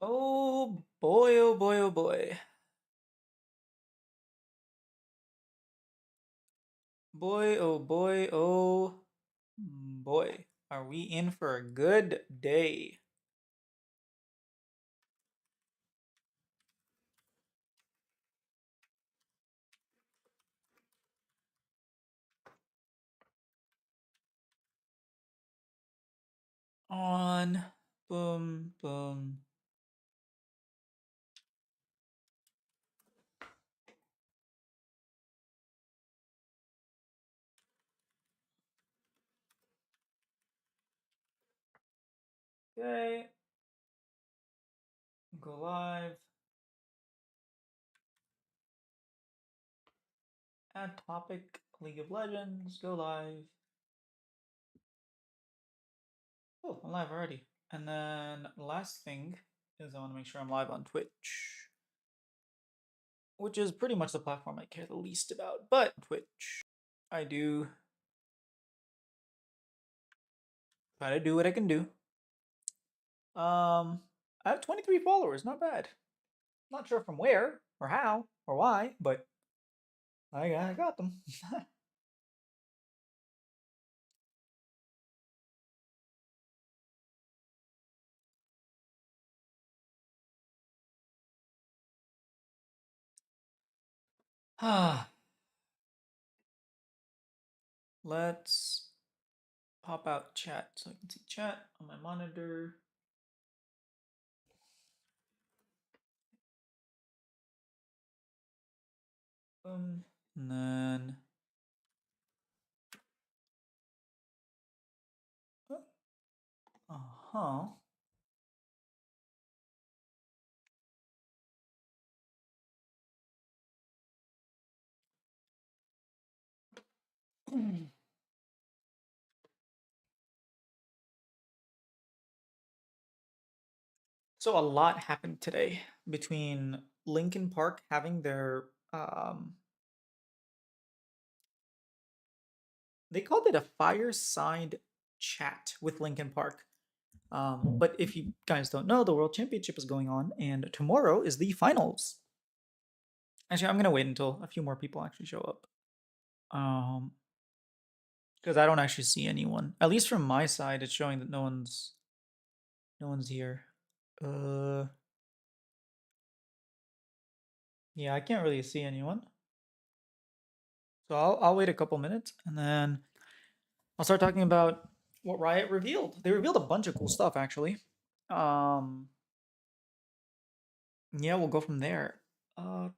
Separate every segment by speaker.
Speaker 1: Oh boy, oh boy, oh boy. Boy, oh boy, oh boy. Are we in for a good day? On. Boom, boom. Okay. Go live. Add topic. League of Legends. Go live. Oh, I'm live already. And then last thing is I want to make sure I'm live on Twitch, which is pretty much the platform I care the least about. But Twitch, I do try to do what I can do. I have 23 followers, not bad. Not sure from where or how or why, but I got them. Ah, let's pop out chat so I can see chat on my monitor. And then uh-huh. So a lot happened today between Linkin Park having their they called it a fireside chat with Linkin Park. But if you guys don't know, the World Championship is going on, and tomorrow is the finals. Actually, I'm gonna wait until a few more people actually show up. Because I don't actually see anyone. At least from my side, it's showing that no one's here. Uh, yeah, I can't really see anyone. So I'll wait a couple minutes and then I'll start talking about what Riot revealed. They revealed a bunch of cool stuff actually. Um, yeah, we'll go from there. Uh,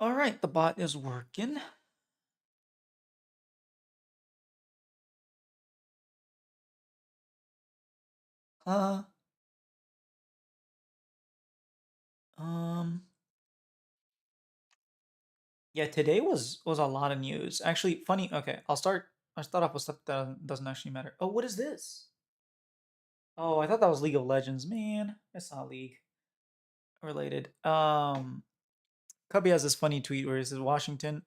Speaker 1: all right, the bot is working. Uh, um, yeah, today was a lot of news. Actually, funny. Okay, I'll start off with stuff that doesn't actually matter. Oh, what is this? Oh, I thought that was League of Legends. Man, it's not League related. Cubby has this funny tweet where he says, Washington,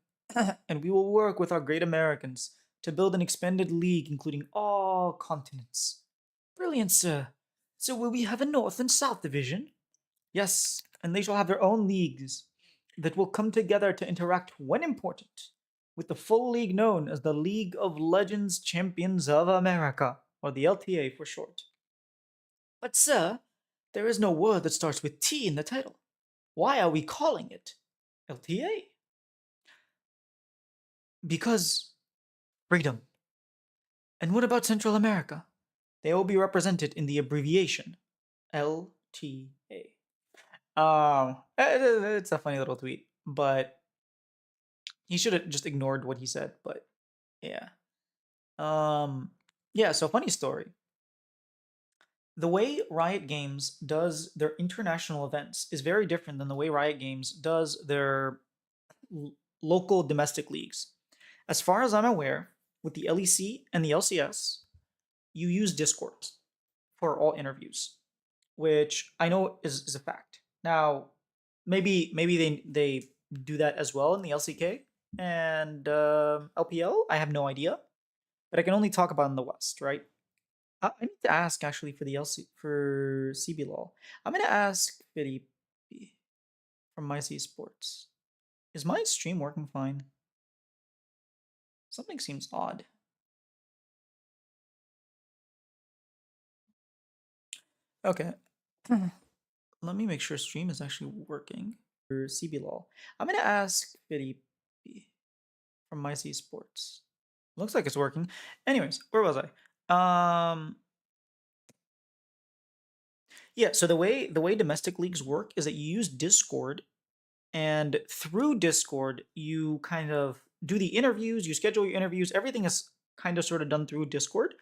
Speaker 1: and we will work with our great Americans to build an expanded league including all continents. Brilliant, sir. So will we have a North and South division? Yes, and they shall have their own leagues that will come together to interact when important, with the full league known as the League of Legends Champions of America, or the LTA for short. But, sir, there is no word that starts with T in the title. Why are we calling it LTA? Because freedom. And what about Central America? They will be represented in the abbreviation LTA. It's a funny little tweet, but he should have just ignored what he said. But yeah, yeah. So funny story. The way Riot Games does their international events is very different than the way Riot Games does their local domestic leagues. As far as I'm aware, with the LEC and the LCS, you use Discord for all interviews, which I know is a fact. Now, maybe they do that as well in the LCK and LPL. I have no idea, but I can only talk about in the West, right? I need to ask actually for the LC for CBLOL. I'm gonna ask Fitty from My C Sports. Is my stream working fine? Something seems odd. Okay. Let me make sure stream is actually working. For CBLOL. I'm gonna ask Fitty from My C Sports. Looks like it's working. Anyways, where was I? Yeah, so the way domestic leagues work is that you use Discord, and through Discord you kind of do the interviews, you schedule your interviews, everything is kind of sort of done through Discord.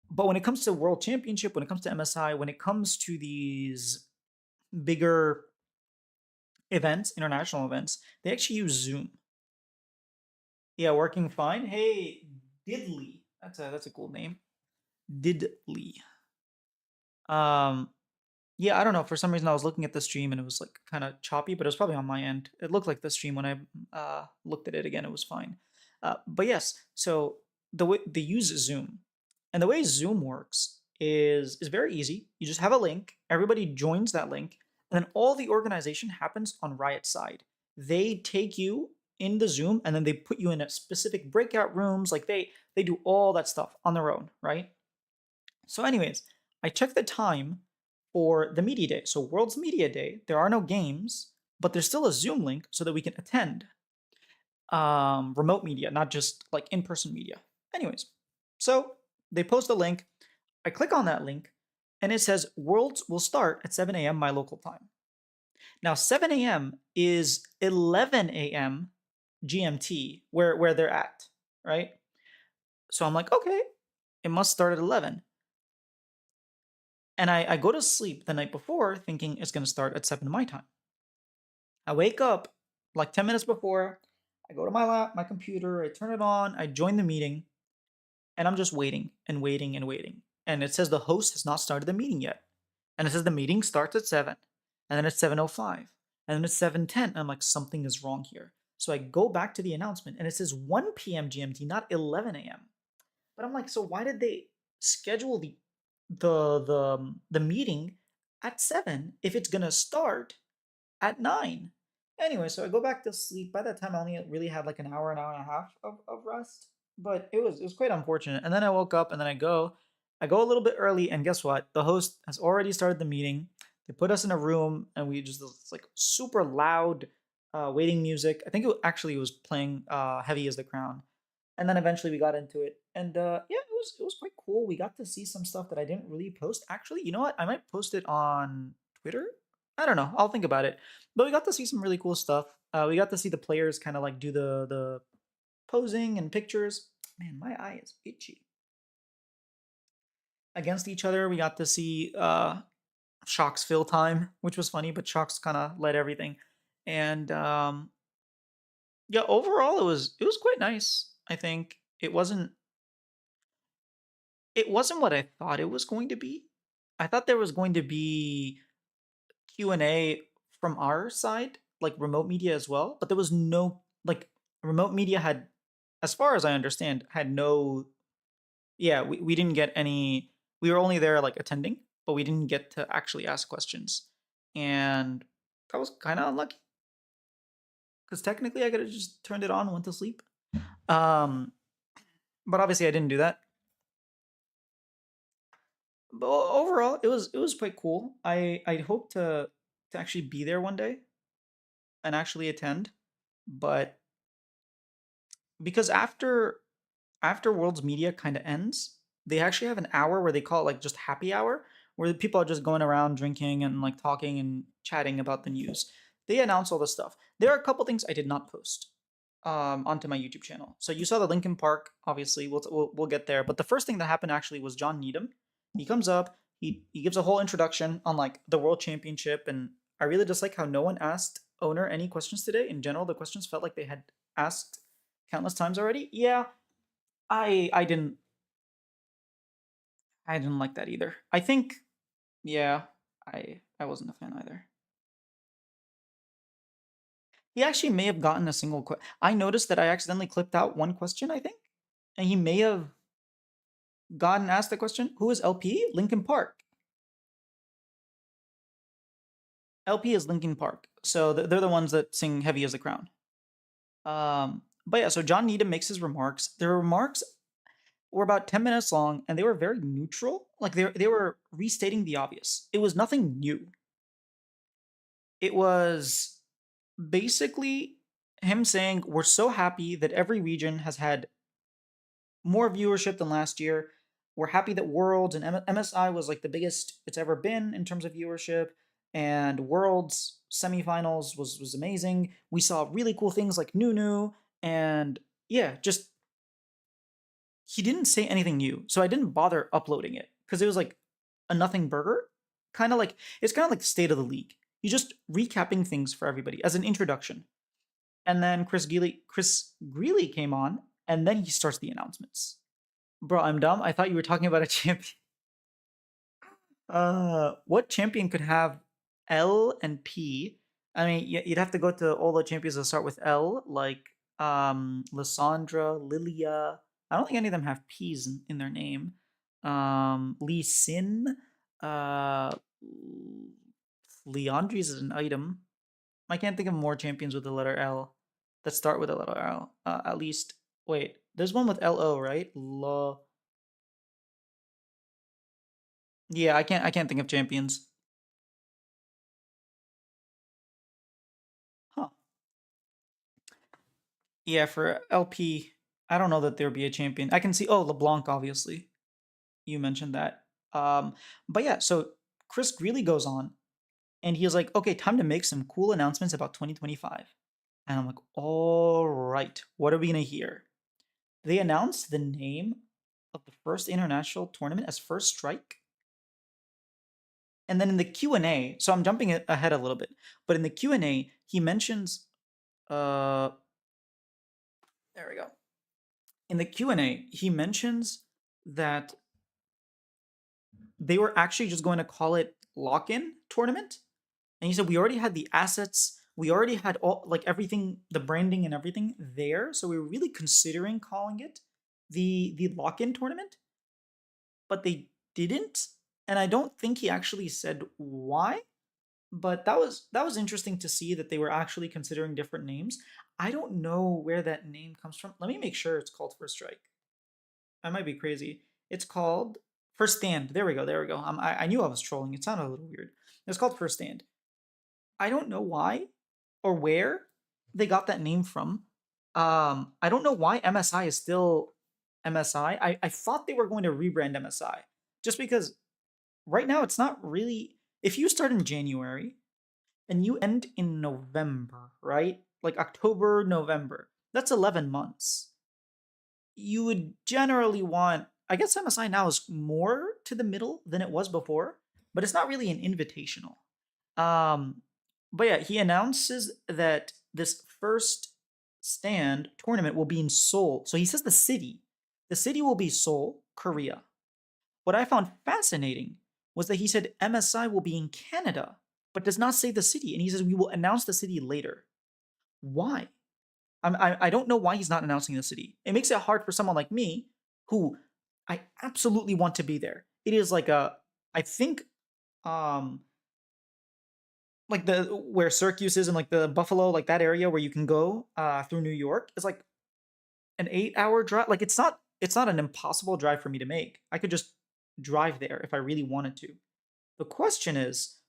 Speaker 1: But when it comes to World Championship, when it comes to MSI, when it comes to these bigger events, international events, they actually use Zoom. Yeah, working fine. Hey, Diddley. That's a cool name. Diddley. Um, yeah, I don't know. For some reason, I was looking at the stream and it was like kind of choppy, but it was probably on my end. It looked like the stream when I looked at it again. It was fine. But yes, so the way they use Zoom, and the way Zoom works is very easy. You just have a link. Everybody joins that link, and then all the organization happens on Riot side. They take you in the Zoom, and then they put you in a specific breakout rooms. Like they do all that stuff on their own, right? So, anyways, I checked the time for the media day. So, World's Media Day, there are no games, but there's still a Zoom link so that we can attend remote media, not just like in person media. Anyways, so they post a link. I click on that link, and it says Worlds will start at 7 a.m. my local time. Now, 7 a.m. is 11 a.m. GMT, where they're at, right? So I'm like, okay, it must start at 11. And I go to sleep the night before thinking it's going to start at 7 my time. I wake up like 10 minutes before. I go to my computer, I turn it on, I join the meeting, and I'm just waiting and waiting and waiting. And it says the host has not started the meeting yet. And it says the meeting starts at 7. And then it's 7:05. And then it's 7:10. And I'm like, something is wrong here. So I go back to the announcement and it says 1 p.m. GMT, not 11 a.m. But I'm like, so why did they schedule the meeting at 7 if it's gonna start at 9? Anyway, so I go back to sleep. By that time, I only really had like an hour and a half of rest. But it was quite unfortunate. And then I woke up and then I go a little bit early, and guess what? The host has already started the meeting. They put us in a room and we just it's like super loud waiting music. I think actually it was playing Heavy as the Crown, and then eventually we got into it, and yeah, it was quite cool. We got to see some stuff that I didn't really post. Actually, you know what? I might post it on Twitter. I don't know. I'll think about it. But we got to see some really cool stuff. We got to see the players kind of like do the posing and pictures. Man, my eye is itchy. Against each other, we got to see Shock's fill time, which was funny, but Shock's kind of led everything. And yeah, overall it was quite nice. I think it wasn't what I thought it was going to be. I thought there was going to be Q&A from our side, like remote media as well, but there was no like remote media had, as far as I understand, had no, yeah, we didn't get any. We were only there like attending, but we didn't get to actually ask questions. And that was kind of unlucky because technically I could have just turned it on and went to sleep. Um but obviously I didn't do that. But overall, it was quite cool. I hope to actually be there one day and actually attend, but because after World's Media kind of ends, they actually have an hour where they call it like just happy hour, where the people are just going around drinking and like talking and chatting about the news. They announce all this stuff. There are a couple things I did not post onto my YouTube channel. So you saw the Linkin Park, obviously. We'll get there. But the first thing that happened actually was John Needham. He comes up, he gives a whole introduction on like the World Championship, and I really just like how no one asked Owner any questions today. In general, the questions felt like they had asked countless times already. Yeah, I didn't like that either. I think yeah, I wasn't a fan either. He actually may have gotten a single I noticed that I accidentally clipped out one question, I think. And he may have gotten asked the question, who is LP? Linkin Park. LP is Linkin Park. So they're the ones that sing Heavy as a Crown. But yeah, so John Needham makes his remarks. Their remarks were about 10 minutes long and they were very neutral. Like they were restating the obvious. It was nothing new. It was basically him saying, we're so happy that every region has had more viewership than last year. We're happy that Worlds and MSI was like the biggest it's ever been in terms of viewership, and Worlds semifinals was amazing. We saw really cool things like Nunu, and yeah, just he didn't say anything new, so I didn't bother uploading it because it was like a nothing burger, kind of like it's kind of like the state of the league. He's just recapping things for everybody as an introduction, and then Chris Greeley came on, and then he starts the announcements. Bro, I'm dumb. I thought you were talking about a champion. What champion could have L and P? I mean, you'd have to go to all the champions that start with L, like Lysandra, Lilia. I don't think any of them have P's in their name. Lee Sin, uh, Leandries is an item. I can't think of more champions with the letter L that start with the letter L. At least, wait, there's one with LO, right? La. Yeah, I can't think of champions. Huh. Yeah, for LP, I don't know that there would be a champion. I can see LeBlanc, obviously. You mentioned that. But yeah, so Chris Greeley goes on and he was like, okay, time to make some cool announcements about 2025. And I'm like, all right, what are we gonna hear? They announced the name of the first international tournament as First Strike. And then in the Q&A, so I'm jumping ahead a little bit, but in the Q&A, he mentions uh there we go. In the Q&A, he mentions that they were actually just going to call it lock-in tournament. And he said we already had the assets, we already had all like everything, the branding and everything there, so we were really considering calling it the lock-in tournament, but they didn't. And I don't think he actually said why, but that was interesting to see that they were actually considering different names. I don't know where that name comes from. Let me make sure it's called First Strike. I might be crazy. It's called First Stand. There we go. There we go. I knew I was trolling. It sounded a little weird. It's called First Stand. I don't know why or where they got that name from. I don't know why MSI is still MSI. I thought they were going to rebrand MSI just because right now it's not really. If you start in January and you end in November, right? Like October, November, that's 11 months. You would generally want, I guess MSI now is more to the middle than it was before, but it's not really an invitational. Um, but yeah, he announces that this first stand tournament will be in Seoul. So he says the city. The city will be Seoul, Korea. What I found fascinating was that he said MSI will be in Canada, but does not say the city. And he says we will announce the city later. Why? I don't know why he's not announcing the city. It makes it hard for someone like me, who I absolutely want to be there. It is like I think, um, like the where Syracuse is and like the Buffalo, like that area where you can go through New York is like an 8 hour drive. Like it's not an impossible drive for me to make. I could just drive there if I really wanted to. The question is,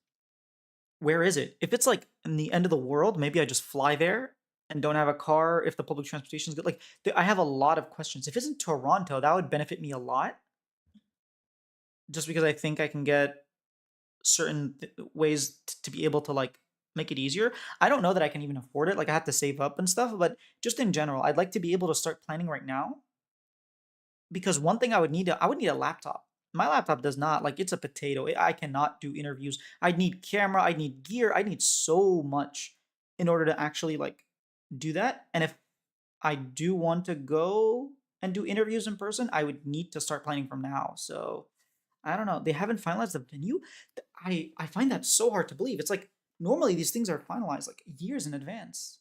Speaker 1: where is it? If it's like in the end of the world, maybe I just fly there and don't have a car if the public transportation is good. Like I have a lot of questions. If it's in Toronto, that would benefit me a lot, just because I think I can get certain ways to be able to like make it easier. I don't know that I can even afford it. Like I have to save up and stuff, but just in general, I'd like to be able to start planning right now, because one thing I would need a laptop. My laptop does not, like, it's a potato. I cannot do interviews. I'd need camera, I need gear, I need so much in order to actually like do that. And if I do want to go and do interviews in person, I would need to start planning from now. So I don't know. They haven't finalized the venue. I find that so hard to believe. It's like normally these things are finalized like years in advance.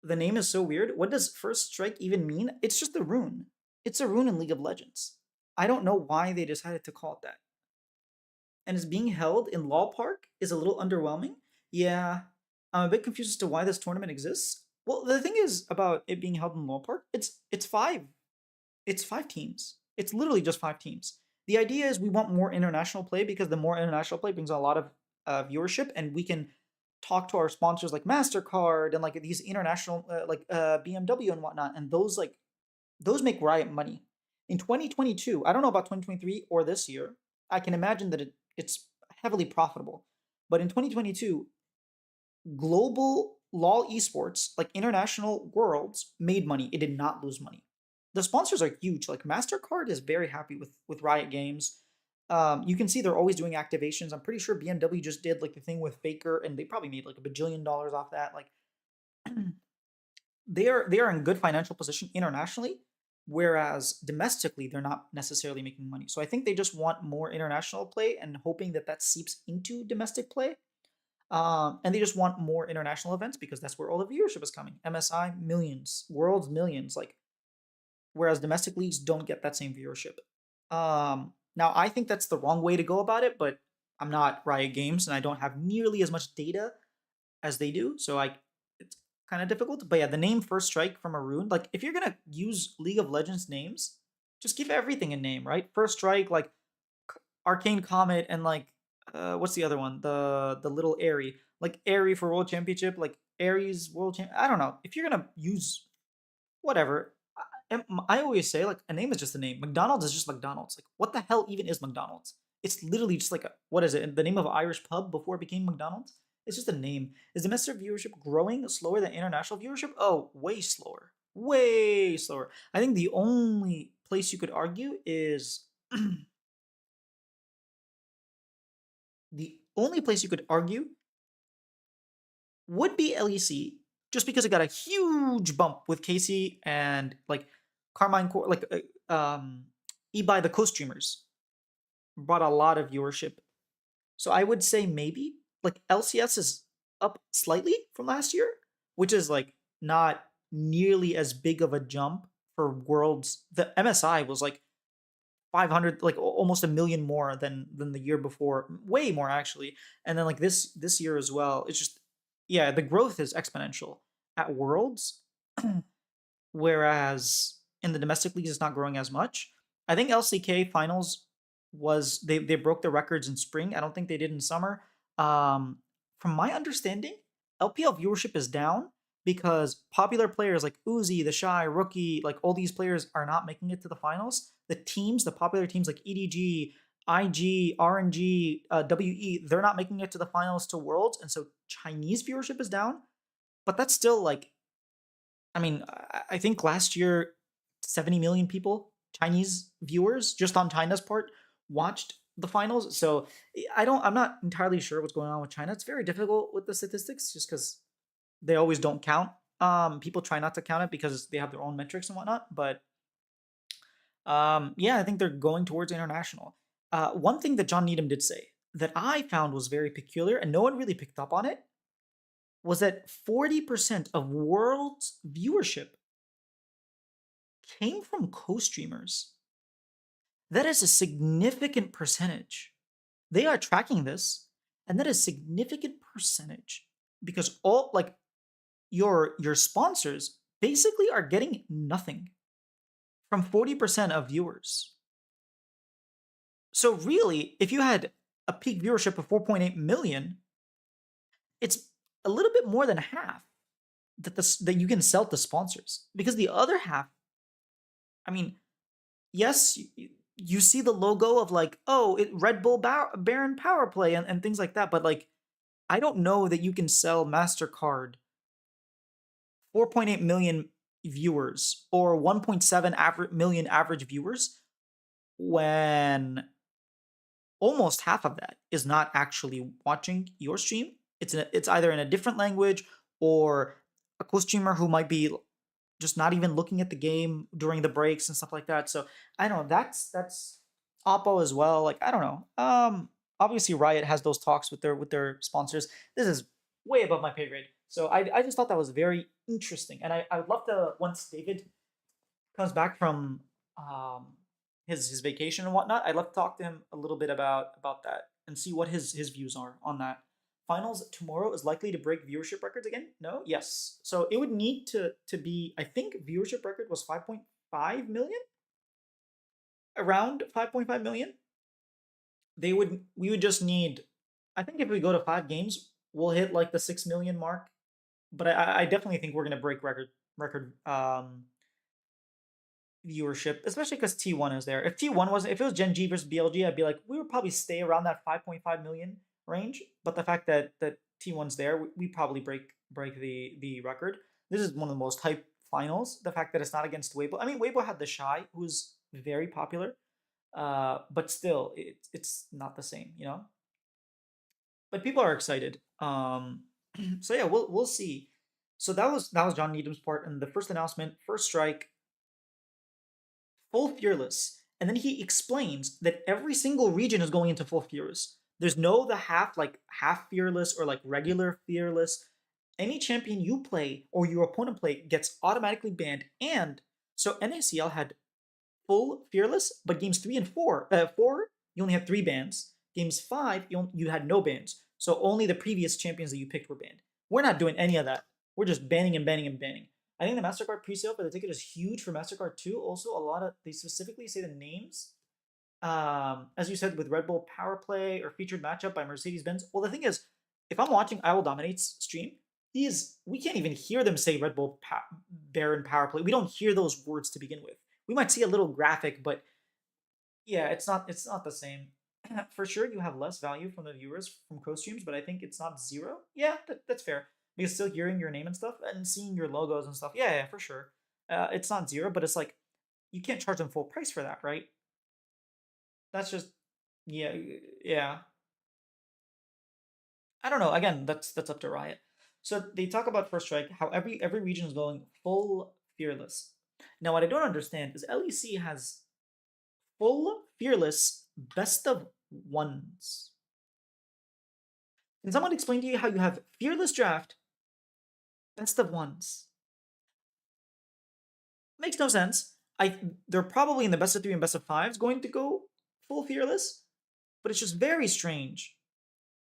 Speaker 1: The name is so weird. What does First Strike even mean? It's just a rune. It's a rune in League of Legends. I don't know why they decided to call it that. And it's being held in Law Park is a little underwhelming. Yeah, I'm a bit confused as to why this tournament exists. Well, the thing is about it being held in Law Park, it's five teams. It's literally just five teams. The idea is we want more international play because the more international play brings a lot of viewership, and we can talk to our sponsors like Mastercard and like these international BMW and whatnot, and those make Riot money. In 2022, I don't know about 2023 or this year. I can imagine that it's heavily profitable, but in 2022, global LoL esports, like international worlds, made money. It did not lose money. The sponsors are huge. Like Mastercard is very happy with Riot Games. You can see they're always doing activations. I'm pretty sure BMW just did like the thing with Faker, and they probably made like $1 bajillion off that. Like they are in good financial position internationally, whereas domestically they're not necessarily making money. So I think they just want more international play and hoping that that seeps into domestic play. And they just want more international events because that's where all the viewership is coming. MSI millions, Worlds millions, like whereas domestic leagues don't get that same viewership. Now I think that's the wrong way to go about it, but I'm not Riot Games and I don't have nearly as much data as they do, so it's kind of difficult. But yeah, the name First Strike from a rune, like if you're gonna use League of Legends names, just give everything a name, right? First Strike, like Arcane Comet, and like what's the other one? The little Airy, like Airy for World Championship, like Aries World Champ. I don't know if you're gonna use whatever. I always say like a name is just a name. McDonald's is just McDonald's. Like what the hell even is McDonald's? It's literally just like what is it? The name of an Irish pub before it became McDonald's. It's just a name. Is domestic viewership growing slower than international viewership? Oh, way slower. Way slower. I think the only place you could argue is the only place you could argue would be LEC, just because it got a huge bump with Casey and like Carmine Core, like Ebuy the co-streamers brought a lot of viewership. So I would say maybe like LCS is up slightly from last year, which is like not nearly as big of a jump for Worlds. The MSI was like 500, like almost a million more than the year before, way more actually. And then like this year as well, it's just yeah, the growth is exponential at Worlds, whereas in the domestic leagues it's not growing as much. I think LCK finals was they broke the records in spring. I don't think they did in summer. From my understanding, LPL viewership is down because popular players like Uzi, the Shy, Rookie, like all these players are not making it to the finals. The teams, the popular teams like EDG, IG, RNG, WE, they're not making it to the finals to Worlds, and so Chinese viewership is down. But that's still like, I mean, I think last year 70 million people, Chinese viewers, just on China's part, watched the finals. So I'm not entirely sure what's going on with China. It's very difficult with the statistics just because they always don't count. People try not to count it because they have their own metrics and whatnot. But yeah, I think they're going towards international. One thing that John Needham did say that I found was very peculiar, and no one really picked up on it, was that 40% of world's viewership came from co-streamers. That is a significant percentage. They are tracking this, and that is a significant percentage because all like your sponsors basically are getting nothing from 40% of viewers. So really, if you had a peak viewership of 4.8 million, it's a little bit more than half that you can sell to sponsors, because the other half, I mean, yes, you see the logo of like, oh, Red Bull Baron Power Play and things like that, but like, I don't know that you can sell MasterCard 4.8 million viewers or 1.7 million average viewers when almost half of that is not actually watching your stream. It's either in a different language or a co-streamer who might be just not even looking at the game during the breaks and stuff like that. So I don't know. That's Oppo as well. Like I don't know. Obviously Riot has those talks with their sponsors. This is way above my pay grade. So I just thought that was very interesting, and I would love to once David comes back from um his vacation and whatnot. I'd love to talk to him a little bit about that and see what his views are on that. Finals tomorrow is likely to break viewership records again. No, yes. So it would need to be. I think viewership record was 5.5 million, around 5.5 million. We would just need. I think if we go to 5 games, we'll hit like the 6 million mark. But I definitely think we're gonna break record viewership, especially because T1 is there. If T1 wasn't, if it was Gen G versus BLG, I'd be like, we would probably stay around that 5.5 million range. But the fact that T1's there, we probably break the record. This is one of the most hype finals. The fact that it's not against Weibo. I mean, Weibo had the Shy, who's very popular, but still, it's not the same, you know. But people are excited. So yeah, we'll see. So that was John Needham's part, and the first announcement, first strike, full fearless. And then he explains that every single region is going into full fearless. There's no the half fearless or like regular fearless. Any champion you play or your opponent play gets automatically banned. And so NACL had full fearless, but games 3 and 4, you only had 3 bans. Games 5, you had no bans. So only the previous champions that you picked were banned. We're not doing any of that. We're just banning and banning and banning. I think the MasterCard presale for the ticket is huge for MasterCard too. Also, a lot of they specifically say the names. As you said, with Red Bull Power Play or featured matchup by Mercedes Benz. Well, the thing is, if I'm watching I Will Dominate's stream, we can't even hear them say Red Bull Baron Power Play. We don't hear those words to begin with. We might see a little graphic, but yeah, it's not the same. For sure, you have less value from the viewers from co-streams, but I think it's not zero. Yeah, that's fair. Because still hearing your name and stuff and seeing your logos and stuff, yeah, for sure. It's not zero, but it's like you can't charge them full price for that, right? That's just yeah, yeah. I don't know. Again, that's up to Riot. So they talk about first strike, how every region is going full fearless. Now, what I don't understand is LEC has full fearless best of ones. Can someone explain to you how you have fearless draft best of ones? Makes no sense. They're probably in the best of 3 and best of 5s going to go full fearless, but it's just very strange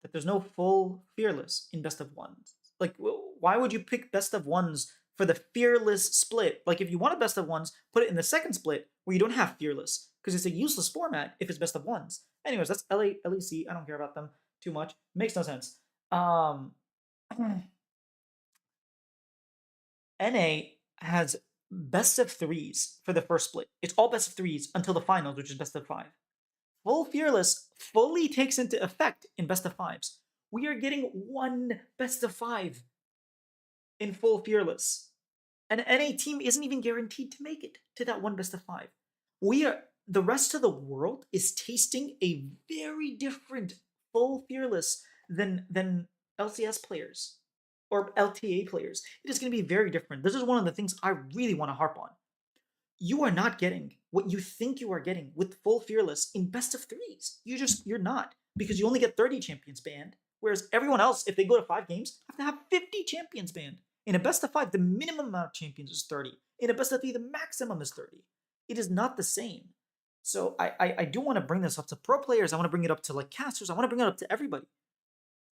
Speaker 1: that there's no full fearless in best of ones. Like, why would you pick best of ones for the fearless split? Like, if you want a best of ones, put it in the second split where you don't have fearless, because it's a useless format if it's best of ones. Anyways, that's LEC. I don't care about them too much. Makes no sense. NA has best of 3s for the first split. It's all best of 3s until the finals, which is best of 5. Full fearless fully takes into effect in best of 5s. We are getting one best of 5 in full fearless. And NA team isn't even guaranteed to make it to that one best of 5. The rest of the world is tasting a very different full fearless than LCS players or LTA players. It is going to be very different. This is one of the things I really want to harp on. You are not getting what you think you are getting with full fearless in best of 3s. You're not, because you only get 30 champions banned, whereas everyone else, if they go to 5 games, have to have 50 champions banned. In a best of 5, the minimum amount of champions is 30. In a best of 3, the maximum is 30. It is not the same. So I do want to bring this up to pro players. I want to bring it up to like casters. I want to bring it up to everybody,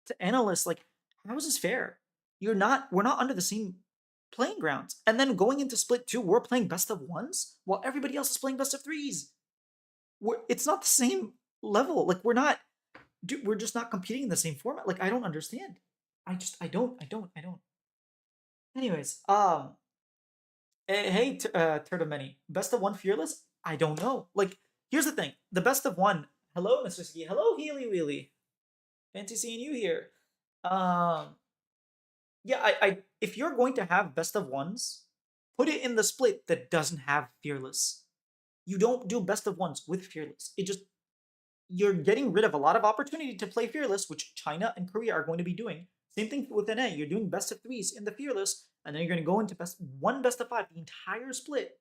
Speaker 1: to analysts. Like, how is this fair? We're not under the same playing grounds. And then going into split 2, we're playing best of 1s while everybody else is playing best of 3s. It's not the same level. Like, we're just not competing in the same format. Like, I don't understand. I don't. Anyways, hey, Turdomany, best of 1 fearless? I don't know. Like, here's the thing. The best of 1. Hello, Mr. Ski. Hello, Healy Wheelie. Fancy seeing you here. Yeah, I if you're going to have best of 1s, put it in the split that doesn't have fearless. You don't do best of 1s with fearless. You're getting rid of a lot of opportunity to play fearless, which China and Korea are going to be doing, Same thing with NA. You're doing best of threes in the Fearless, and then you're going to go into best of five the entire split.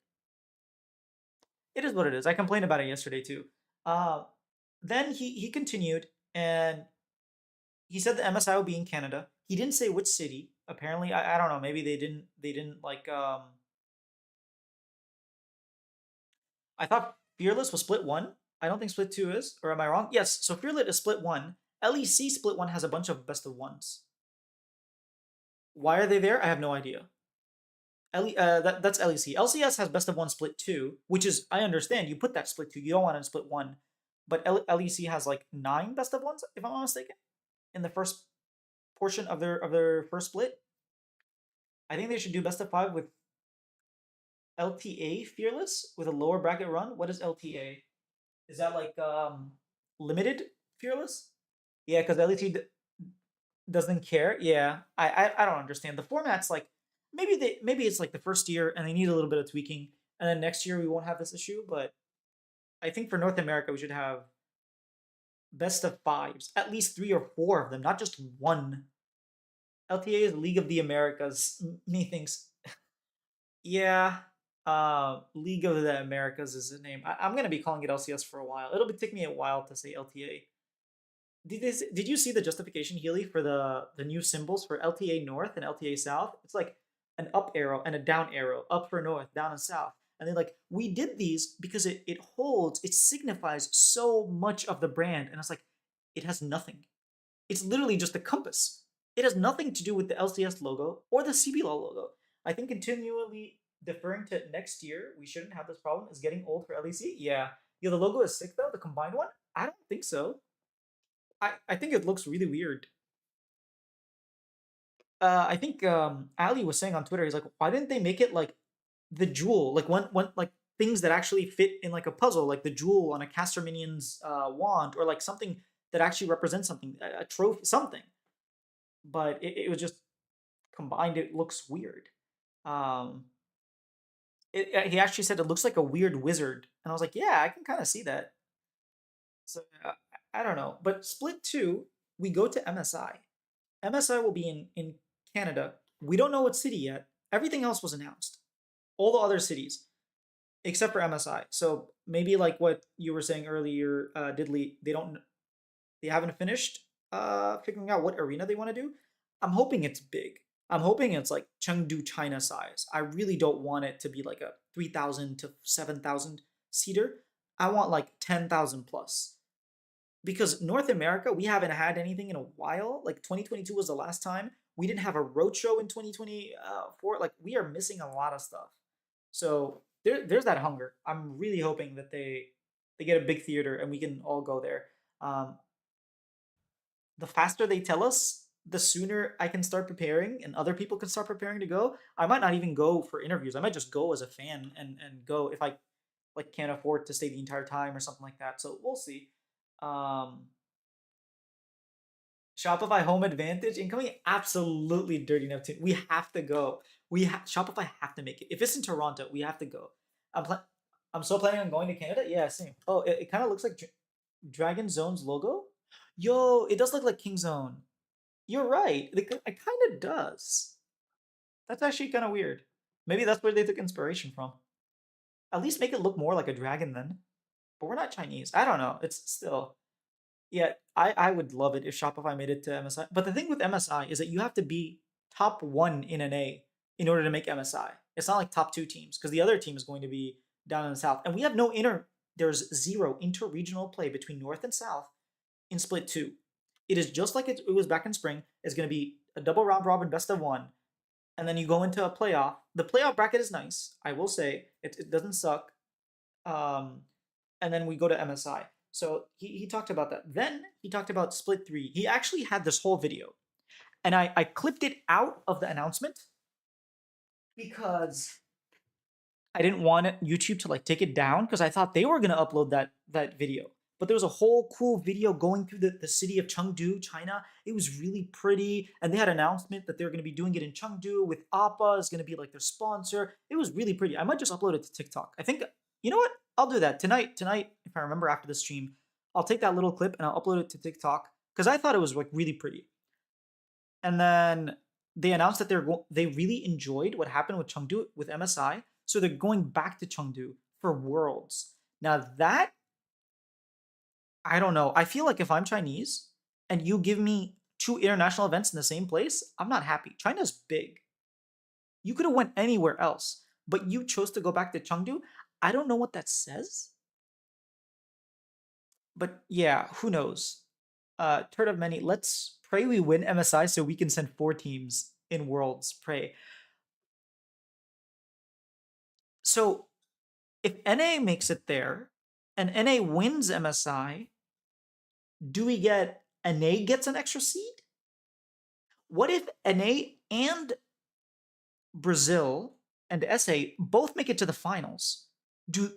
Speaker 1: It is what it is. I complained about it yesterday too. Uh, then he continued and he said the MSI will be in Canada. He didn't say which city. Apparently, I don't know. Maybe they didn't like I thought Fearless was split one. I don't think split two is, or am I wrong? Yes. So Fearless is split one. LEC split one has a bunch of best of ones. Why are they there? I have no idea. That's LEC. LCS has best of one split two, which is I understand. You put that split two. You don't want to split one, but LEC has like 9 best of ones, if I'm not mistaken, in the first portion of their first split. I think they should do best of five with LTA Fearless with a lower bracket run. What is LTA? Is that like limited Fearless? Yeah, because LEC doesn't care. Yeah, I don't understand. The format's like maybe it's like the first year and they need a little bit of tweaking, and then next year we won't have this issue. But I think for North America we should have best of fives, at least 3 or 4 of them, not just one. LTA is League of the Americas. Methinks, yeah. League of the Americas is the name. I'm gonna be calling it LCS for a while. It'll be take me a while to say LTA. Did you see the justification, Healy, for the new symbols for LTA North and LTA South? It's like an up arrow and a down arrow, up for North, down and South. And they're like, we did these because it holds, it signifies so much of the brand. And it's like, it has nothing. It's literally just a compass. It has nothing to do with the LCS logo or the CBLOL logo. I think continually deferring to next year, we shouldn't have this problem, is getting old for LEC. Yeah. Yeah, the logo is sick though, the combined one? I don't think so. I think it looks really weird. I think Ali was saying on Twitter, he's like, why didn't they make it like the jewel, like one like things that actually fit in like a puzzle, like the jewel on a caster minion's wand, or like something that actually represents something, a trophy, something. But it was just combined. It looks weird. Um, he actually said it looks like a weird wizard, and I was like, yeah, I can kind of see that. So I don't know, but split two, we go to MSI. MSI will be in Canada. We don't know what city yet. Everything else was announced. All the other cities, except for MSI. So maybe like what you were saying earlier, Diddley, they haven't finished figuring out what arena they want to do. I'm hoping it's big. I'm hoping it's like Chengdu, China size. I really don't want it to be like a 3,000 to 7,000 seater. I want like 10,000 plus. Because North America, we haven't had anything in a while. Like 2022 was the last time. We didn't have a roadshow in 2024. Like we are missing a lot of stuff. So there's that hunger. I'm really hoping that they get a big theater and we can all go there. Um, the faster they tell us, the sooner I can start preparing and other people can start preparing to go. I might not even go for interviews. I might just go as a fan and go if I like can't afford to stay the entire time or something like that. So we'll see. Um, Shopify Home Advantage incoming, absolutely dirty Neptune. We have to go. Shopify have to make it. If it's in Toronto, we have to go. I'm pla- I'm so planning on going to Canada. Yeah, same. Oh, it kind of looks like Dragon Zone's logo. Yo, it does look like King Zone. You're right. It kind of does. That's actually kind of weird. Maybe that's where they took inspiration from. At least make it look more like a dragon then. But we're not Chinese. I don't know. It's still. Yeah, I would love it if Shopify made it to MSI. But the thing with MSI is that you have to be top one in an A in order to make MSI. It's not like top two teams because the other team is going to be down in the south, and we have no inter. There's zero inter-regional play between North and South in Split Two. It is just like it was back in spring. It's going to be a double round robin best of one, and then you go into a playoff. The playoff bracket is nice, I will say. It doesn't suck. Um, and then we go to MSI. So he talked about that. Then he talked about Split 3. He actually had this whole video. And I clipped it out of the announcement because I didn't want YouTube to like take it down because I thought they were gonna upload that video. But there was a whole cool video going through the city of Chengdu, China. It was really pretty. And they had an announcement that they were going to be doing it in Chengdu with Appa is going to be like their sponsor. It was really pretty. I might just upload it to TikTok. I think, you know what? I'll do that tonight. Tonight, if I remember after the stream, I'll take that little clip and I'll upload it to TikTok because I thought it was like really pretty. and then they announced that they really enjoyed what happened with Chengdu with MSI, so they're going back to Chengdu for Worlds. Now that I don't know. I feel like if I'm Chinese and you give me two international events in the same place, I'm not happy. China's big. You could have went anywhere else, but you chose to go back to Chengdu. I don't know what that says, but yeah, who knows? Turd of many. Let's pray we win MSI so we can send 4 teams in Worlds. Pray. So if NA makes it there and NA wins MSI, do we get NA gets an extra seed? What if NA and Brazil and SA both make it to the finals? Do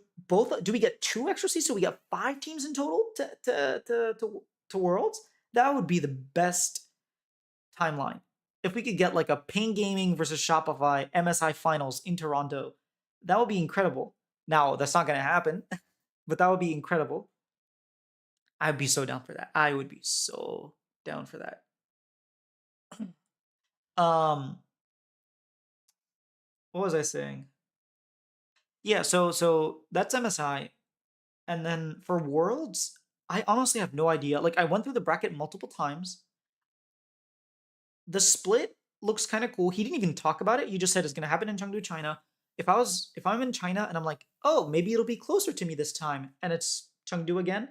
Speaker 1: we get 2 extra seeds? So we got 5 teams in total to Worlds. That would be the best timeline. If we could get like a Pain Gaming versus Shopify MSI finals in Toronto, that would be incredible. Now that's not gonna happen, but that would be incredible. I'd be so down for that. I would be so down for that. um, what was I saying? Yeah, so that's MSI. And then for Worlds, I honestly have no idea. Like I went through the bracket multiple times. The split looks kind of cool. He didn't even talk about it. He just said it's gonna happen in Chengdu, China. If I'm in China and I'm like, oh, maybe it'll be closer to me this time, and it's Chengdu again,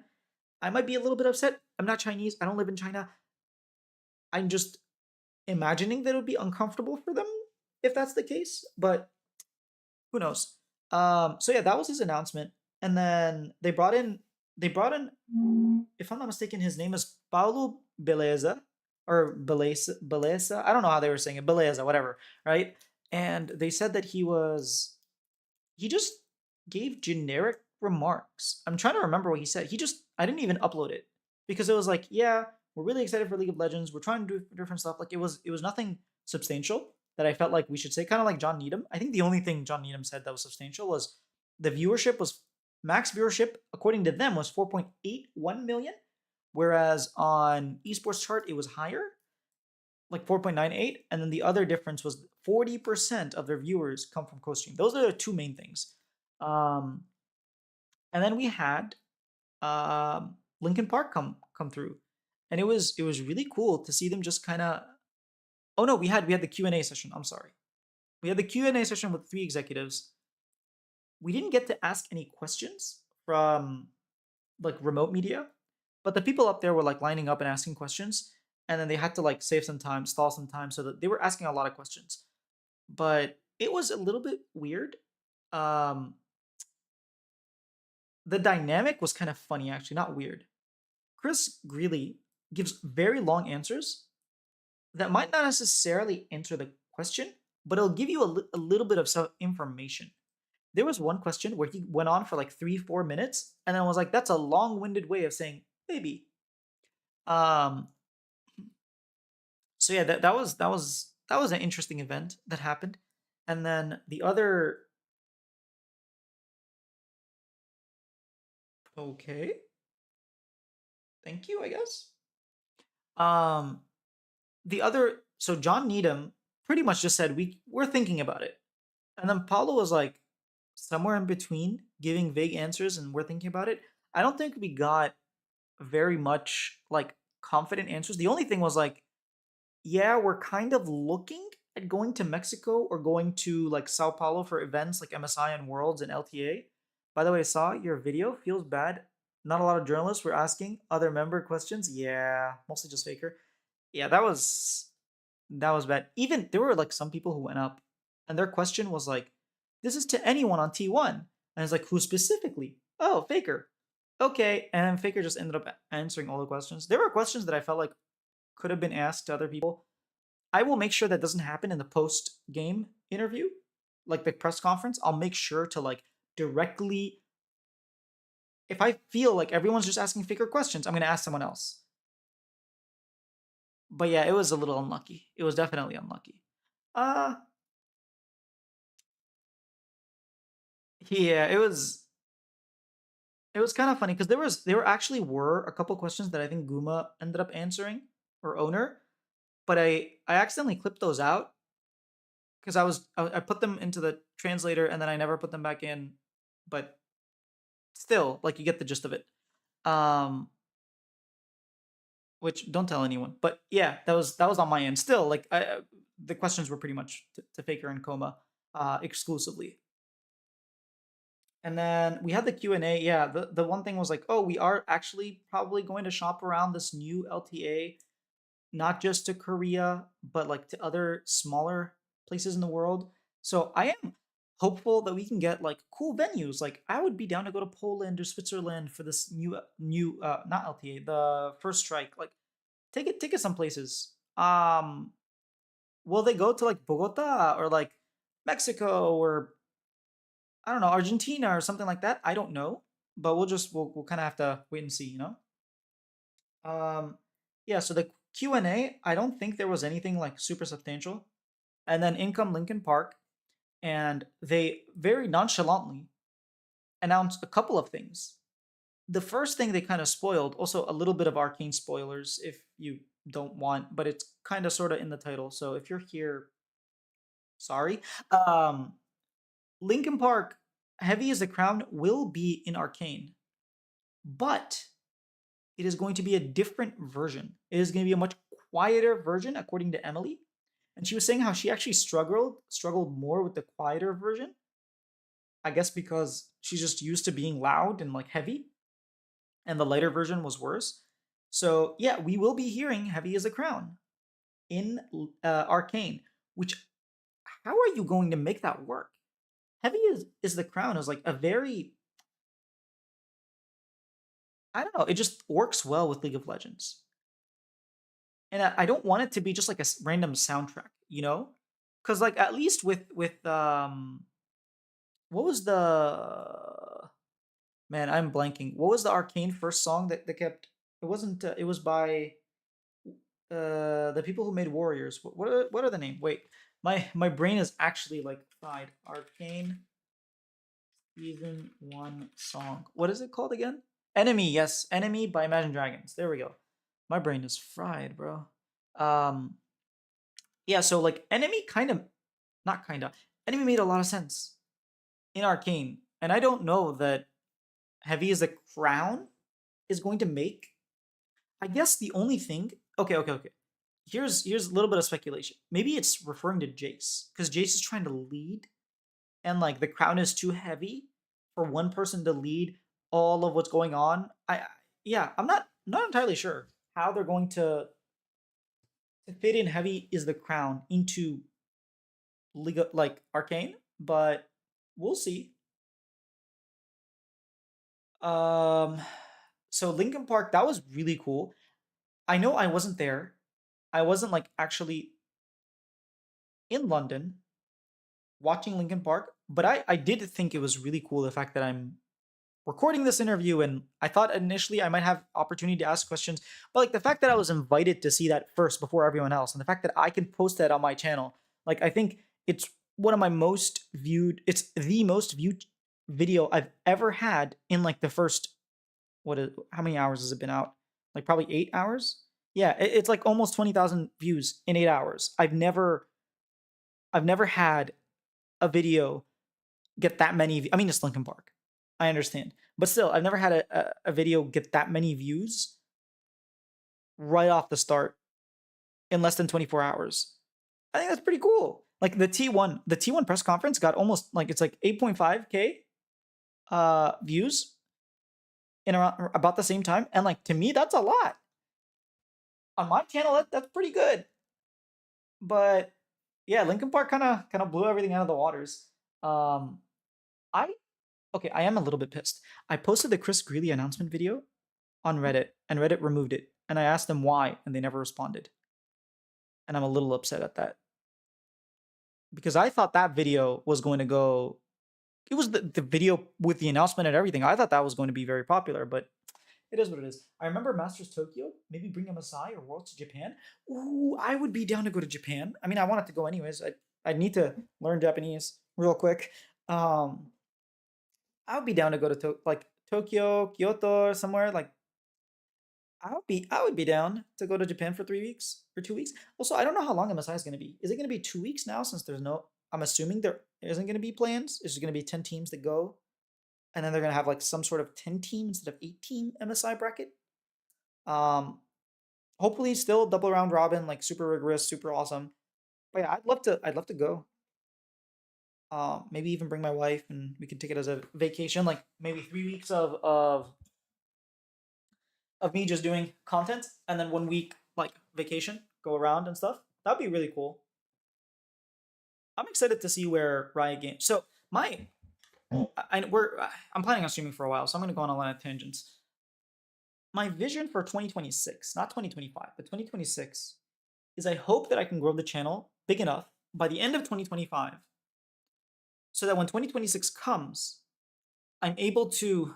Speaker 1: I might be a little bit upset. I'm not Chinese. I don't live in China. I'm just imagining that it would be uncomfortable for them if that's the case. But who knows? So yeah, that was his announcement, and then they brought in, if I'm not mistaken, his name is Paulo Beleza or Beleza. I don't know how they were saying it, Beleza, whatever, right? And they said that he just gave generic remarks. I'm trying to remember what he said. I didn't even upload it because it was like, yeah, we're really excited for League of Legends. We're trying to do different stuff. Like it was nothing substantial that I felt like we should say. Kind of like John Needham. I think the only thing John Needham said that was substantial was the viewership was max viewership according to them was 4.81 million, whereas on esports chart it was higher, like 4.98, and then the other difference was 40% of their viewers come from co-stream. Those are the two main things. Um, and then we had Linkin Park come through, and it was really cool to see them just kind of. Oh no, we had the Q&A session. I'm sorry, we had the Q&A session with 3 executives. We didn't get to ask any questions from like remote media, but the people up there were like lining up and asking questions, and then they had to like save some time, stall some time, so that they were asking a lot of questions. But it was a little bit weird. Um, the dynamic was kind of funny, actually, not weird. Chris Greeley gives very long answers that might not necessarily answer the question, but it'll give you a little bit of some information. There was one question where he went on for like 3-4 minutes, and then was like, "That's a long-winded way of saying maybe." Um, so yeah, that was an interesting event that happened, and then the other. Okay, thank you, I guess. Um, the other. So John Needham pretty much just said we're thinking about it, and then Paulo was like somewhere in between, giving vague answers, and we're thinking about it. I don't think we got very much like confident answers. The only thing was like, yeah, we're kind of looking at going to Mexico or going to like Sao Paulo for events like MSI and Worlds and LTA. By the way, I saw your video. Feels bad. Not a lot of journalists were asking other member questions. Yeah, mostly just Faker. Yeah, that was bad. Even there were like some people who went up, and their question was like, "This is to anyone on T1," and it's like, "Who specifically?" "Oh, Faker." Okay, and Faker just ended up answering all the questions. There were questions that I felt like could have been asked to other people. I will make sure that doesn't happen in the post game interview, like the press conference. I'll make sure to like directly, if I feel like everyone's just asking Faker questions, I'm gonna ask someone else. But yeah, it was a little unlucky. It was definitely unlucky. Uh yeah, it was kind of funny because there actually were a couple questions that I think Guma ended up answering or owner, but I accidentally clipped those out because I put them into the translator and then I never put them back in. But still, like you get the gist of it. Um, which don't tell anyone. But yeah, that was on my end. Still, like the questions were pretty much to Faker and Coma exclusively. And then we had the Q&A. Yeah, the one thing was like, oh, we are actually probably going to shop around this new LTA, not just to Korea, but like to other smaller places in the world. So I am hopeful that we can get like cool venues. Like I would be down to go to Poland or Switzerland for this new not LTA, the first strike. Like take it some places. Will they go to like Bogota or like Mexico or I don't know, Argentina or something like that? I don't know, but we'll kind of have to wait and see, you know. Um, yeah. So the Q&A, I don't think there was anything like super substantial. And then in come Linkin Park, and they very nonchalantly announced a couple of things. The first thing they kind of spoiled, also a little bit of arcane spoilers if you don't want, but it's kind of sort of in the title. So if you're here, sorry. Um, Linkin Park, Heavy as the Crown will be in Arcane, but it is going to be a different version. It is going to be a much quieter version, according to Emily. And she was saying how she actually struggled more with the quieter version. I guess because she's just used to being loud and like heavy, and the lighter version was worse. So yeah, we will be hearing "Heavy as a Crown" in Arcane. Which, how are you going to make that work? Heavy is the Crown is like a very, I don't know. It just works well with League of Legends, and I don't want it to be just like a random soundtrack, you know? Because like at least with what was the man? I'm blanking. What was the Arcane first song that kept? It wasn't. It was by the people who made Warriors. What are the name? Wait, my brain is actually like fried. Arcane season 1 song. What is it called again? Enemy. Yes, Enemy by Imagine Dragons. There we go. My brain is fried, bro. Um, yeah. So like Enemy kind of, not kind of. Enemy made a lot of sense in Arcane, and I don't know that Heavy as a Crown is going to make. I guess the only thing. Okay. Here's a little bit of speculation. Maybe it's referring to Jace because Jace is trying to lead, and like the crown is too heavy for one person to lead all of what's going on. Yeah, I'm not entirely sure how they're going to fit in heavy is the crown into League like Arcane, but we'll see. Um, so Linkin Park, that was really cool. I know I wasn't there. I wasn't like actually in London watching Linkin Park, but I did think it was really cool the fact that I'm recording this interview, and I thought initially I might have opportunity to ask questions, but like the fact that I was invited to see that first before everyone else, and the fact that I can post that on my channel, like I think it's one of my most viewed. It's the most viewed video I've ever had in like the first how many hours has it been out? Like probably 8 hours. Yeah, it's like almost 20,000 views in 8 hours. I've never had a video get that many. I mean, it's Linkin Park. I understand, but still, I've never had a video get that many views right off the start in less than 24 hours. I think that's pretty cool. Like the T1 press conference got almost like it's like 8.5K views in around about the same time, and like to me, that's a lot on my channel. That's pretty good. But yeah, Linkin Park kind of blew everything out of the waters. Um, I Okay, I am a little bit pissed. I posted the Chris Greeley announcement video on Reddit, and Reddit removed it. And I asked them why, and they never responded. And I'm a little upset at that because I thought that video was going to go. It was the video with the announcement and everything. I thought that was going to be very popular, but it is what it is. I remember Masters Tokyo, maybe bring a Masai or Worlds to Japan. Ooh, I would be down to go to Japan. I mean, I wanted to go anyways. I need to learn Japanese real quick. Um, I would be down to go to like Tokyo, Kyoto, or somewhere like I would be down to go to Japan for 3 weeks or 2 weeks. Also, I don't know how long MSI is going to be. Is it going to be 2 weeks now? Since there's no, I'm assuming there isn't going to be plans. It's just going to be 10 teams that go, and then they're going to have like some sort of 10 team instead of 8 team MSI bracket. Um, Hopefully still double round robin, like super rigorous, super awesome. But yeah, I'd love to go. Maybe even bring my wife and we can take it as a vacation, like maybe 3 weeks of me just doing content, and then 1 week like vacation, go around and stuff. That'd be really cool. I'm excited to see where Riot Games. So my, I'm planning on streaming for a while, so I'm gonna go on a lot of tangents. My vision for 2026, not 2025, but 2026, is I hope that I can grow the channel big enough by the end of 2025, so that when 2026 comes, I'm able to,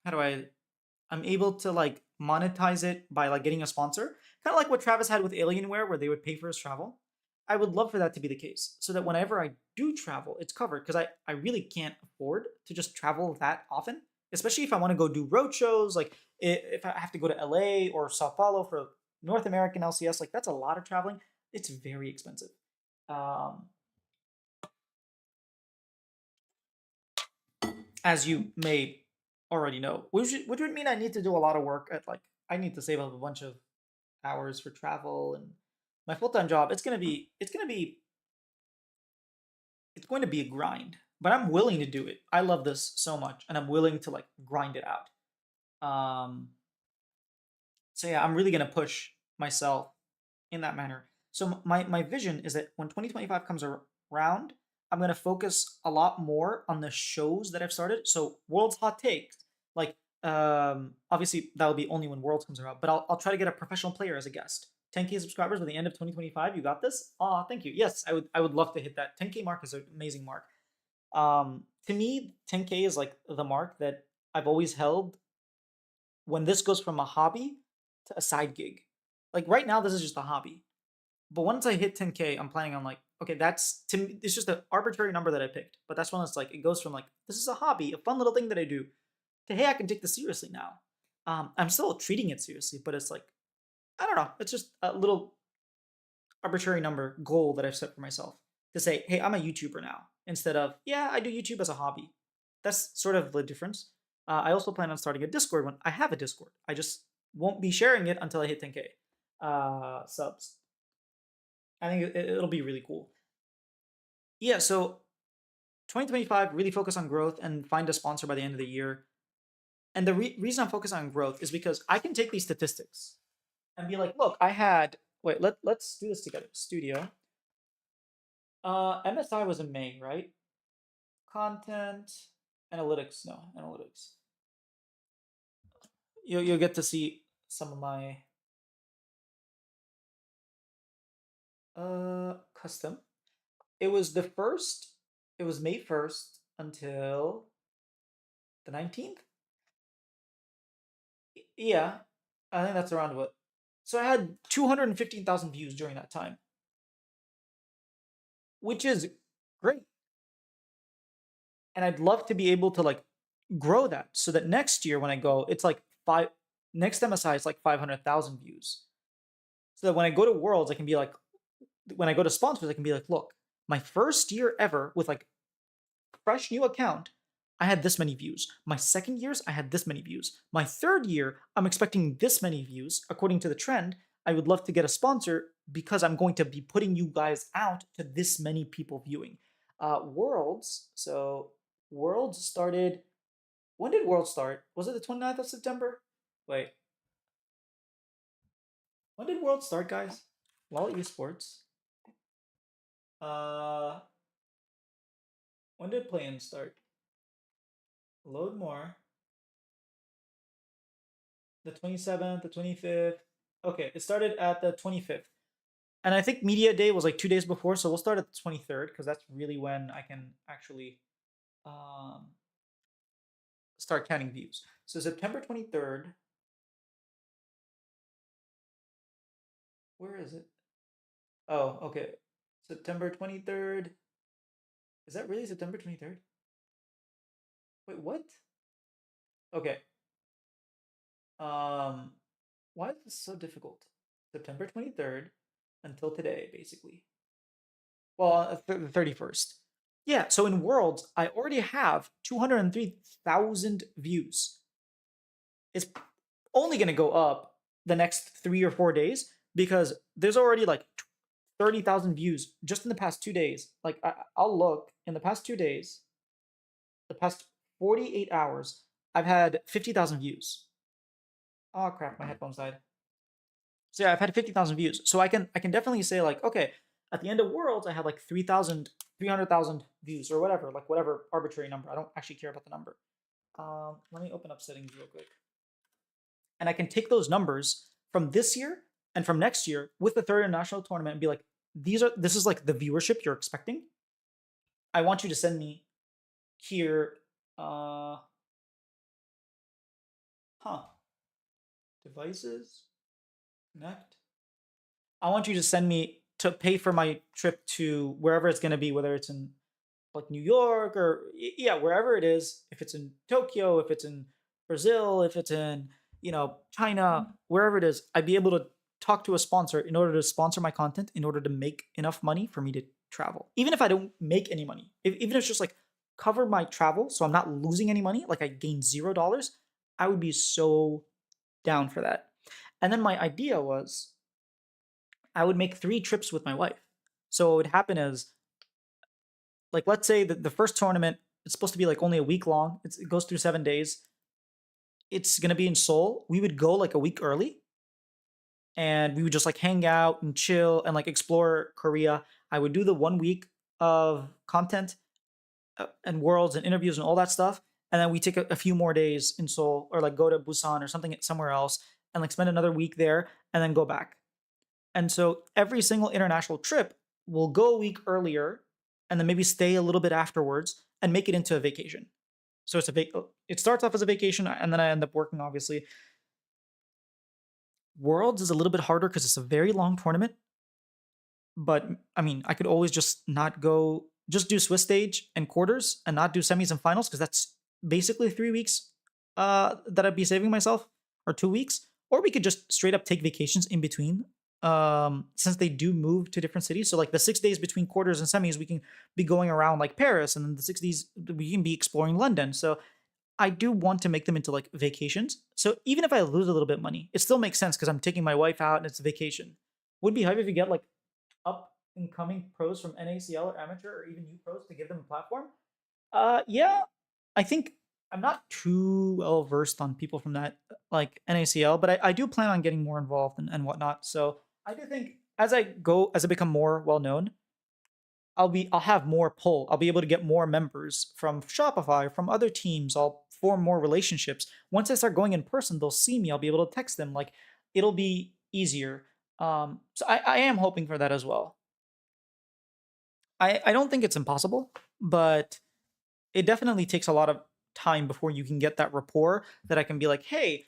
Speaker 1: how do I, I'm able to like monetize it by like getting a sponsor, kind of like what Travis had with Alienware, where they would pay for his travel. I would love for that to be the case, so that whenever I do travel, it's covered. Because I really can't afford to just travel that often, especially if I want to go do road shows. Like if I have to go to LA or Sao Paulo for North American LCS, like that's a lot of traveling. It's very expensive. Um, as you may already know, which would mean I need to do a lot of work at like I need to save up a bunch of hours for travel and my full-time job. It's going to be a grind, but I'm willing to do it. I love this so much and I'm willing to like grind it out. So yeah, I'm really going to push myself in that manner. So my vision is that when 2025 comes around, I'm going to focus a lot more on the shows that I've started. So World's Hot Takes, like obviously that'll be only when Worlds comes around, but I'll try to get a professional player as a guest. 10K subscribers by the end of 2025. You got this? Aw, thank you. Yes, I would love to hit that. 10K mark is an amazing mark. To me, 10K is like the mark that I've always held when this goes from a hobby to a side gig. Like right now, this is just a hobby. But once I hit 10K, I'm planning on like, okay, that's to me, it's just an arbitrary number that I picked. But that's when it's like it goes from like this is a hobby, a fun little thing that I do, to hey, I can take this seriously now. I'm still treating it seriously, but it's like I don't know. It's just a little arbitrary number goal that I've set for myself to say, hey, I'm a YouTuber now instead of yeah, I do YouTube as a hobby. That's sort of the difference. I also plan on starting a Discord when I have a Discord. I just won't be sharing it until I hit 10K subs. I think it'll be really cool. Yeah, so 2025 really focus on growth and find a sponsor by the end of the year. And the reason I'm focused on growth is because I can take these statistics and be like, look, I had wait, let's do this together. Studio. MSI was in May, right? Content, analytics, no, analytics. You'll get to see some of my custom. It was the first. It was May 1st until the 19th. Yeah, I think that's around what. So I had 215,000 views during that time, which is great. And I'd love to be able to like grow that so that next year when I go, it's like five. Next MSI is like 500,000 views. So that when I go to Worlds, I can be like, when I go to sponsors, I can be like, look, my first year ever with like fresh new account, I had this many views. My second years, I had this many views. My third year, I'm expecting this many views. According to the trend, I would love to get a sponsor because I'm going to be putting you guys out to this many people viewing. Worlds, so Worlds started. When did Worlds start? Was it the 29th of September? Wait, when did Worlds start, guys? LOL Esports. Uh, when did play-in start? Load more. The 27th, the 25th. Okay, it started at the 25th. And I think Media Day was like 2 days before, so we'll start at the 23rd because that's really when I can actually um, start counting views. So September 23rd, where is it? Oh, okay. September 23rd. Is that really September 23rd? Wait, what? Okay. Why is this so difficult? September 23rd until today, basically. Well, the 31st. Yeah, so in Worlds, I already have 203,000 views. It's only going to go up the next 3 or 4 days because there's already like 30,000 views just in the past 2 days. Like, I'll look in the past 2 days, the past 48 hours, I've had 50,000 views. Oh crap, my headphones died. So yeah, I've had 50,000 views. So I can definitely say like, okay, at the end of Worlds, I had like 3,000, 300,000 views or whatever, like whatever arbitrary number. I don't actually care about the number. Let me open up settings real quick. And I can take those numbers from this year and from next year with the third international tournament and be like, this is like the viewership you're expecting. I want you to send me here, uh, huh, devices, connect. I want you to send me to pay for my trip to wherever it's going to be, whether it's in like New York or yeah, wherever it is. If it's in Tokyo, if it's in Brazil, if it's in China, wherever it is, I'd be able to talk to a sponsor in order to sponsor my content, in order to make enough money for me to travel. Even if I don't make any money, even if it's just like cover my travel, so I'm not losing any money, like I gain $0, I would be so down for that. And then my idea was I would make 3 trips with my wife. So what would happen is, like, let's say that the first tournament, it's supposed to be like only a week long. It goes through 7 days. It's gonna be in Seoul. We would go like a week early, and we would just like hang out and chill and like explore Korea. I would do the 1 week of content and worlds and interviews and all that stuff, and then we take a few more days in Seoul or like go to Busan or something somewhere else and like spend another week there and then go back. And so every single international trip will go a week earlier and then maybe stay a little bit afterwards and make it into a vacation. So it starts off as a vacation and then I end up working, obviously. Worlds is a little bit harder because it's a very long tournament. But I mean, I could always just not go, just do Swiss stage and quarters and not do semis and finals because that's basically 3 weeks that I'd be saving myself, or 2 weeks. Or we could just straight up take vacations in between, since they do move to different cities. So like the 6 days between quarters and semis, we can be going around like Paris, and then the 6 days we can be exploring London. So I do want to make them into like vacations. So even if I lose a little bit of money, it still makes sense because I'm taking my wife out and it's a vacation. Would be hype if you get like up and coming pros from NACL or amateur or even new pros to give them a platform. Yeah, I think I'm not too well versed on people from that like NACL, but I do plan on getting more involved and whatnot. So I do think as I become more well known, I'll have more pull. I'll be able to get more members from Shopify, from other teams. I'll form more relationships. Once I start going in person, they'll see me. I'll be able to text them. Like it'll be easier. So I am hoping for that as well. I don't think it's impossible, but it definitely takes a lot of time before you can get that rapport that I can be like, hey,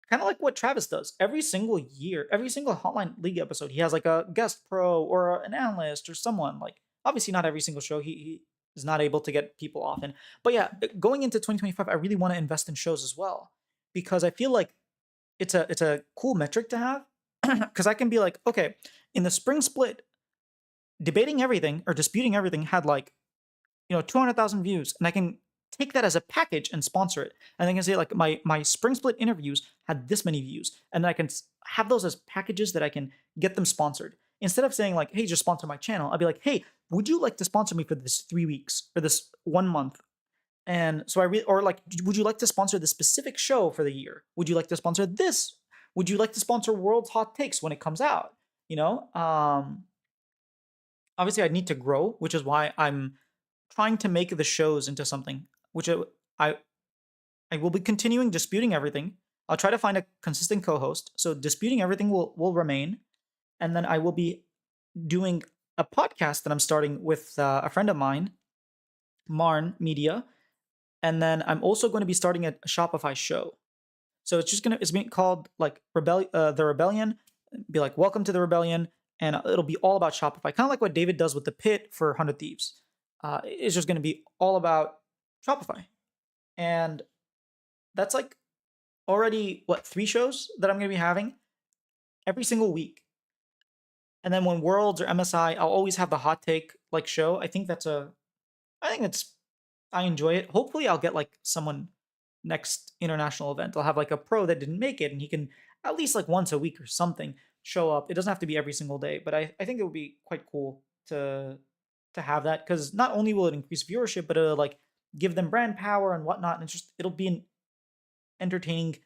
Speaker 1: kind of like what Travis does every single year, every single Hotline League episode. He has like a guest pro or an analyst or someone. Like, obviously, not every single show. He is not able to get people often. But yeah, going into 2025, I really want to invest in shows as well because I feel like it's a cool metric to have because I can be like, okay, in the spring split, debating everything or disputing everything had like 200,000 views, and I can take that as a package and sponsor it. And I can say like my spring split interviews had this many views, and I can have those as packages that I can get them sponsored. Instead of saying like, hey, just sponsor my channel, I'll be like, hey, would you like to sponsor me for this 3 weeks or this 1 month? And so or like, would you like to sponsor this specific show for the year? Would you like to sponsor this? Would you like to sponsor World's Hot Takes when it comes out? Obviously I need to grow, which is why I'm trying to make the shows into something, which I I will be continuing disputing everything. I'll try to find a consistent co-host. So disputing everything will remain, and then I will be doing a podcast that I'm starting with a friend of mine, Marn Media, and then I'm also going to be starting a Shopify show. So it's being called like the Rebellion. Be like, welcome to the Rebellion, and it'll be all about Shopify, kind of like what David does with the Pit for 100 Thieves. It's just going to be all about Shopify, and that's like already, what, 3 shows that I'm gonna be having every single week. And then when Worlds or MSI, I'll always have the hot take like show. I think I enjoy it. Hopefully I'll get like someone next international event. I'll have like a pro that didn't make it and he can at least like once a week or something show up. It doesn't have to be every single day, but I think it would be quite cool to have that, because not only will it increase viewership, but it'll like give them brand power and whatnot. And it'll be an entertaining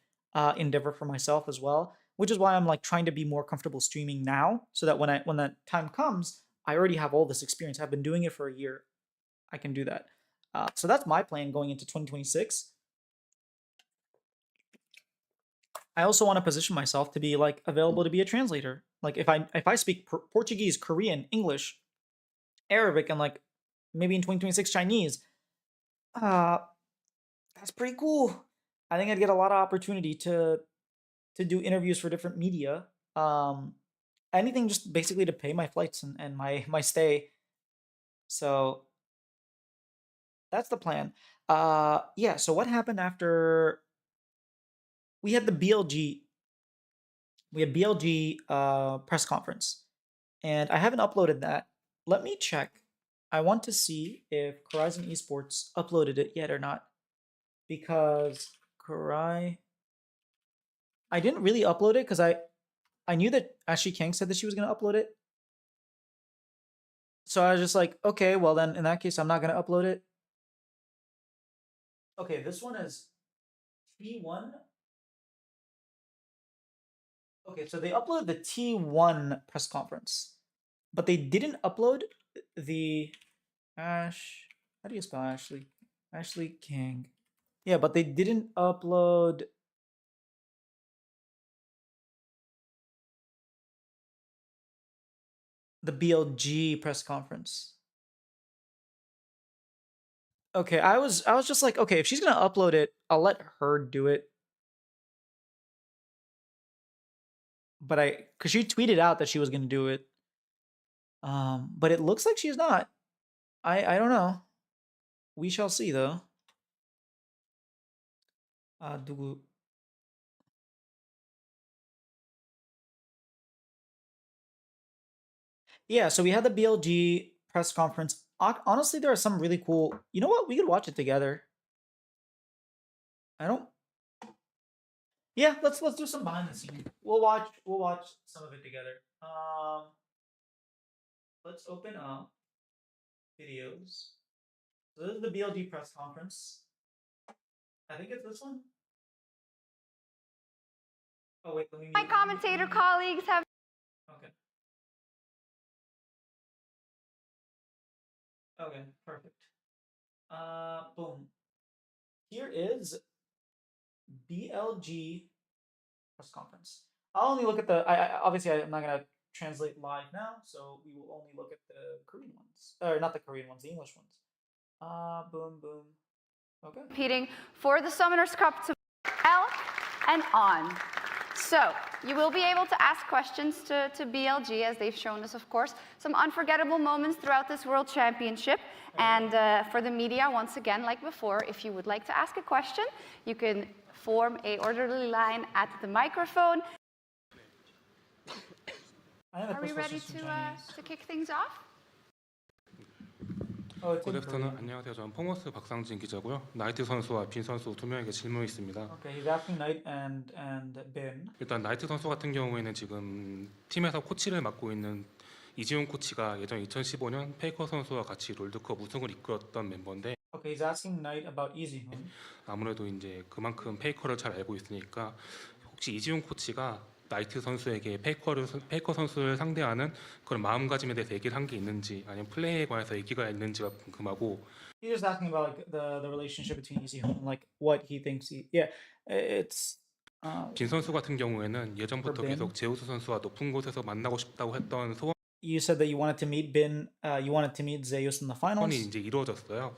Speaker 1: endeavor for myself as well, which is why I'm like trying to be more comfortable streaming now, so that when that time comes, I already have all this experience. I've been doing it for a year. I can do that. So that's my plan going into 2026. I also want to position myself to be like available to be a translator. Like if I speak Portuguese, Korean, English, Arabic, and like maybe in 2026 Chinese, uh, that's pretty cool. I think I'd get a lot of opportunity to do interviews for different media. Um, Anything just basically to pay my flights and my stay. So that's the plan. Yeah. So what happened after we had the BLG? We had BLG press conference, and I haven't uploaded that. Let me check. I want to see if Horizon Esports uploaded it yet or not, because I didn't really upload it because I knew that Ashley Kang said that she was gonna upload it. So I was just like, okay, well then in that case I'm not gonna upload it. Okay, this one is T1. Okay, so they uploaded the T1 press conference, but they didn't upload the Ash. How do you spell Ashley? Ashley King. Yeah, but they didn't upload the BLG press conference. Okay, I was just like, okay, if she's gonna upload it, I'll let her do it. But cause she tweeted out that she was gonna do it. But it looks like she's not. I don't know. We shall see though. Do Yeah, so we had the BLG press conference. Honestly, there are some really cool. You know what? We could watch it together. I don't. Yeah, let's do some behind the scenes. We'll watch some of it together. Let's open up videos. So this is the BLG press conference. I think it's this one. Oh wait, let me.
Speaker 2: My commentator colleagues have.
Speaker 1: Okay. Okay, perfect. Boom. Here is BLG press conference. I'll only look at the. Obviously I'm not gonna translate live now, so we will only look at the Korean ones, or not the Korean ones, the English ones. Boom, boom. Okay.
Speaker 2: Competing for the Summoners Cup to L and on. So you will be able to ask questions to BLG, as they've shown us, of course, some unforgettable moments throughout this World Championship. And for the media, once again, like before, if you would like to ask a question, you can form a orderly line at the microphone. Are we ready to kick things off?
Speaker 3: 고데프터는 안녕하세요. 저는 포머스 박상진 기자고요. 나이트 선수와 빈 선수 두 명에게 질문이 있습니다.
Speaker 1: Okay, he's asking Knight and Ben.
Speaker 3: 일단 나이트 선수 같은 경우에는 지금 팀에서 코치를 맡고 있는 이지훈 코치가 예전 2015년 페이커 선수와 같이 롤드컵 우승을 이끌었던 멤버인데.
Speaker 1: Okay, he's asking Knight about 이지훈.
Speaker 3: 아무래도 이제 그만큼 페이커를 잘 알고 있으니까 혹시 이지훈 코치가 나이트 선수에게 페이커 선수를 상대하는 그런 마음가짐에 대해서 얘기를 한 게 있는지, 아니면 플레이에 관해서 얘기가 있는지가 궁금하고.
Speaker 1: He's just asking about like the relationship between 이지훈 and like what he thinks it's.
Speaker 3: 빈 선수 같은 경우에는 예전부터 계속 제우스 선수와 높은 곳에서 만나고 싶다고 했던 소원.
Speaker 1: You said that you wanted to meet Ben. You wanted to meet Zeus in the finals.
Speaker 3: 이 이제 이루어졌어요.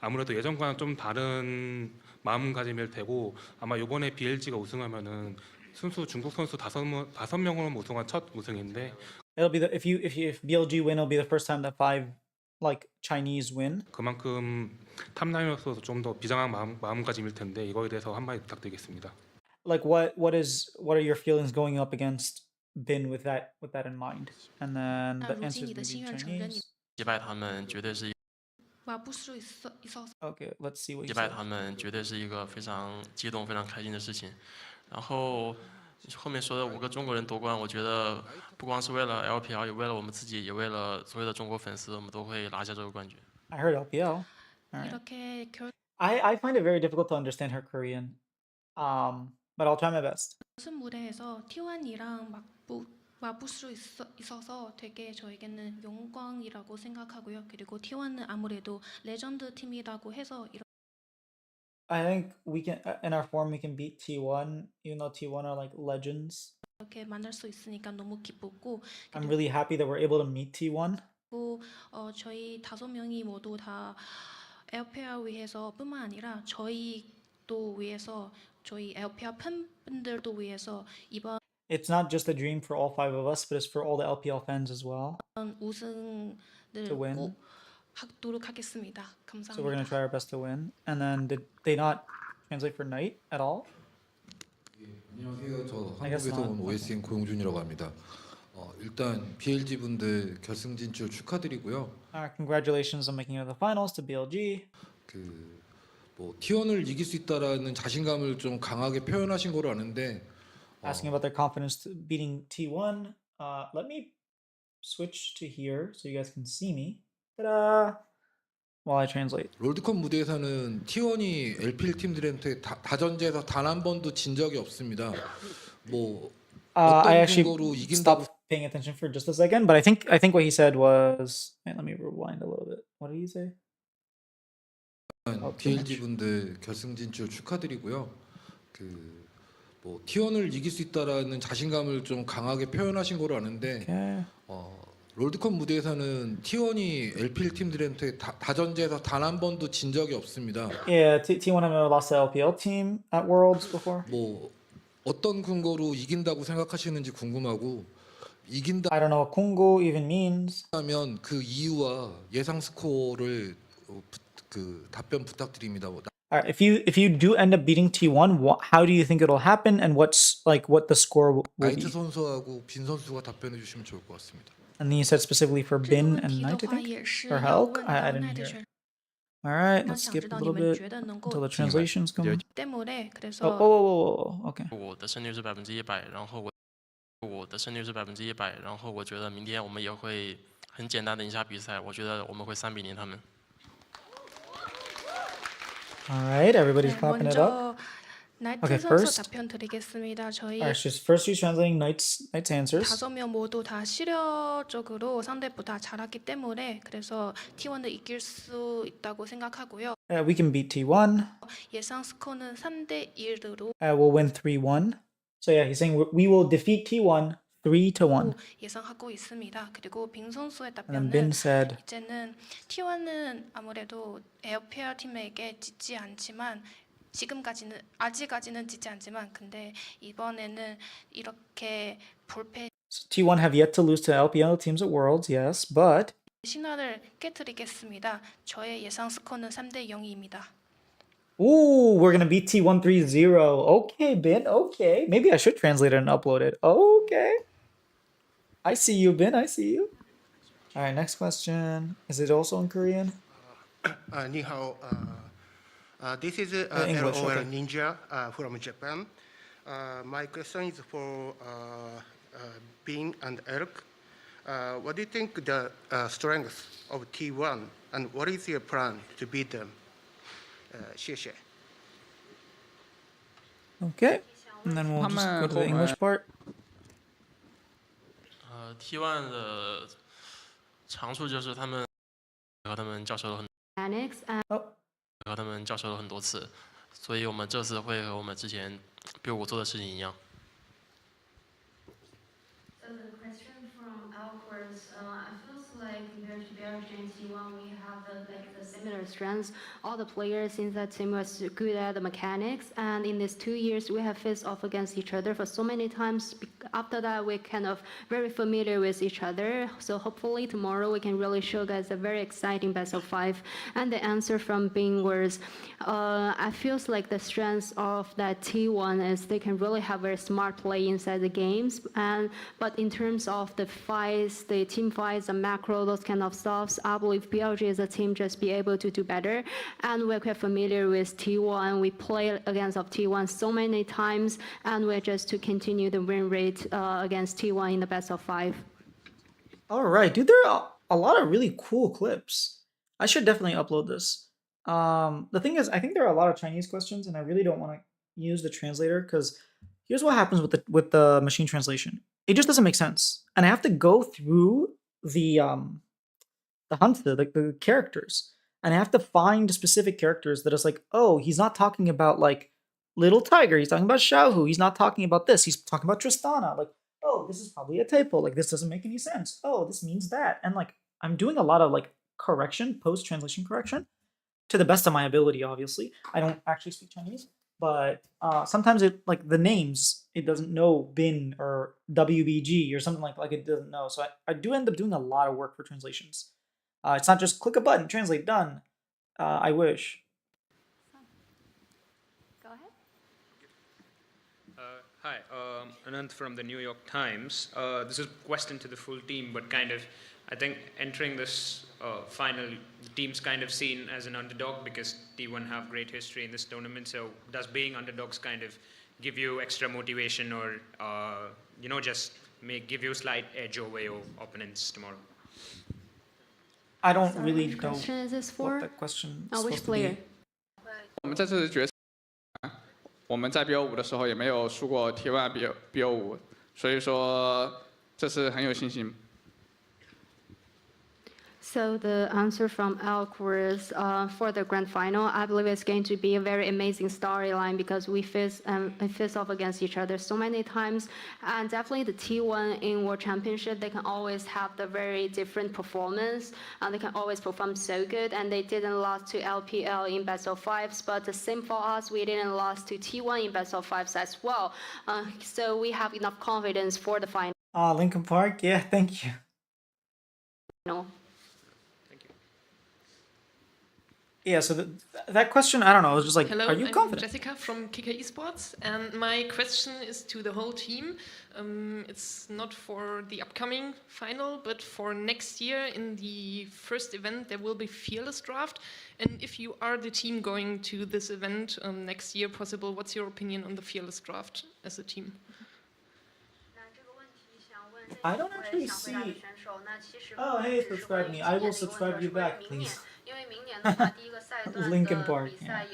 Speaker 3: 아무래도 예전과는 좀 다른 마음가짐일 테고, 아마 이번에 BLG가 우승하면은 중국 선수 5명으로 우승한 첫 우승인데.
Speaker 1: It'll be if BLG win, it'll be the first time that 5 like Chinese win.
Speaker 3: 그만큼 탑라이너로서 좀 더 비장한 마음가짐일 텐데 이거에 대해서 한마디 부탁드리겠습니다.
Speaker 1: like what are your feelings going up against Bin with that in mind? And then
Speaker 4: 那
Speaker 1: the
Speaker 4: 如今
Speaker 1: answers
Speaker 4: 你的
Speaker 1: gonna be
Speaker 4: 心愿成真，你
Speaker 1: Chinese.
Speaker 5: 击败他们绝对是
Speaker 4: 와부수있어
Speaker 1: Okay, let's see what he
Speaker 5: 击败
Speaker 1: said.
Speaker 5: 他们绝对是一个非常激动、非常开心的事情。然后后面说的5个中国人夺冠，我觉得不光是为了 LPL， 也为了我们自己，也为了所有的中国粉丝，我们都会拿下这个冠军。
Speaker 1: I heard LPL. Alright.
Speaker 4: 이렇게
Speaker 1: I find it very difficult to understand her Korean. But I'll try my best.
Speaker 4: 결승 무대에서 T1이랑 맞붙을 수 있어서 되게 저에게는 영광이라고 생각하고요. 그리고 T1은 아무래도 레전드 팀이라고 해서
Speaker 1: I think we can in our form we can beat T1, even though T1 are like legends.
Speaker 4: 이렇게 만날 수 있으니까 너무 기쁘고
Speaker 1: I'm really happy that we're able to meet T1.
Speaker 4: 그리고 저희 5명이 모두 다 LPL 위해서뿐만 아니라 저희도 위해서 저희 LPL 팬분들도 위해서 이번
Speaker 1: It's not just a dream for all 5 of us, but it's for all the LPL fans as well.
Speaker 4: 우승을
Speaker 1: To win.
Speaker 4: 꼭 하도록 하겠습니다.
Speaker 1: So we're gonna
Speaker 4: 감사합니다.
Speaker 1: try our best to win. And then did they not translate for night at all?
Speaker 6: 안녕하세요. 저
Speaker 1: I guess
Speaker 6: 한국에서
Speaker 1: not.
Speaker 6: 온 OSN 고용준이라고 합니다. 일단 BLG 분들 결승 진출 축하드리고요.
Speaker 1: Congratulations on making it to the finals to BLG.
Speaker 6: 뭐 T1을 이길 수 있다라는 자신감을 좀 강하게 표현하신 거로 아는데
Speaker 1: Asking about their confidence to beating T1. Let me switch to here so you guys can see me. Ta-da! While I translate.
Speaker 6: 롤드컵 무대에서는 T1이 LPL 팀들한테 다전제에서 단 한 번도 진 적이 없습니다. 뭐
Speaker 1: I
Speaker 6: 어떤
Speaker 1: actually
Speaker 6: 근거로 이긴다고
Speaker 1: stopped paying attention for just a second, but I think what he said was. Wait, let me rewind a little bit. What did he say?
Speaker 6: BLG 분들 결승 진출 축하드리고요. 뭐 T1을 이길 수 있다라는 자신감을 좀 강하게 표현하신 거로 아는데
Speaker 1: Okay.
Speaker 6: 롤드컵 무대에서는 T1이 LPL 팀들한테 다전제에서 단 한 번도 진 적이 없습니다.
Speaker 1: Yeah, T1 have never lost to LPL team at Worlds before.
Speaker 6: 뭐 어떤 근거로 이긴다고 생각하시는지 궁금하고 이긴다면
Speaker 1: I don't know what Kungu even means.
Speaker 6: 그 이유와 예상 스코어를 답변 부탁드립니다.
Speaker 1: All right, if you do end up beating T1, how do you think it'll happen, and what the score will
Speaker 6: 나이트
Speaker 1: be?
Speaker 6: 선수하고 빈 선수가 답변해 주시면 좋을 것 같습니다.
Speaker 1: And then you said specifically for
Speaker 4: 这个
Speaker 1: Bin
Speaker 4: 问
Speaker 1: and
Speaker 4: 题的
Speaker 1: Knight, I
Speaker 4: 话
Speaker 1: think.
Speaker 4: 也是
Speaker 1: Or
Speaker 4: 要
Speaker 1: Hulk?
Speaker 4: 问
Speaker 1: I
Speaker 4: 到
Speaker 1: didn't
Speaker 4: Knight
Speaker 1: hear.
Speaker 4: 选
Speaker 1: All right,
Speaker 4: 非常
Speaker 1: let's
Speaker 4: 想
Speaker 1: skip
Speaker 4: 知
Speaker 1: a
Speaker 4: 道你
Speaker 1: little
Speaker 4: 们
Speaker 1: bit
Speaker 4: 觉得能
Speaker 1: until
Speaker 4: 够
Speaker 1: the translations come.
Speaker 4: 때문에
Speaker 1: Oh,
Speaker 4: 그래서
Speaker 1: whoa. Okay.
Speaker 5: 我的胜率是100%，然后我的胜率是100%，然后我觉得明天我们也会很简单的赢下比赛，我觉得我们会3-0他们。
Speaker 1: All right, everybody's
Speaker 4: 네,
Speaker 1: clapping it up.
Speaker 4: 먼저 나이트
Speaker 1: Okay,
Speaker 4: 선수
Speaker 1: first.
Speaker 4: 답변 드리겠습니다. 저희
Speaker 1: All right, first she's translating Knight's answers.
Speaker 4: 5명 모두 다 실력적으로 상대보다 잘하기 때문에 그래서 T1을 이길 수 있다고 생각하고요.
Speaker 1: We can beat T1.
Speaker 4: 예상 스코어는 3대 1으로
Speaker 1: We'll win 3-1. So yeah, he's saying we will defeat T1 3-1.
Speaker 4: 예상하고 있습니다. 그리고 빈 선수의
Speaker 1: And then Bin
Speaker 4: 답변은
Speaker 1: said,
Speaker 4: 이제는 T1은 아무래도 에어페어 팀에게 지지 않지만 아직까지는 지지 않지만 근데 이번에는 이렇게 볼펜
Speaker 1: so T1 have yet to lose to LPL teams at Worlds, yes, but
Speaker 4: 신화를 깨뜨리겠습니다. 저의 예상 스코어는 3대 0입니다.
Speaker 1: ooh, we're gonna beat T1 3-0. Okay, Bin. Okay, maybe I should translate it and upload it. Okay, I see you, Bin. I see you. All right, next question. Is it also in Korean?
Speaker 7: 你好, this is
Speaker 1: English,
Speaker 7: LOL
Speaker 1: okay.
Speaker 7: Ninja from Japan. My question is for Bin and Eric. What do you think the strength of T1 and what is your plan to beat them? 谢谢.
Speaker 1: Okay, and then we'll just go to the English part.
Speaker 5: T1 的长处就是他们和他们交手了很
Speaker 1: Oh,
Speaker 5: 和他们交手了很多次，所以我们这次会和我们之前BO5做的事情一样。
Speaker 8: So the question from Alk was, it feels like compared to BLG and T1, we have the similar strengths. All the players in that team was good at the mechanics, and in these 2 years we have faced off against each other for so many times. After that, we're kind of very familiar with each other. So hopefully tomorrow we can really show guys a very exciting best of 5. And the answer from Bing was, I feels like the strength of that T1 is they can really have very smart play inside the games. But in terms of the fights, the team fights, the macro, those kind of stuffs, I believe BLG as a team just be able to do better. And we're quite familiar with T1. We play against of T1 so many times, and we're just to continue the win rate against T1 in the best of 5.
Speaker 1: All right, dude, there are a lot of really cool clips. I should definitely upload this. The thing is, I think there are a lot of Chinese questions, and I really don't want to use the translator because here's what happens with the machine translation. It just doesn't make sense, and I have to go through the Hanzi, the characters, and I have to find specific characters that is like, oh, he's not talking about like Little Tiger, he's talking about Xiaohu, he's not talking about this, he's talking about Tristana, like, oh, this is probably a typo, like this doesn't make any sense. Oh, this means that. And like I'm doing a lot of like correction, post-translation correction, to the best of my ability, obviously. I don't actually speak Chinese, but sometimes it like the names, it doesn't know bin or WBG or something like it doesn't know. So I do end up doing a lot of work for translations. It's not just click a button, translate, done. I wish.
Speaker 2: Go ahead.
Speaker 9: Hi, Anant from the New York Times. This is a question to the full team, but kind of, I think entering this final, the team's kind of seen as an underdog because T1 have great history in this tournament. So does being underdogs kind of give you extra motivation or, just give you a slight edge over your opponents tomorrow?
Speaker 1: I don't
Speaker 8: Sorry,
Speaker 1: really
Speaker 8: which
Speaker 1: know
Speaker 8: question is this for?
Speaker 1: what that question is
Speaker 8: Which
Speaker 1: supposed
Speaker 8: player?
Speaker 1: to be.
Speaker 10: 我们这次决赛，我们在 BO5 的时候也没有输过 T1 BO5，所以说这次很有信心。
Speaker 8: So the answer from Elk was for the grand final. I believe it's going to be a very amazing storyline because we face off against each other so many times, and definitely the T1 in World Championship, they can always have the very different performance, and they can always perform so good. And they didn't lose to LPL in best of 5s, but the same for us, we didn't lose to T1 in best of 5s as well. So we have enough confidence for the final.
Speaker 1: Linkin Park, yeah, thank you. Yeah, so that question, I don't know, I was just like,
Speaker 11: Hello,
Speaker 1: are you
Speaker 11: I'm
Speaker 1: confident?
Speaker 11: Jessica from Kicker Esports, and my question is to the whole team. It's not for the upcoming final, but for next year in the first event, there will be Fearless Draft. And if you are the team going to this event next year, possible, what's your opinion on the Fearless Draft as a team?
Speaker 1: I don't actually see. Oh, hey, subscribe me. I will subscribe you back, please. Linkin Park. Yeah.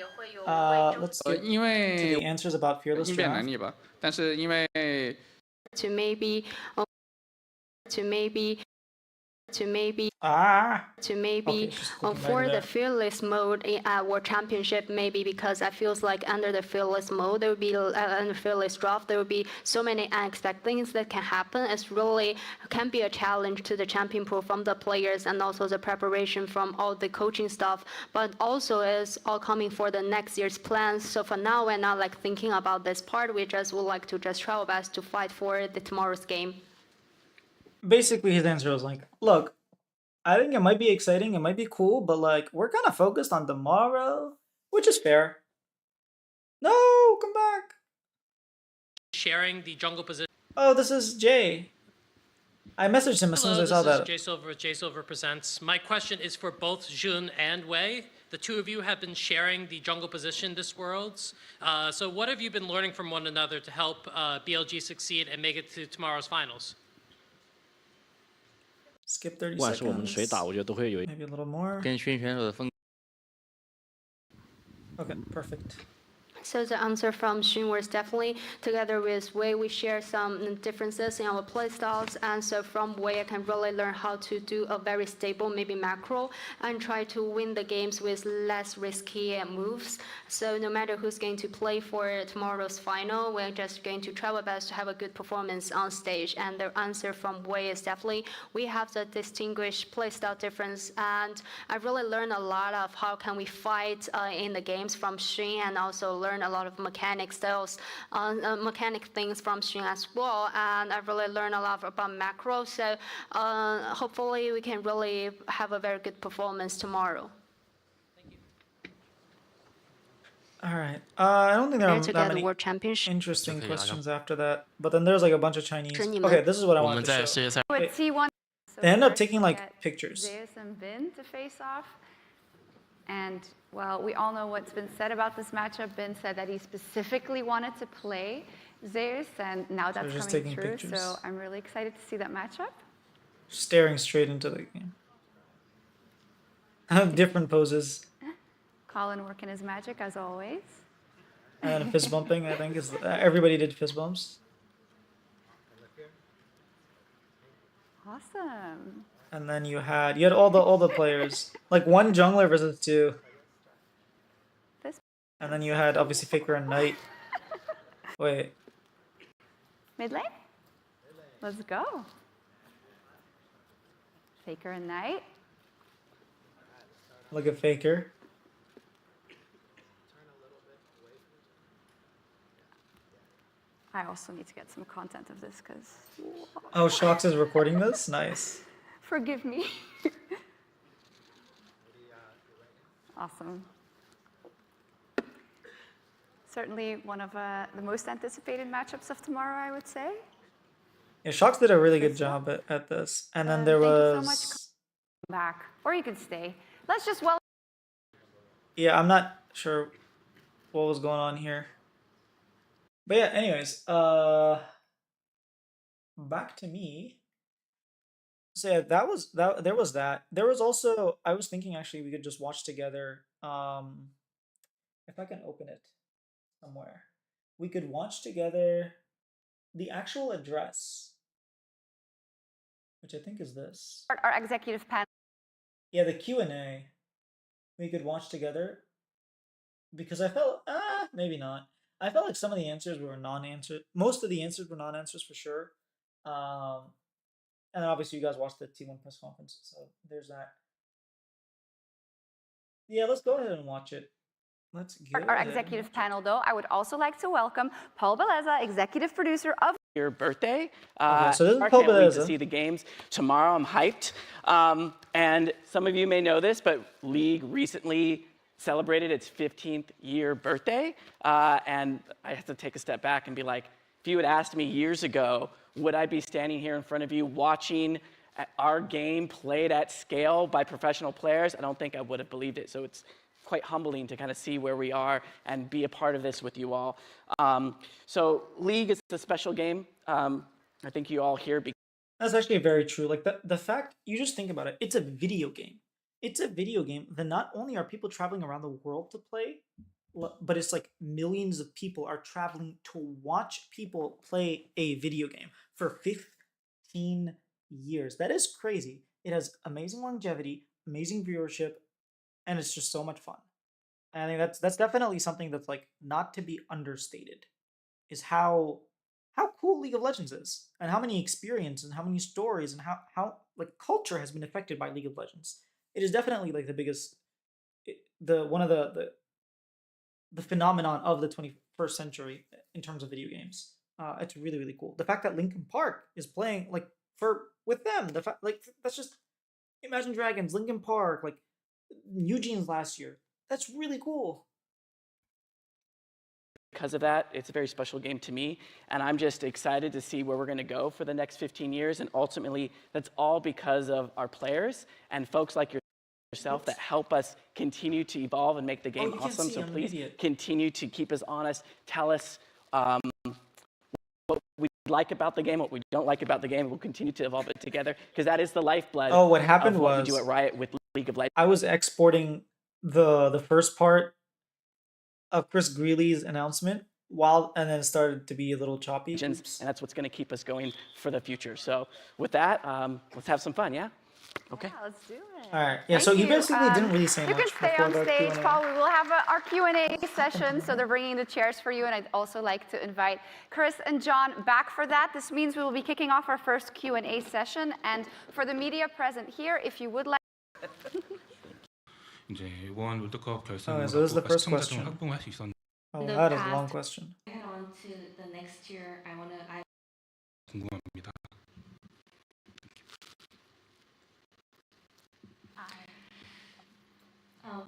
Speaker 1: Let's get to the answers about Fearless
Speaker 10: 应变
Speaker 1: Draft.
Speaker 10: 能力吧，但是因为
Speaker 8: To maybe
Speaker 1: Okay, she's clicking right
Speaker 8: for
Speaker 1: there.
Speaker 8: the fearless mode at World Championship, maybe because I feels like under the fearless mode there will be under fearless draft there will be so many unexpected things that can happen. It's really can be a challenge to the champion pool from the players and also the preparation from all the coaching stuff. But also is all coming for the next year's plans. So for now we're not like thinking about this part. We just would like to just try our best to fight for the tomorrow's game.
Speaker 1: Basically, his answer was like, look, I think it might be exciting, it might be cool, but like, we're kind of focused on tomorrow, which is fair. No, come back.
Speaker 12: Sharing the jungle position.
Speaker 1: Oh, this is Jay. I messaged him as soon as I saw
Speaker 12: Hello,
Speaker 1: that.
Speaker 12: this is Jay Silver. Jay Silver Presents. My question is for both Jun and Wei. The two of you have been sharing the jungle position this Worlds. So what have you been learning from one another to help BLG succeed and make it to tomorrow's finals?
Speaker 1: Skip 30
Speaker 13: 不管是我们
Speaker 1: seconds.
Speaker 13: 谁打，我觉得都会有
Speaker 1: Maybe a little more.
Speaker 13: 跟选手的风。
Speaker 1: Okay, perfect.
Speaker 8: So the answer from Xun was definitely together with Wei, we share some differences in our play styles. And so from Wei, I can really learn how to do a very stable, maybe macro, and try to win the games with less risky moves. So no matter who's going to play for tomorrow's final, we're just going to try our best to have a good performance on stage. And the answer from Wei is definitely we have the distinguished playstyle difference. And I really learned a lot of how can we fight in the games from Xun, and also learn a lot of mechanic styles, mechanic things from Xun as well. And I really learned a lot about macro. So hopefully we can really have a very good performance tomorrow.
Speaker 1: All right. I don't think there are
Speaker 8: to
Speaker 1: that
Speaker 8: get the
Speaker 1: many
Speaker 8: World Championship.
Speaker 1: interesting questions after that. But then there's like a bunch of Chinese.
Speaker 8: 是你们-
Speaker 1: Okay, this is what I
Speaker 5: 我
Speaker 1: wanted
Speaker 5: 们
Speaker 1: to
Speaker 5: 在
Speaker 1: show.
Speaker 5: 世界赛
Speaker 2: With
Speaker 1: Wait.
Speaker 2: T1, so
Speaker 1: They end up
Speaker 2: first
Speaker 1: taking
Speaker 2: we
Speaker 1: like
Speaker 2: get
Speaker 1: pictures.
Speaker 2: Zeus and Bin to face off. And, well, we all know what's been said about this matchup. Bin said that he specifically wanted to play Zeus, and now that's
Speaker 1: just
Speaker 2: coming
Speaker 1: taking
Speaker 2: true.
Speaker 1: pictures.
Speaker 2: So I'm really excited to see that matchup.
Speaker 1: Staring straight into the game. Different poses.
Speaker 2: Colin working his magic as always.
Speaker 1: And then fist bumping, I think, is everybody did fist bumps.
Speaker 2: Awesome.
Speaker 1: And then you had all the players. Like one jungler versus two.
Speaker 2: Fist-
Speaker 1: And then you had obviously Faker and Knight. Wait.
Speaker 2: Mid lane? Let's go. Faker and Knight.
Speaker 1: Look at Faker.
Speaker 2: I also need to get some content of this because.
Speaker 1: Oh, Shox is recording this? Nice.
Speaker 2: Forgive me. Awesome. Certainly one of the most anticipated matchups of tomorrow, I would say.
Speaker 1: Yeah, Shox did a really good job at this. And then there
Speaker 2: Thank
Speaker 1: was...
Speaker 2: you so much. Back. Or you could stay. Let's just welcome.
Speaker 1: Yeah, I'm not sure what was going on here. But yeah, anyways, back to me. So yeah, there was that. There was also, I was thinking actually we could just watch together. If I can open it somewhere. We could watch together the actual address, which I think is this.
Speaker 2: Our executive panel.
Speaker 1: Yeah, the Q&A. We could watch together. Because I felt, maybe not. I felt like some of the answers were non-answers. Most of the answers were non-answers for sure. And then obviously you guys watched the T1 press conference, so there's that. Yeah, let's go ahead and watch it. Let's go
Speaker 2: Our
Speaker 1: ahead and
Speaker 2: executive
Speaker 1: watch
Speaker 2: panel, though, I would also like to welcome Paul Beleza, executive producer of
Speaker 13: Your birthday.
Speaker 1: Okay, so this is
Speaker 13: I
Speaker 1: Paul
Speaker 13: can't wait to
Speaker 1: Beleza.
Speaker 13: see the games tomorrow. I'm hyped. And some of you may know this, but League recently celebrated its 15th year birthday. And I have to take a step back and be like, if you had asked me years ago, would I be standing here in front of you watching our game played at scale by professional players? I don't think I would have believed it. So it's quite humbling to kind of see where we are and be a part of this with you all. So League is a special game. I think you all here.
Speaker 1: That's actually very true. Like the fact, you just think about it, it's a video game. It's a video game that not only are people traveling around the world to play, but it's like millions of people are traveling to watch people play a video game for 15 years. That is crazy. It has amazing longevity, amazing viewership, and it's just so much fun. And I think that's definitely something that's like not to be understated, is how cool League of Legends is, and how many experiences and how many stories and how like culture has been affected by League of Legends. It is definitely like the biggest, one of the phenomenon of the 21st century in terms of video games. It's really, really cool. The fact that Linkin Park is playing like with them, the fact like that's just Imagine Dragons, Linkin Park, like Eugene's last year. That's really cool.
Speaker 13: Because of that, it's a very special game to me, and I'm just excited to see where we're going to go for the next 15 years, and ultimately, that's all because of our players and folks like yourself that help us continue to evolve and make the game awesome. So please continue to keep us honest, tell us what we like about the game, what we don't like about the game. We'll continue to evolve it together, because that is the lifeblood
Speaker 1: what happened
Speaker 13: of what
Speaker 1: was
Speaker 13: we do at Riot with League of Legends.
Speaker 1: I was exporting the first part of Chris Greeley's announcement and then it started to be a little choppy.
Speaker 13: And that's what's going to keep us going for the future. So with that, let's have some fun, yeah? Okay.
Speaker 2: Yeah, let's do it.
Speaker 1: All right. Yeah.
Speaker 2: Thank
Speaker 1: so he
Speaker 2: you.
Speaker 1: basically didn't really say
Speaker 2: You
Speaker 1: much
Speaker 2: can stay
Speaker 1: before
Speaker 2: on
Speaker 1: the
Speaker 2: stage,
Speaker 1: Q&A.
Speaker 2: Paul. We will have our Q&A session, so they're bringing the chairs for you, and I'd also like to invite Chris and John back for that. This means we will be kicking off our first Q&A session, and for the media present here, if you would like.
Speaker 3: 이제 이번 월드컵
Speaker 1: so
Speaker 3: 결승으로
Speaker 1: this is the first
Speaker 3: 시청자
Speaker 1: question.
Speaker 3: 중 확보할 수 있었는지
Speaker 1: Oh, that is a long question.
Speaker 8: Head on to the next year.
Speaker 3: 궁금합니다.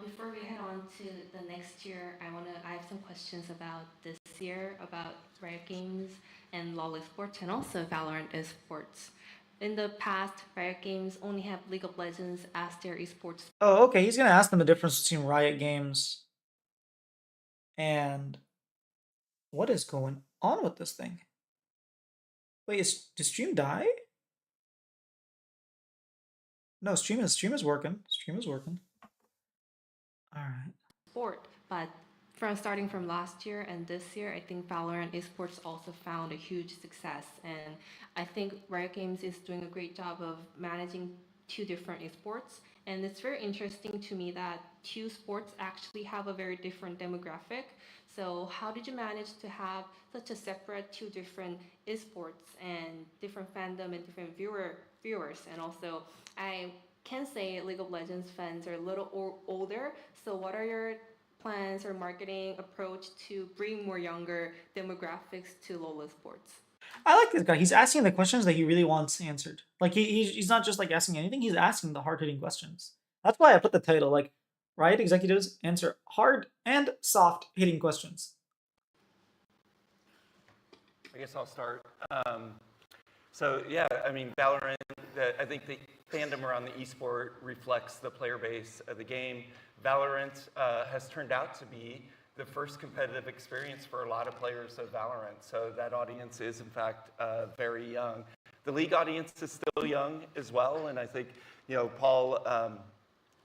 Speaker 8: Before we head on to the next year, I have some questions about this year, about Riot Games and Lawless Sports, and also Valorant esports. In the past, Riot Games only have League of Legends as their esports.
Speaker 1: Oh, okay. He's gonna ask them the difference between Riot Games and what is going on with this thing? Wait, did stream die? No, stream is working. Stream is working. All right.
Speaker 8: Sport, but starting from last year and this year, I think Valorant esports also found a huge success, and I think Riot Games is doing a great job of managing two different esports. And it's very interesting to me that two sports actually have a very different demographic. So how did you manage to have such a separate two different esports and different fandom and different viewers? And also, I can say League of Legends fans are a little older. So what are your plans or marketing approach to bring more younger demographics to LoL sports?
Speaker 1: I like this guy. He's asking the questions that he really wants answered. Like he's not just like asking anything. He's asking the hard-hitting questions. That's why I put the title like Riot executives answer hard and soft-hitting questions.
Speaker 14: I guess I'll start. So yeah, I mean Valorant. I think the fandom around the esport reflects the player base of the game. Valorant has turned out to be the first competitive experience for a lot of players of Valorant. So that audience is in fact very young. The League audience is still young as well, and I think Paul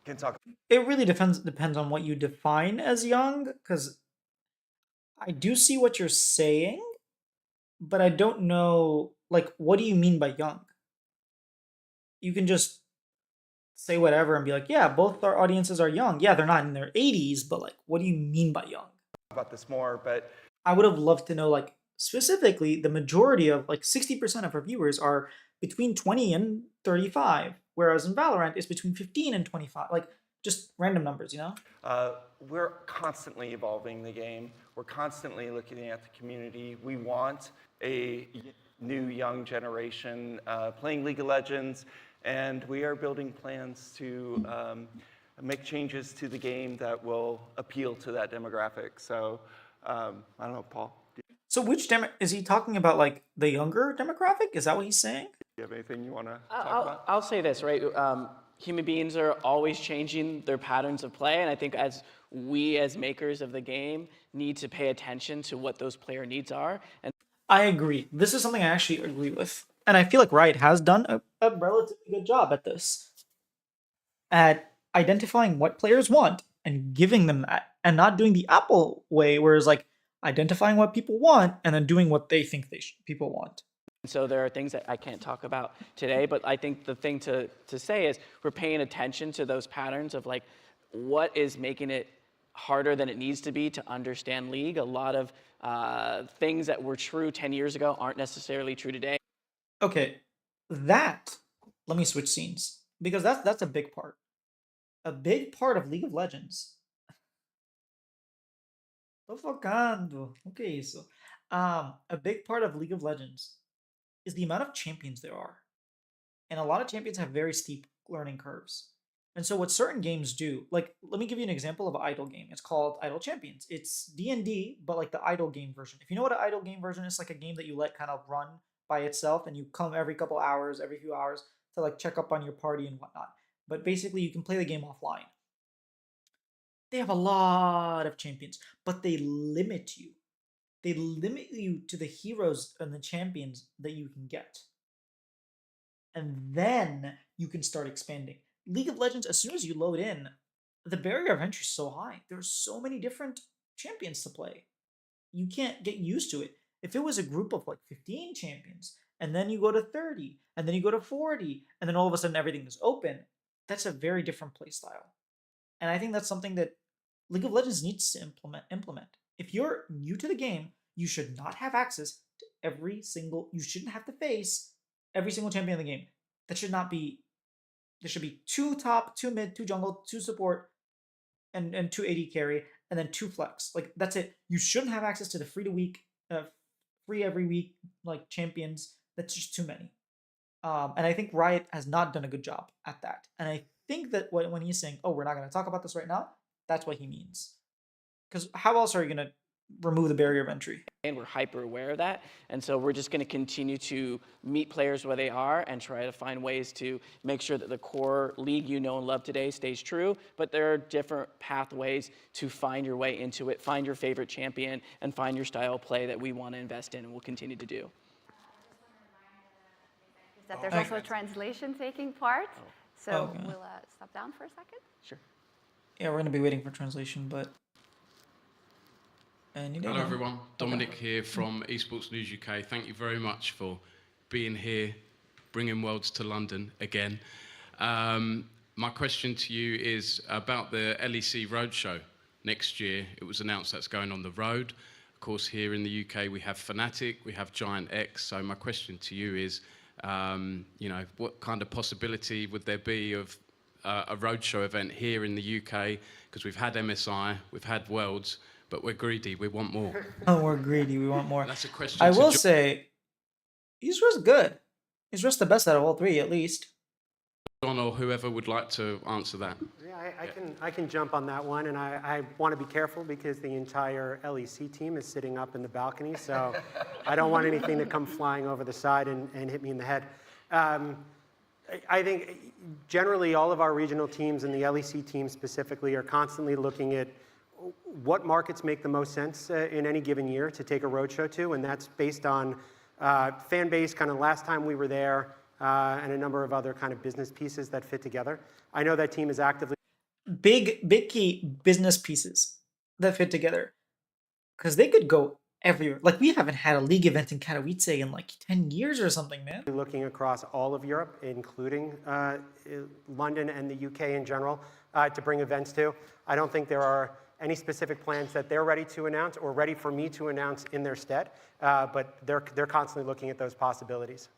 Speaker 14: can talk.
Speaker 1: It really depends on what you define as young, because I do see what you're saying, but I don't know like what do you mean by young? You can just say whatever and be like, yeah, both our audiences are young. Yeah, they're not in their 80s, but like, what do you mean by young?
Speaker 14: About this more, but
Speaker 1: I would have loved to know, like, specifically, the majority of, like, 60% of our viewers are between 20 and 35, whereas in Valorant, it's between 15 and 25. Like, just random numbers, you know?
Speaker 14: We're constantly evolving the game. We're constantly looking at the community. We want a new young generation playing League of Legends, and we are building plans to make changes to the game that will appeal to that demographic. So, I don't know, Paul.
Speaker 1: So which is he talking about, like, the younger demographic? Is that what he's saying?
Speaker 14: Do you have anything you want to talk about?
Speaker 13: I'll say this, right? Human beings are always changing their patterns of play, and I think as we as makers of the game need to pay attention to what those player needs are. And
Speaker 1: I agree. This is something I actually agree with. And I feel like Riot has done a relatively good job at this. At identifying what players want and giving them that, and not doing the Apple way, where it's like identifying what people want and then doing what they think people want.
Speaker 13: So there are things that I can't talk about today, but I think the thing to say is we're paying attention to those patterns of like what is making it harder than it needs to be to understand League. A lot of things that were true 10 years ago aren't necessarily true today.
Speaker 1: Okay, let me switch scenes, because that's a big part. A big part of League of Legends. Tô focando. O que é isso? A big part of League of Legends is the amount of champions there are. And a lot of champions have very steep learning curves. And so what certain games do, like, let me give you an example of an idle game. It's called Idle Champions. It's D&D, but like the idle game version. If you know what an idle game version is, like a game that you let kind of run by itself and you come every couple hours, every few hours to like check up on your party and whatnot. But basically you can play the game offline. They have a lot of champions, but they limit you. They limit you to the heroes and the champions that you can get. And then you can start expanding. League of Legends, as soon as you load in, the barrier of entry is so high. There's so many different champions to play. You can't get used to it. If it was a group of like 15 champions, and then you go to 30, and then you go to 40, and then all of a sudden everything is open, that's a very different play style. And I think that's something that League of Legends needs to implement. If you're new to the game, you should not have access to you shouldn't have to face every single champion in the game. That should not be, there should be 2 top, 2 mid, 2 jungle, 2 support, and 2 AD carry, and then 2 flex. Like, that's it. You shouldn't have access to the free every week, like, champions. That's just too many. And I think Riot has not done a good job at that. And I think that when he's saying, oh, we're not going to talk about this right now, that's what he means. Because how else are you going to remove the barrier of entry?
Speaker 13: And we're hyper aware of that. And so we're just going to continue to meet players where they are and try to find ways to make sure that the core league you know and love today stays true. But there are different pathways to find your way into it, find your favorite champion, and find your style of play that we want to invest in and will continue to do.
Speaker 2: That there's also a translation taking part. So we'll stop down for a second.
Speaker 13: Sure.
Speaker 1: Yeah, we're going to be waiting for translation, but...
Speaker 15: Hello everyone, Dominic here from Esports News UK. Thank you very much for being here, bringing Worlds to London again. My question to you is about the LEC Roadshow next year. It was announced that's going on the road. Of course, here in the UK we have Fnatic, we have Giant X. So my question to you is, you know, what kind of possibility would there be of a roadshow event here in the UK? Because we've had MSI, we've had Worlds, but we're greedy, we want more.
Speaker 1: Oh, we're greedy, we want more.
Speaker 15: That's a question.
Speaker 1: I will say, he's just good. He's just the best out of all 3, at least.
Speaker 15: John or whoever would like to answer that.
Speaker 16: Yeah, I can jump on that one, and I want to be careful because the entire LEC team is sitting up in the balcony, so I don't want anything to come flying over the side and hit me in the head. I think generally all of our regional teams and the LEC team specifically are constantly looking at what markets make the most sense in any given year to take a roadshow to, and that's based on fan base, kind of last time we were there, and a number of other kind of business pieces that fit together. I know that team is actively...
Speaker 1: Big key business pieces that fit together. Because they could go everywhere. Like, we haven't had a league event in Katowice in like 10 years or something, man.
Speaker 16: Looking across all of Europe, including London and the UK in general, to bring events to. I don't think there are any specific plans that they're ready to announce or ready for me to announce in their stead, but they're constantly looking at those possibilities.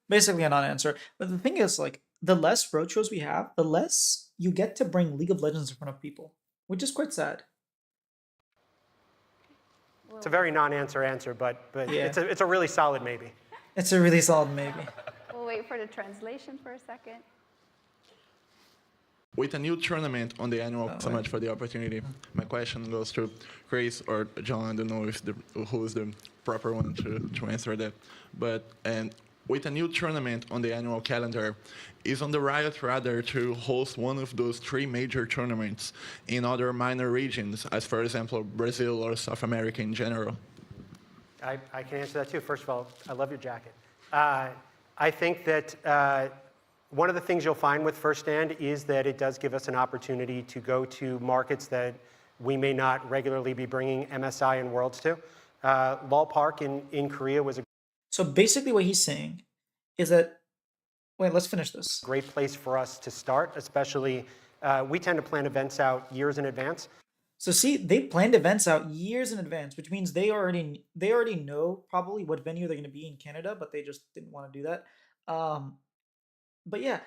Speaker 1: Basically a non-answer. But the thing is, like, the less roadshows we have, the less you get to bring League of Legends in front of people, which is quite sad.
Speaker 16: It's a very non-answer answer, but
Speaker 1: yeah.
Speaker 16: it's a really solid maybe.
Speaker 1: It's a really solid maybe.
Speaker 2: We'll wait for the translation for a second.
Speaker 17: With a new tournament on the annual, so much for the opportunity. My question goes to Chris or John. I don't know if who is the proper one to answer that. But with a new tournament on the annual calendar, is on the Riot rather to host one of those 3 major tournaments in other minor regions, as for example Brazil or South America in general?
Speaker 16: I can answer that too. First of all, I love your jacket. I think that one of the things you'll find with First Stand is that it does give us an opportunity to go to markets that we may not regularly be bringing MSI and Worlds to. LOL Park in Korea was a...
Speaker 1: So basically what he's saying is that... Wait, let's finish this.
Speaker 16: Great place for us to start, especially... we tend to plan events out years in advance.
Speaker 1: So see, they planned events out years in advance, which means they already know probably what venue they're going to be in Canada, but they just didn't want to do that. But yeah,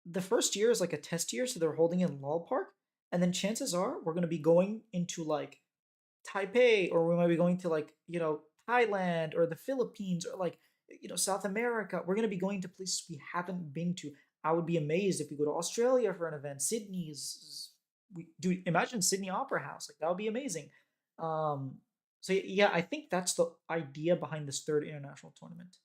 Speaker 1: the first year is like a test year, so they're holding in LOL Park, and then chances are we're going to be going into like Taipei, or we might be going to like, you know, Thailand or the Philippines or like, you know, South America. We're going to be going to places we haven't been to. I would be amazed if we go to Australia for an event. Imagine Sydney Opera House. Like, that would be amazing. So yeah, I think that's the idea behind this 3rd international tournament.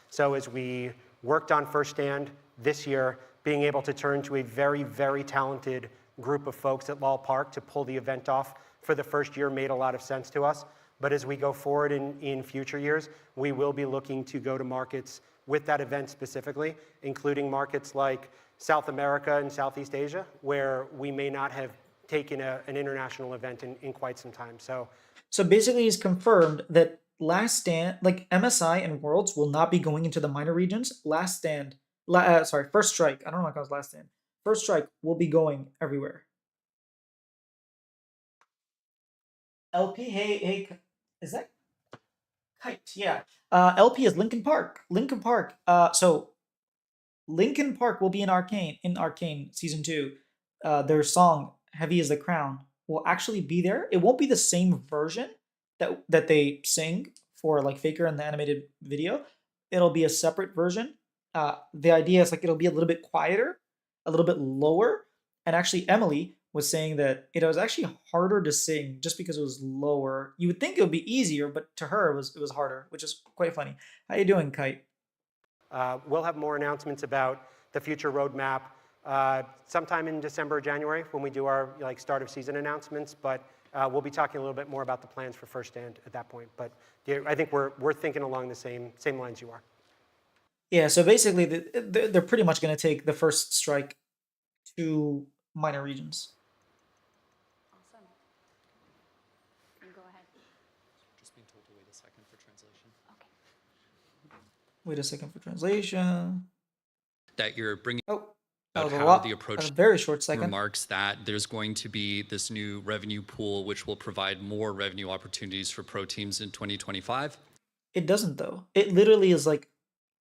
Speaker 16: So as we worked on First Stand this year, being able to turn to a very, very talented group of folks at LOL Park to pull the event off for the first year made a lot of sense to us. But as we go forward in future years, we will be looking to go to markets with that event specifically, including markets like South America and Southeast Asia, where we may not have taken an international event in quite some time.
Speaker 1: So basically, he's confirmed that Last Stand, like MSI and Worlds, will not be going into the minor regions. Last Stand, First Strike. I don't know why it was Last Stand. First Strike will be going everywhere. LP, hey, is that Kite? Yeah. LP is Linkin Park. Linkin Park. So Linkin Park will be in Arcane Season 2. Their song Heavy as the Crown will actually be there. It won't be the same version that they sing for like Faker in the animated video. It'll be a separate version. The idea is like it'll be a little bit quieter, a little bit lower. And actually Emily was saying that it was actually harder to sing just because it was lower. You would think it would be easier, but to her it was harder, which is quite funny. How you doing, Kite?
Speaker 16: We'll have more announcements about the future roadmap sometime in December or January when we do our start of season announcements. But we'll be talking a little bit more about the plans for First Stand at that point. But yeah, I think we're thinking along the same lines you are.
Speaker 1: Yeah, so basically they're pretty much going to take the First Strike to minor regions.
Speaker 2: Awesome. You go ahead.
Speaker 18: Just being told to wait a second for translation.
Speaker 2: Okay.
Speaker 1: Wait a second for translation.
Speaker 18: That you're bringing
Speaker 1: that was a
Speaker 18: how
Speaker 1: lot.
Speaker 18: the approach
Speaker 1: A very short second.
Speaker 18: remarks that there's going to be this new revenue pool which will provide more revenue opportunities for pro teams in 2025.
Speaker 1: It doesn't though. It literally is like,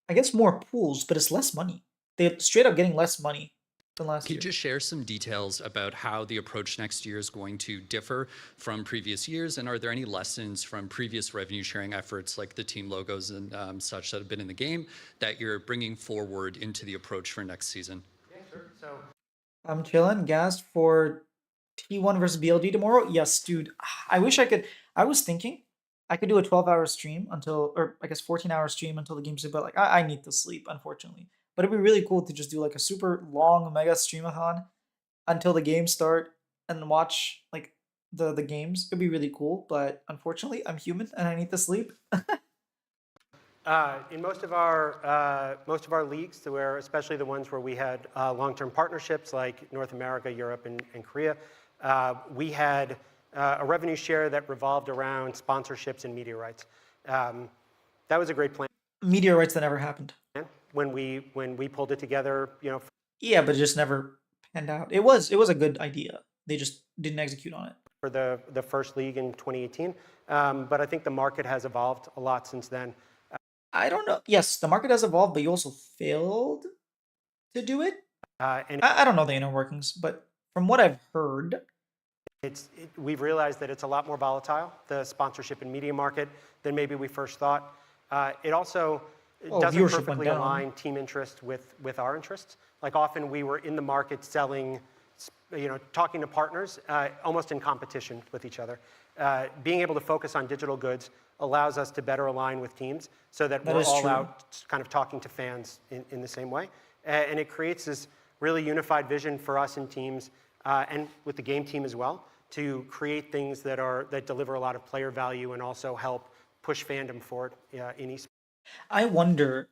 Speaker 1: I guess more pools, but it's less money. They're straight up getting less money than last
Speaker 18: Can
Speaker 1: year.
Speaker 18: you just share some details about how the approach next year is going to differ from previous years? And are there any lessons from previous revenue sharing efforts like the team logos and such that have been in the game that you're bringing forward into the approach for next season?
Speaker 16: Yeah, sure. So
Speaker 1: I'm chilling, gassed for T1 versus BLG tomorrow. Yes, dude. I wish I could. I was thinking I could do a 12-hour stream or I guess 14-hour stream until the game's due, but like I need to sleep, unfortunately. But it'd be really cool to just do like a super long mega streamathon until the games start and watch like the games. It'd be really cool, but unfortunately I'm human and I need to sleep.
Speaker 16: In most of our leagues, especially the ones where we had long-term partnerships like North America, Europe, and Korea, we had a revenue share that revolved around sponsorships and media rights. That was a great plan.
Speaker 1: Media rights that never happened.
Speaker 16: When we pulled it together,
Speaker 1: Yeah, but it just never panned out. It was a good idea. They just didn't execute on it.
Speaker 16: For the first league in 2018, but I think the market has evolved a lot since then.
Speaker 1: I don't know. Yes, the market has evolved, but you also failed to do it.
Speaker 16: And
Speaker 1: I don't know the inner workings, but from what I've heard,
Speaker 16: we've realized that it's a lot more volatile, the sponsorship and media market, than maybe we first thought. It also doesn't perfectly align team interest with our interests. Like often we were in the market selling, talking to partners almost in competition with each other. Being able to focus on digital goods allows us to better align with teams so that we're all out kind of talking to fans in the same way. And it creates this really unified vision for us in teams and with the game team as well to create things that deliver a lot of player value and also help push fandom forward in esports.
Speaker 1: I wonder,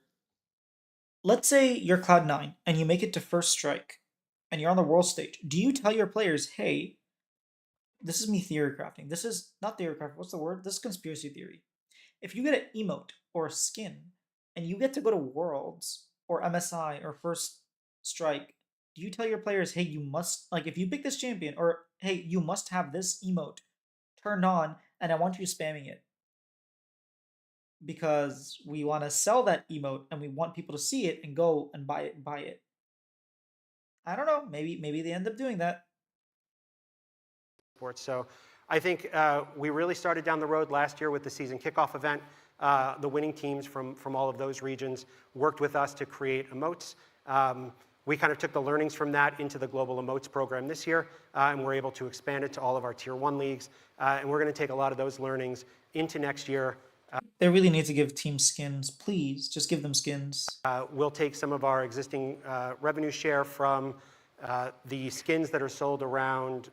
Speaker 1: let's say you're Cloud9 and you make it to First Strike and you're on the world stage. Do you tell your players, hey, this is me theory crafting. This is not theory crafting. What's the word? This is conspiracy theory. If you get an emote or a skin and you get to go to Worlds or MSI or First Strike, do you tell your players, hey, you must, like if you pick this champion, or hey, you must have this emote turned on and I want you spamming it because we want to sell that emote and we want people to see it and go and buy it. I don't know. Maybe they end up doing that.
Speaker 16: So I think we really started down the road last year with the season kickoff event. The winning teams from all of those regions worked with us to create emotes. We kind of took the learnings from that into the Global Emotes program this year, and we're able to expand it to all of our Tier 1 leagues. And we're going to take a lot of those learnings into next year.
Speaker 1: They really need to give teams skins. Please, just give them skins.
Speaker 16: We'll take some of our existing revenue share from the skins that are sold around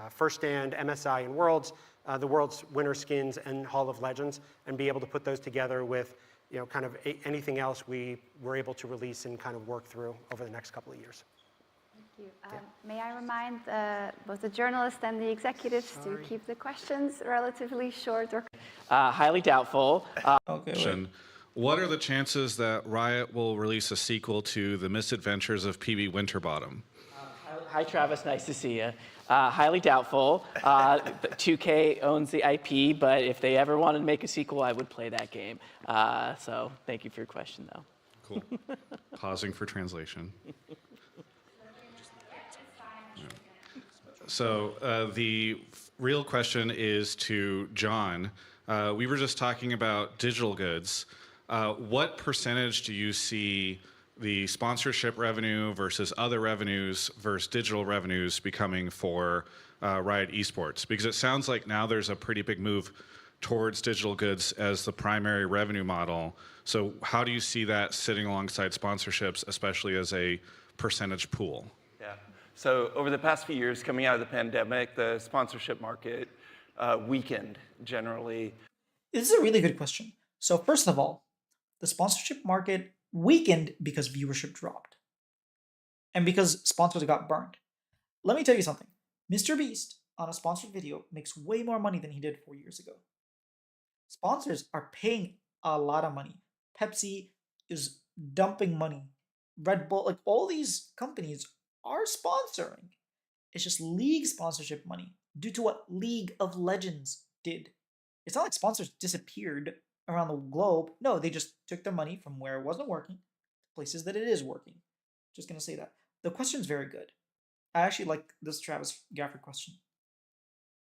Speaker 16: First Stand, MSI, and Worlds, the world's winter skins and Hall of Legends, and be able to put those together with kind of anything else we were able to release and kind of work through over the next couple of years.
Speaker 2: Thank you. May I remind both the journalists and the executives to keep the questions relatively short or...
Speaker 13: Highly doubtful.
Speaker 19: What are the chances that Riot will release a sequel to The Misadventures of PB Winterbottom?
Speaker 13: Hi, Travis. Nice to see you. Highly doubtful. 2K owns the IP, but if they ever wanted to make a sequel, I would play that game. So thank you for your question, though.
Speaker 19: Cool. Pausing for translation. So the real question is to John. We were just talking about digital goods. What percentage do you see the sponsorship revenue versus other revenues versus digital revenues becoming for Riot Esports? Because it sounds like now there's a pretty big move towards digital goods as the primary revenue model. So how do you see that sitting alongside sponsorships, especially as a percentage pool?
Speaker 14: Yeah. So over the past few years, coming out of the pandemic, the sponsorship market weakened generally.
Speaker 1: This is a really good question. So first of all, the sponsorship market weakened because viewership dropped and because sponsors got burned. Let me tell you something. Mr. Beast on a sponsored video makes way more money than he did 4 years ago. Sponsors are paying a lot of money. Pepsi is dumping money. Red Bull, like all these companies are sponsoring. It's just League sponsorship money due to what League of Legends did. It's not like sponsors disappeared around the globe. No, they just took their money from where it wasn't working to places that it is working. Just gonna say that. The question's very good. I actually like this Travis Gafford question.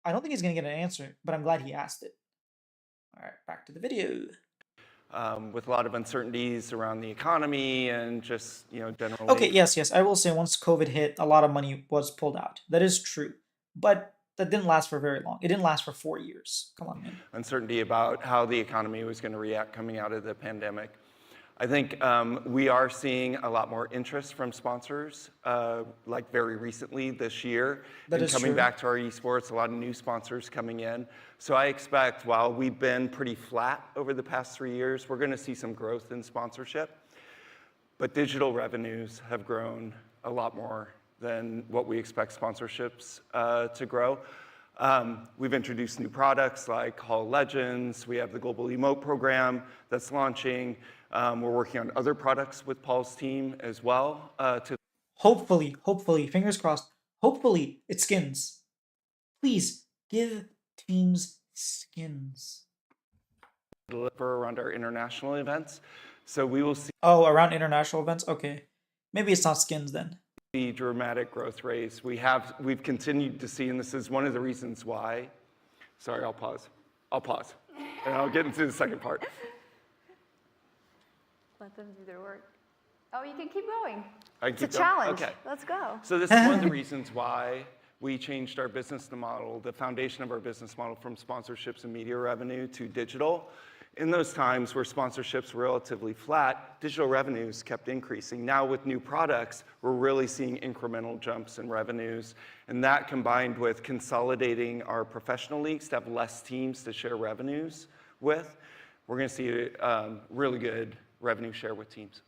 Speaker 1: I don't think he's gonna get an answer, but I'm glad he asked it. All right, back to the video.
Speaker 14: With a lot of uncertainties around the economy and just, generally.
Speaker 1: Okay, yes. I will say once COVID hit, a lot of money was pulled out. That is true. But that didn't last for very long. It didn't last for 4 years. Come on, man.
Speaker 14: Uncertainty about how the economy was going to react coming out of the pandemic. I think we are seeing a lot more interest from sponsors, like very recently this year.
Speaker 1: That
Speaker 14: and
Speaker 1: is
Speaker 14: coming
Speaker 1: true.
Speaker 14: back to our esports, a lot of new sponsors coming in. So I expect while we've been pretty flat over the past 3 years, we're going to see some growth in sponsorship. But digital revenues have grown a lot more than what we expect sponsorships to grow. We've introduced new products like Hall of Legends. We have the Global Emote program that's launching. We're working on other products with Paul's team as well.
Speaker 1: Hopefully, fingers crossed, hopefully it skins. Please give teams skins.
Speaker 14: Deliver around our international events. So we will see
Speaker 1: Oh, around international events? Okay. Maybe it's not skins then.
Speaker 14: the dramatic growth rates we've continued to see, and this is one of the reasons why. Sorry, I'll pause, and I'll get into the second part.
Speaker 2: Let them do their work. Oh, you can keep going.
Speaker 14: I can
Speaker 2: It's
Speaker 14: keep
Speaker 2: a
Speaker 14: going?
Speaker 2: challenge.
Speaker 14: Okay.
Speaker 2: Let's go.
Speaker 14: So this is one of the reasons why we changed our business model, the foundation of our business model, from sponsorships and media revenue to digital. In those times where sponsorships were relatively flat, digital revenues kept increasing. Now with new products, we're really seeing incremental jumps in revenues. And that combined with consolidating our professional leagues to have less teams to share revenues with, we're going to see a really good revenue share with teams.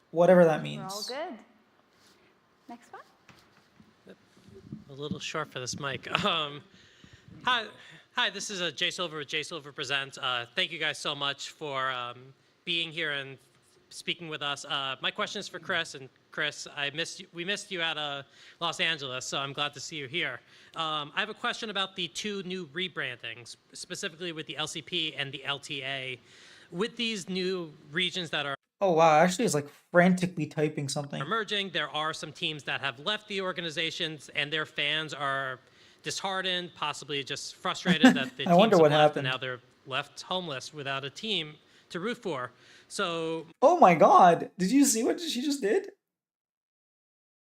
Speaker 1: Whatever that
Speaker 2: We're all
Speaker 1: means.
Speaker 2: good. Next one.
Speaker 12: A little short for this mic. Hi, this is Jay Silver with Jay Silver Presents. Thank you guys so much for being here and speaking with us. My question is for Chris, and Chris, we missed you at Los Angeles, so I'm glad to see you here. I have a question about the two new rebrandings, specifically with the LCP and the LTA. With these new regions that are
Speaker 1: Oh wow, actually it's like frantically typing something.
Speaker 12: emerging, there are some teams that have left the organizations and their fans are disheartened, possibly just frustrated that the
Speaker 1: I wonder
Speaker 12: teams
Speaker 1: what
Speaker 12: have left
Speaker 1: happened.
Speaker 12: and now they're left homeless without a team to root for. So
Speaker 1: Oh my god, did you see what she just did?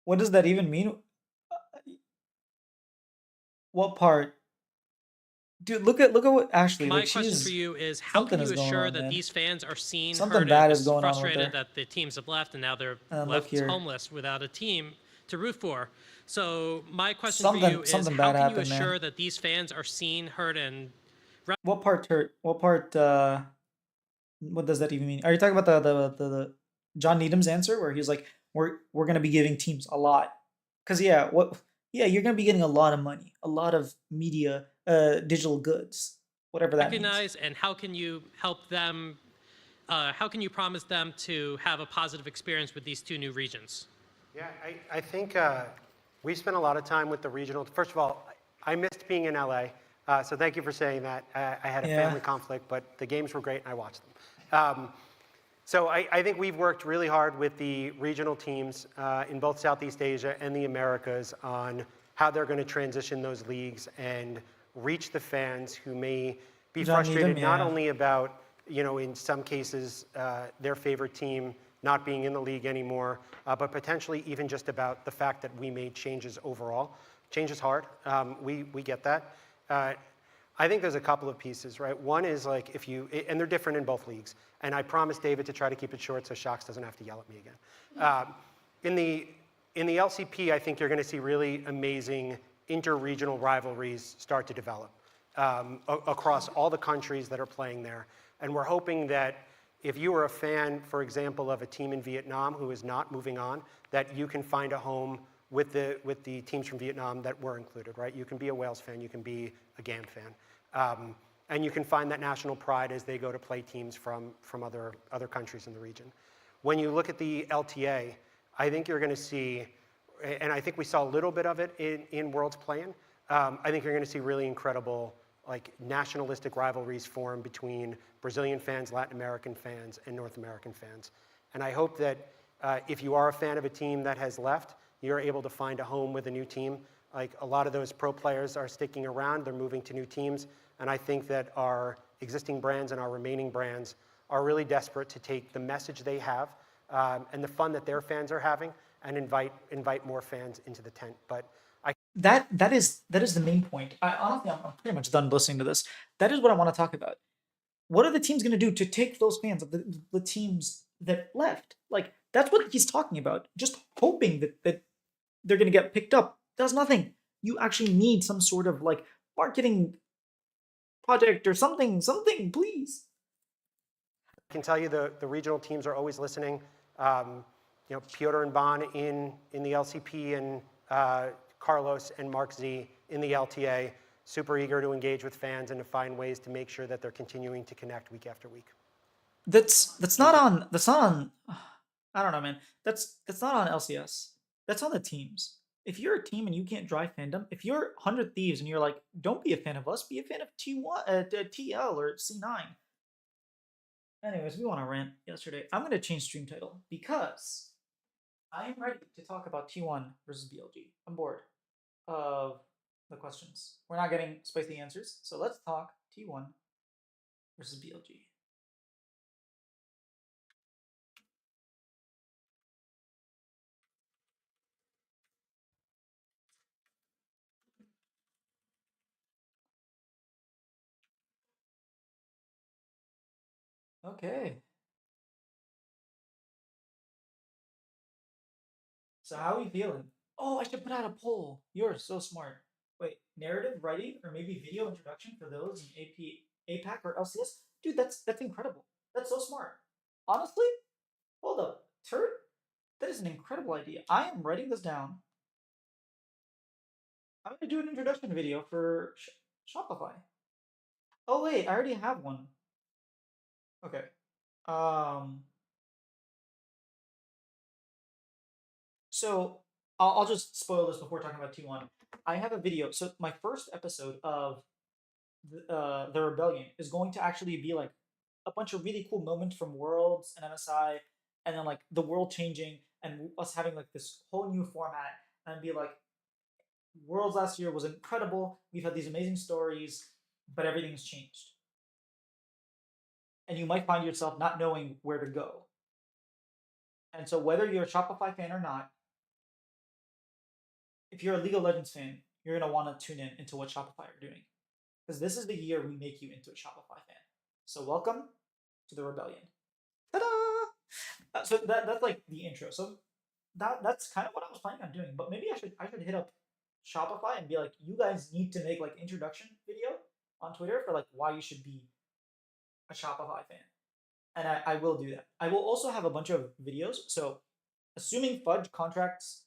Speaker 1: What does that even mean? What part? Dude, look at what Ashley.
Speaker 12: my
Speaker 1: Like
Speaker 12: question
Speaker 1: she's
Speaker 12: for you is, how
Speaker 1: something
Speaker 12: can you
Speaker 1: is going
Speaker 12: assure
Speaker 1: on,
Speaker 12: that
Speaker 1: man.
Speaker 12: these fans are seen,
Speaker 1: Something
Speaker 12: heard,
Speaker 1: bad
Speaker 12: and
Speaker 1: is going on with
Speaker 12: frustrated
Speaker 1: her.
Speaker 12: that the teams have left and now they're
Speaker 1: And look
Speaker 12: left
Speaker 1: here.
Speaker 12: homeless without a team to root for. So my question for
Speaker 1: Something
Speaker 12: you is,
Speaker 1: something
Speaker 12: how
Speaker 1: bad
Speaker 12: can you
Speaker 1: happened,
Speaker 12: assure
Speaker 1: man.
Speaker 12: that these fans are seen, heard, and
Speaker 1: What part hurt? What part? What does that even mean? Are you talking about the John Needham's answer where he's like, we're gonna be giving teams a lot? Cause yeah, what? Yeah, you're gonna be getting a lot of money, a lot of media, digital goods, whatever that means.
Speaker 12: recognize, and how can you help them? How can you promise them to have a positive experience with these two new regions?
Speaker 16: Yeah, I think we spent a lot of time with the regional. First of all, I missed being in LA, so thank you for saying that. I had a
Speaker 1: Yeah.
Speaker 16: family conflict, but the games were great and I watched them. So I think we've worked really hard with the regional teams in both Southeast Asia and the Americas on how they're going to transition those leagues and reach the fans who may be
Speaker 1: John
Speaker 16: frustrated
Speaker 1: Needham,
Speaker 16: not
Speaker 1: yeah.
Speaker 16: only about, in some cases, their favorite team not being in the league anymore, but potentially even just about the fact that we made changes overall. Change is hard. We get that. I think there's a couple of pieces, right? One is like and they're different in both leagues. And I promised David to try to keep it short so Shaks doesn't have to yell at me again. In the LCP, I think you're going to see really amazing inter-regional rivalries start to develop across all the countries that are playing there. And we're hoping that if you are a fan, for example, of a team in Vietnam who is not moving on, that you can find a home with the teams from Vietnam that were included, right? You can be a Wales fan, you can be a GAM fan. And you can find that national pride as they go to play teams from other countries in the region. When you look at the LTA, I think you're going to see, and I think we saw a little bit of it in Worlds Play-In, I think you're going to see really incredible nationalistic rivalries form between Brazilian fans, Latin American fans, and North American fans. And I hope that if you are a fan of a team that has left, you're able to find a home with a new team. Like a lot of those pro players are sticking around, they're moving to new teams, and I think that our existing brands and our remaining brands are really desperate to take the message they have and the fun that their fans are having and invite more fans into the tent. But
Speaker 1: That is the main point. Honestly, I'm pretty much done listening to this. That is what I want to talk about. What are the teams going to do to take those fans of the teams that left? Like, that's what he's talking about. Just hoping that they're going to get picked up does nothing. You actually need some sort of marketing project or something, please.
Speaker 16: I can tell you the regional teams are always listening. Piotr and Bon in the LCP and Carlos and Mark Z in the LTA, super eager to engage with fans and to find ways to make sure that they're continuing to connect week after week.
Speaker 1: That's not on I don't know, man. That's not on LCS. That's on the teams. If you're a team and you can't drive fandom, if you're 100 Thieves and you're like, don't be a fan of us, be a fan of T1, TL or C9. Anyways, we want to rant yesterday. I'm going to change stream title because I am ready to talk about T1 versus BLG. I'm bored of the questions. We're not getting spicy answers, so let's talk T1 versus BLG. Okay. So how are we feeling? Oh, I should put out a poll. You're so smart. Wait, narrative writing or maybe video introduction for those in APAC or LCS? Dude, that's incredible. That's so smart. Honestly, hold up. Turd? That is an incredible idea. I am writing this down. I'm gonna do an introduction video for Shopify. Oh wait, I already have one. Okay. So I'll just spoil this before talking about T1. I have a video. So my first episode of the Rebellion is going to actually be like a bunch of really cool moments from Worlds and MSI, and then like the world changing and us having like this whole new format, and be like, Worlds last year was incredible. We've had these amazing stories, but everything's changed. And you might find yourself not knowing where to go. And so whether you're a Shopify fan or not, if you're a League of Legends fan, you're going to want to tune in into what Shopify are doing. Because this is the year we make you into a Shopify fan. So welcome to the Rebellion. Ta-da! So that's like the intro. So that's kind of what I was planning on doing. But maybe I should hit up Shopify and be like, you guys need to make like introduction video on Twitter for like why you should be a Shopify fan. And I will do that. I will also have a bunch of videos. So assuming Fudge contracts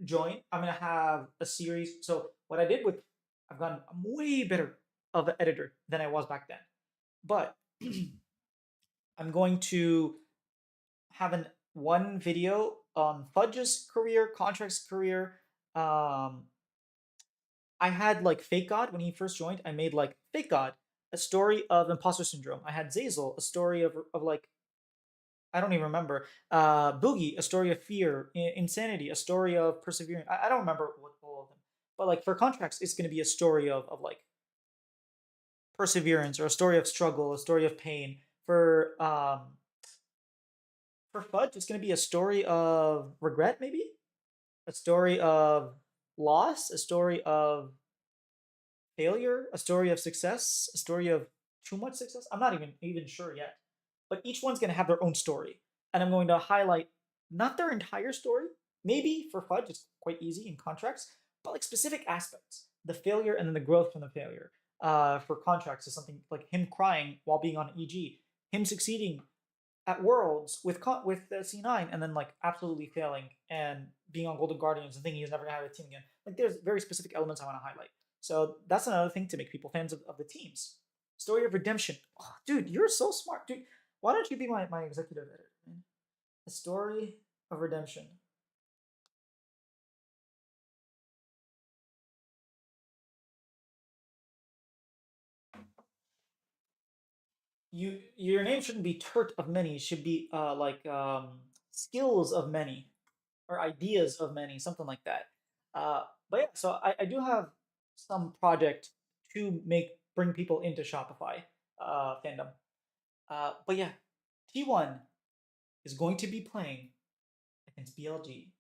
Speaker 1: join, I'm gonna have a series. So what I did with I'm way better of an editor than I was back then. But I'm going to have one video on Fudge's career, Contract's career. I had like Fake God when he first joined. I made like Fake God, a story of imposter syndrome. I had Zazel, a story of like I don't even remember. Boogie, a story of fear. Insanity, a story of perseverance. I don't remember what all of them. But like for Contracts, it's going to be a story of like perseverance or a story of struggle, a story of pain. For Fudge, it's going to be a story of regret, maybe a story of loss, a story of failure, a story of success, a story of too much success. I'm not even sure yet. But each one's going to have their own story. And I'm going to highlight not their entire story. Maybe for Fudge, it's quite easy in Contracts, but like specific aspects. The failure and then the growth from the failure. For Contracts is something like him crying while being on EG, him succeeding at Worlds with C9 and then like absolutely failing and being on Golden Guardians and thinking he's never gonna have a team again. Like there's very specific elements I want to highlight. So that's another thing to make people fans of the teams. Story of redemption. Oh, dude, you're so smart, dude. Why don't you be my executive editor, man? A story of redemption. Your name shouldn't be Turt of Many. It should be skills of many or ideas of many, something like that. But yeah, so I do have some project to bring people into Shopify fandom. But yeah, T1 is going to be playing against BLG.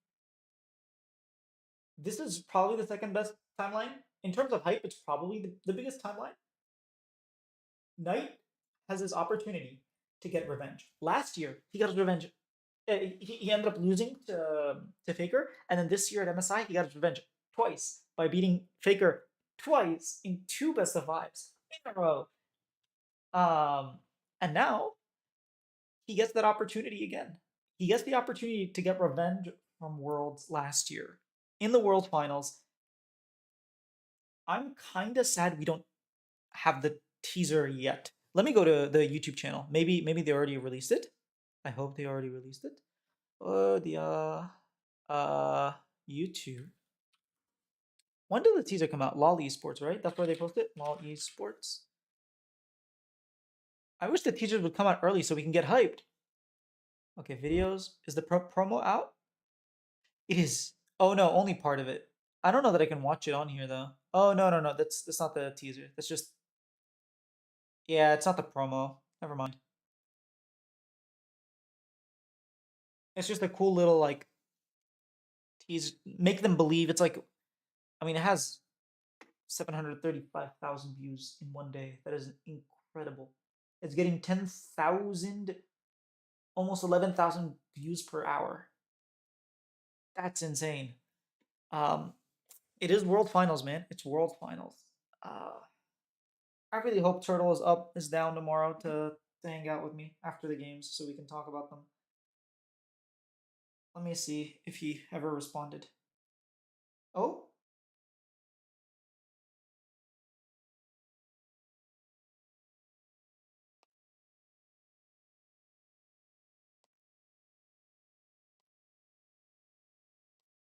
Speaker 1: This is probably the second best timeline. In terms of hype, it's probably the biggest timeline. Knight has this opportunity to get revenge. Last year, he got his revenge. He ended up losing to Faker, and then this year at MSI, he got his revenge twice by beating Faker twice in 2 best of 5s in a row. And now he gets that opportunity again. He gets the opportunity to get revenge from Worlds last year in the World Finals. I'm kind of sad we don't have the teaser yet. Let me go to the YouTube channel. Maybe they already released it. I hope they already released it. YouTube. When did the teaser come out? LOL Esports, right? That's where they posted it? LOL Esports. I wish the teasers would come out early so we can get hyped. Okay, videos. Is the promo out? It is. Oh no, only part of it. I don't know that I can watch it on here though. Oh no. That's not the teaser. That's just. Yeah, it's not the promo. Never mind. It's just a cool little like tease. Make them believe it's like. I mean, it has 735,000 views in one day. That is incredible. It's getting 10,000, almost 11,000 views per hour. That's insane. It is World Finals, man. It's World Finals. I really hope Turtle is down tomorrow to hang out with me after the games so we can talk about them. Let me see if he ever responded. Oh?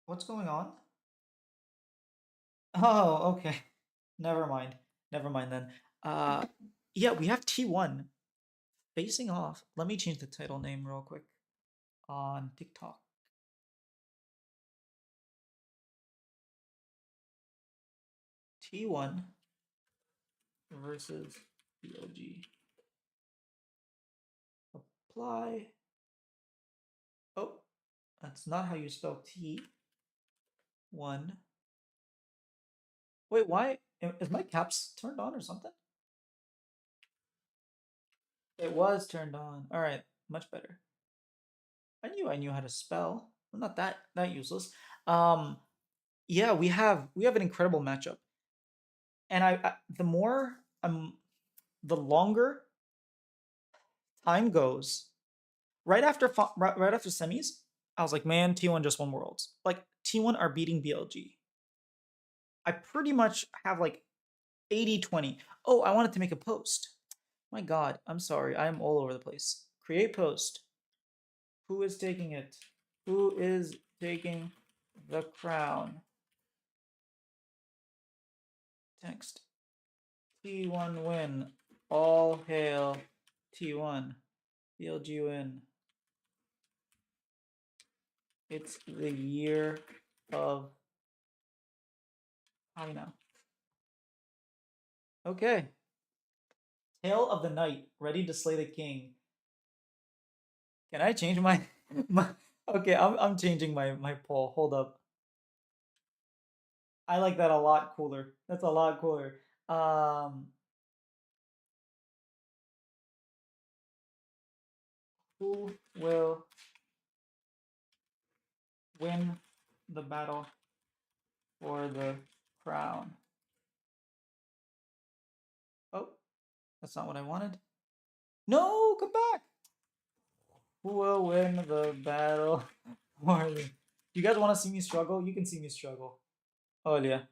Speaker 1: What's going on? Oh, okay. Never mind. Never mind then. Yeah, we have T1 facing off. Let me change the title name real quick on TikTok. T1 versus BLG. Apply. Oh, that's not how you spell T1. Wait, why? Is my caps turned on or something? It was turned on. All right, much better. I knew how to spell. I'm not that useless. Yeah, we have an incredible matchup, and the longer time goes, right after semis, I was like, man, T1 just won Worlds. Like T1 are beating BLG. I pretty much have like 80-20. Oh, I wanted to make a post. My God, I'm sorry. I am all over the place. Create post. Who is taking it? Who is taking the crown? Text. T1 win. All hail T1. BLG win. It's the year of... How do you know? Okay. Tale of the Night, ready to slay the king. Can I change my... Okay, I'm changing my poll. Hold up. I like that a lot cooler. That's a lot cooler. Who will win the battle for the crown? Oh, that's not what I wanted. No, come back. Who will win the battle for the... You guys want to see me struggle? You can see me struggle. Oh yeah.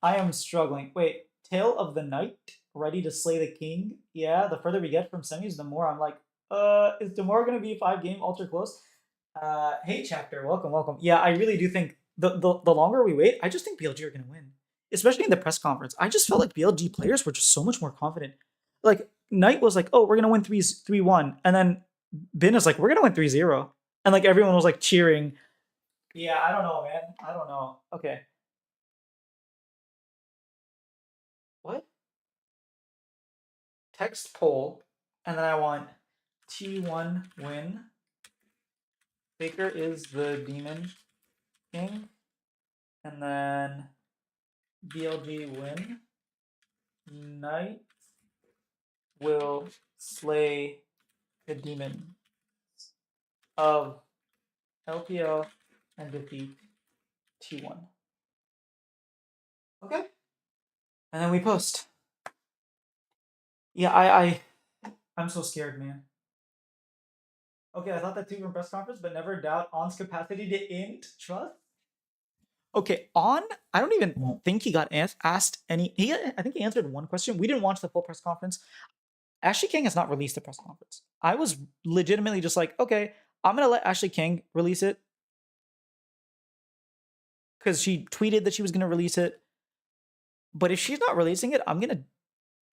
Speaker 1: I am struggling. Wait, Tale of the Night, ready to slay the king? Yeah, the further we get from semis, the more I'm like, is tomorrow gonna be a 5-game ultra close? Hey chapter, welcome. Yeah, I really do think the longer we wait, I just think BLG are gonna win. Especially in the press conference. I just felt like BLG players were just so much more confident. Like, Knight was like, oh, we're gonna win 3-1. And then Bin is like, we're gonna win 3-0. And like everyone was like cheering. Yeah, I don't know, man. I don't know. Okay. What? Text poll, and then I want T1 win. Faker is the demon king, and then BLG win. Knight will slay the demon of LPL and defeat T1. Okay. And then we post. Yeah, I'm so scared, man. Okay, I thought that too from press conference, but never doubt On's capacity to int trust. Okay, On, I don't even think he got asked any. I think he answered one question. We didn't watch the full press conference. Ashley King has not released the press conference. I was legitimately just like, okay, I'm gonna let Ashley King release it because she tweeted that she was gonna release it. But if she's not releasing it, I'm gonna,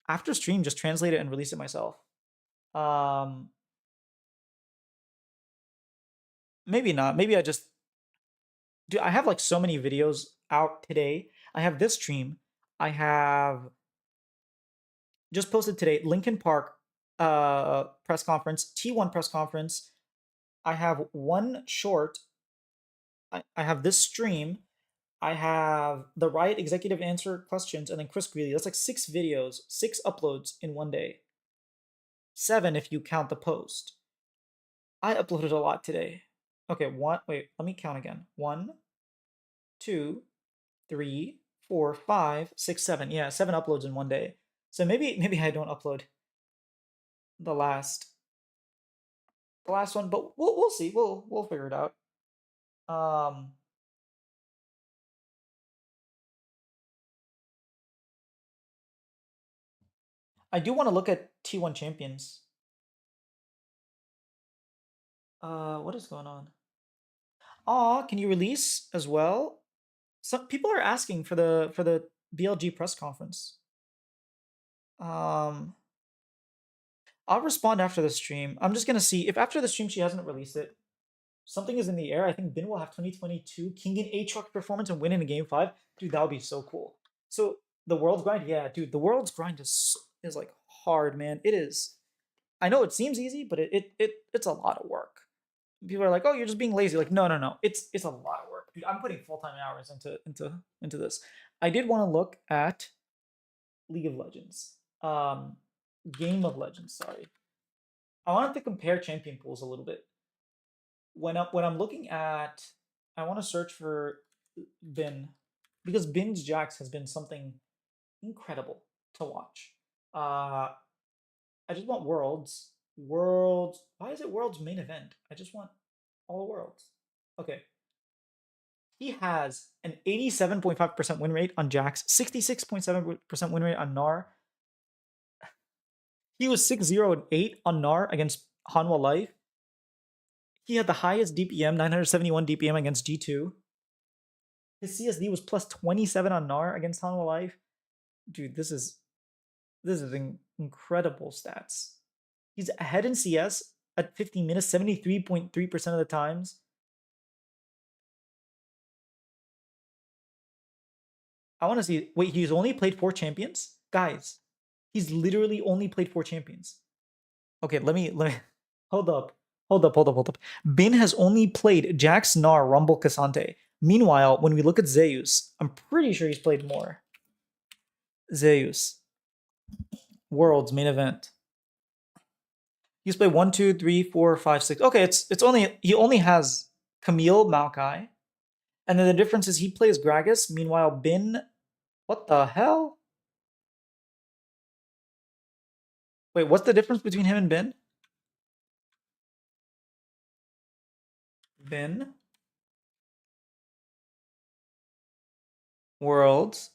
Speaker 1: after stream, just translate it and release it myself. Maybe not. Maybe I just... Dude, I have like so many videos out today. I have this stream. I have just posted today Linkin Park press conference, T1 press conference. I have one short. I have this stream. I have the Riot executive answer questions, and then Chris Greeley. That's like 6 videos, 6 uploads in one day. 7 if you count the post. I uploaded a lot today. Okay, wait, let me count again. 1, 2, 3, 4, 5, 6, 7. Yeah, 7 uploads in one day. So maybe I don't upload the last one, but we'll see. We'll figure it out. I do want to look at T1 champions. What is going on? Aw, can you release as well? Some people are asking for the BLG press conference. I'll respond after the stream. I'm just gonna see if after the stream she hasn't released it. Something is in the air. I think Bin will have 2022 King in A-Truck performance and win in a game 5. Dude, that would be so cool. So the World's Grind, yeah, dude, the World's Grind is like hard, man. It is. I know it seems easy, but it's a lot of work. People are like, "Oh, you're just being lazy." Like, no. It's a lot of work, dude. I'm putting full-time hours into this. I did want to look at League of Legends, Game of Legends. Sorry, I wanted to compare champion pools a little bit. when I'm looking at, I want to search for Bin, because Bin's Jax has been something incredible to watch. I just want Worlds. Worlds. Why is it Worlds main event? I just want all Worlds. Okay. He has an 87.5% win rate on Jax, 66.7% win rate on Gnar. He was 6-0-8 on Gnar against Hanwha Life. He had the highest DPM, 971 DPM against G2. His CSD was plus 27 on Gnar against Hanwha Life. Dude, this is incredible stats. He's ahead in CS at 15 minutes, 73.3% of the times. I want to see. Wait, he's only played 4 champions? Guys, he's literally only played 4 champions. Okay, let me hold up. Bin has only played Jax, Gnar, Rumble, Cassante. Meanwhile, when we look at Zeus, I'm pretty sure he's played more. Zeus. Worlds main event. He's played 1, 2, 3, 4, 5, 6. Okay, it's only he only has Camille, Maokai. And then the difference is he plays Gragas. Meanwhile, Bin, what the hell? Wait, what's the difference between him and Bin? Bin. Worlds.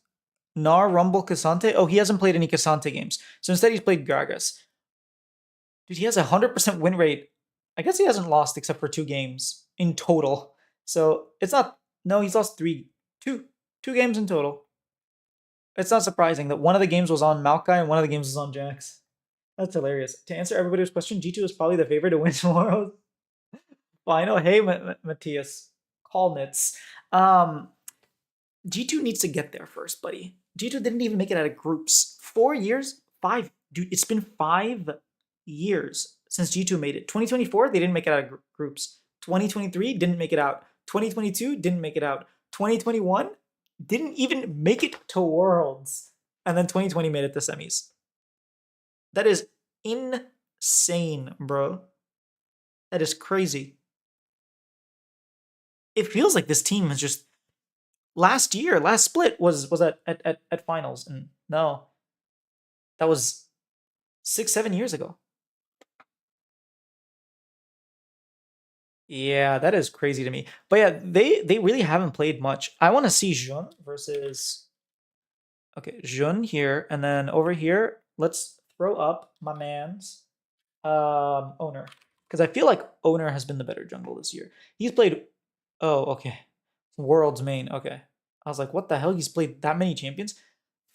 Speaker 1: Gnar, Rumble, Cassante. Oh, he hasn't played any Cassante games. So instead he's played Gragas. Dude, he has a 100% win rate. I guess he hasn't lost except for 2 games in total. So it's not, no, he's lost 2 games in total. It's not surprising that one of the games was on Maokai and one of the games was on Jax. That's hilarious. To answer everybody's question, G2 is probably the favorite to win tomorrow. Final. Hey, Matthias. Callnitz. G2 needs to get there first, buddy. G2 didn't even make it out of groups. 4 years? 5. Dude, it's been 5 years since G2 made it. 2024, they didn't make it out of groups. 2023, didn't make it out. 2022, didn't make it out. 2021, didn't even make it to Worlds. And then 2020 made it to semis. That is insane, bro. That is crazy. It feels like this team is just... Last split was at finals. And no, that was 6-7 years ago. Yeah, that is crazy to me. But yeah, they really haven't played much. I want to see Jun versus... Okay, Jun here. And then over here, let's throw up my man's Owner. Because I feel like Owner has been the better jungle this year. He's played... Oh, okay. World's main. Okay. I was like, what the hell? He's played that many champions?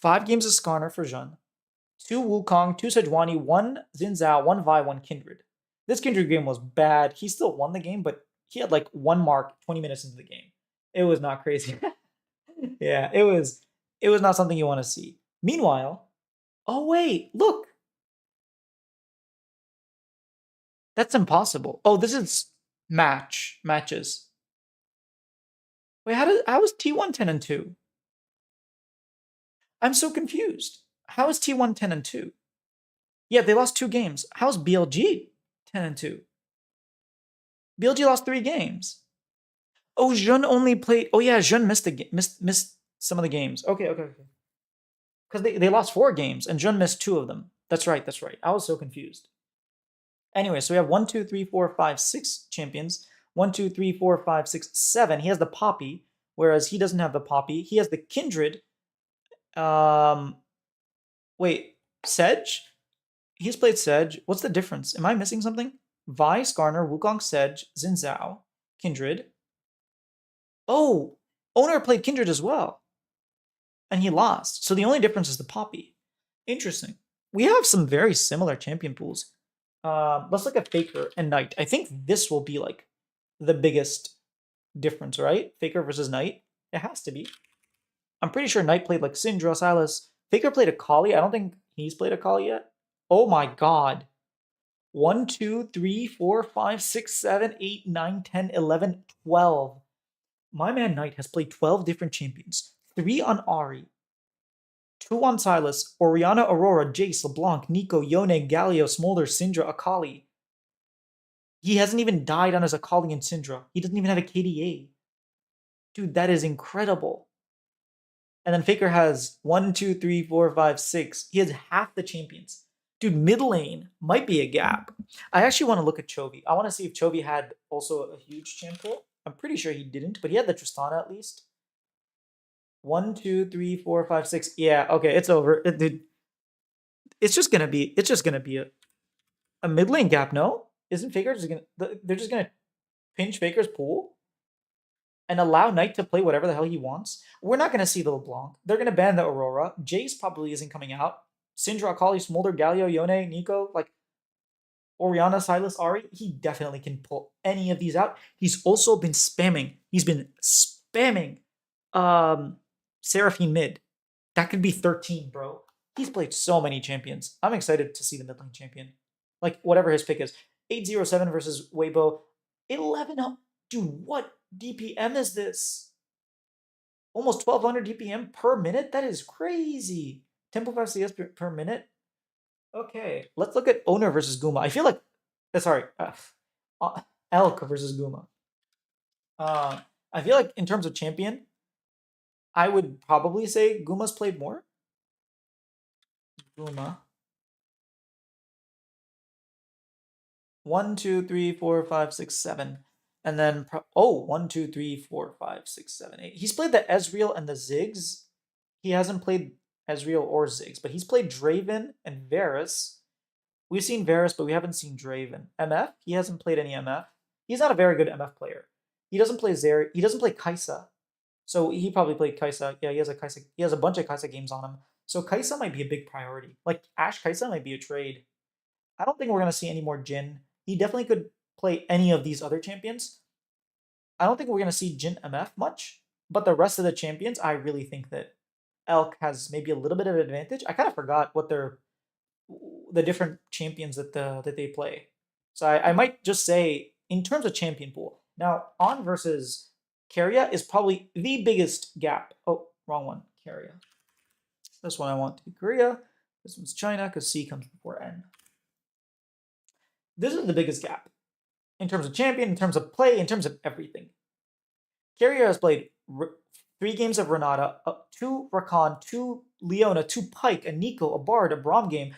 Speaker 1: 5 games of Skarner for Jun. 2 Wukong, 2 Sejuani, 1 Xin Zhao, 1 Vi, 1 Kindred. This Kindred game was bad. He still won the game, but he had like 1 mark 20 minutes into the game. It was not crazy. Yeah, it was not something you want to see. Meanwhile, oh wait, look. That's impossible. Oh, this is matches. Wait, how is T1 10-2? I'm so confused. How is T1 10-2? Yeah, they lost 2 games. How's BLG 10-2? BLG lost 3 games. Oh, Jun only played. Oh yeah, Jun missed some of the games. Okay. Because they lost 4 games and Jun missed 2 of them. That's right. I was so confused. Anyway, so we have 1, 2, 3, 4, 5, 6 champions. 1, 2, 3, 4, 5, 6, 7. He has the Poppy, whereas he doesn't have the Poppy. He has the Kindred. Wait, Sedge? He's played Sedge. What's the difference? Am I missing something? Vi, Skarner, Wukong, Sedge, Xin Zhao, Kindred. Oh, Owner played Kindred as well. And he lost. So the only difference is the Poppy. Interesting. We have some very similar champion pools. Let's look at Faker and Knight. I think this will be like the biggest difference, right? Faker versus Knight. It has to be. I'm pretty sure Knight played like Syndra, Silas. Faker played Akali. I don't think he's played Akali yet. Oh my god. 1, 2, 3, 4, 5, 6, 7, 8, 9, 10, 11, 12. My man Knight has played 12 different champions. 3 on Ahri. 2 on Silas, Orianna, Aurora, Jace, LeBlanc, Nico, Yone, Galio, Smolder, Syndra, Akali. He hasn't even died on his Akali and Syndra. He doesn't even have a KDA. Dude, that is incredible. And then Faker has 1, 2, 3, 4, 5, 6. He has half the champions. Dude, mid lane might be a gap. I actually want to look at Chovy. I want to see if Chovy had also a huge champ pool. I'm pretty sure he didn't, but he had the Tristana at least. 1, 2, 3, 4, 5, 6. Yeah, okay, it's over. Dude, it's just gonna be a mid lane gap, no? Isn't Faker just gonna they're just gonna pinch Faker's pool and allow Knight to play whatever the hell he wants? We're not gonna see the LeBlanc. They're gonna ban the Aurora. Jace probably isn't coming out. Syndra, Akali, Smolder, Galio, Yone, Nico, like Orianna, Silas, Ari, he definitely can pull any of these out. He's also been spamming. He's been spamming Seraphine mid. That could be 13, bro. He's played so many champions. I'm excited to see the mid lane champion. Like, whatever his pick is. 807 versus Weibo. 11 up. Dude, what DPM is this? Almost 1200 DPM per minute? That is crazy. 10.5 CS per minute? Okay, let's look at Owner versus Guma. I feel like, Elk versus Guma. I feel like in terms of champion, I would probably say Guma's played more. Guma. 1, 2, 3, 4, 5, 6, 7. And then, 1, 2, 3, 4, 5, 6, 7, 8. He's played the Ezreal and the Ziggs. He hasn't played Ezreal or Ziggs, but he's played Draven and Varus. We've seen Varus, but we haven't seen Draven. MF, he hasn't played any MF. He's not a very good MF player. He doesn't play Zeri. He doesn't play Kai'Sa. So he probably played Kai'Sa. Yeah, he has a bunch of Kai'Sa games on him. So Kai'Sa might be a big priority. Like Ashe Kai'Sa might be a trade. I don't think we're gonna see any more Jhin. He definitely could play any of these other champions. I don't think we're gonna see Jhin MF much, but the rest of the champions, I really think that Elk has maybe a little bit of an advantage. I kind of forgot what the different champions that they play. So I might just say in terms of champion pool. Now On versus Keria is probably the biggest gap. Oh, wrong one. Keria. This one I want to be Korea. This one's China because C comes before N. This is the biggest gap in terms of champion, in terms of play, in terms of everything. Keria has played 3 games of Renata, 2 Rakan, 2 Leona, 2 Pyke, a Nico, a Bard, a Braum game.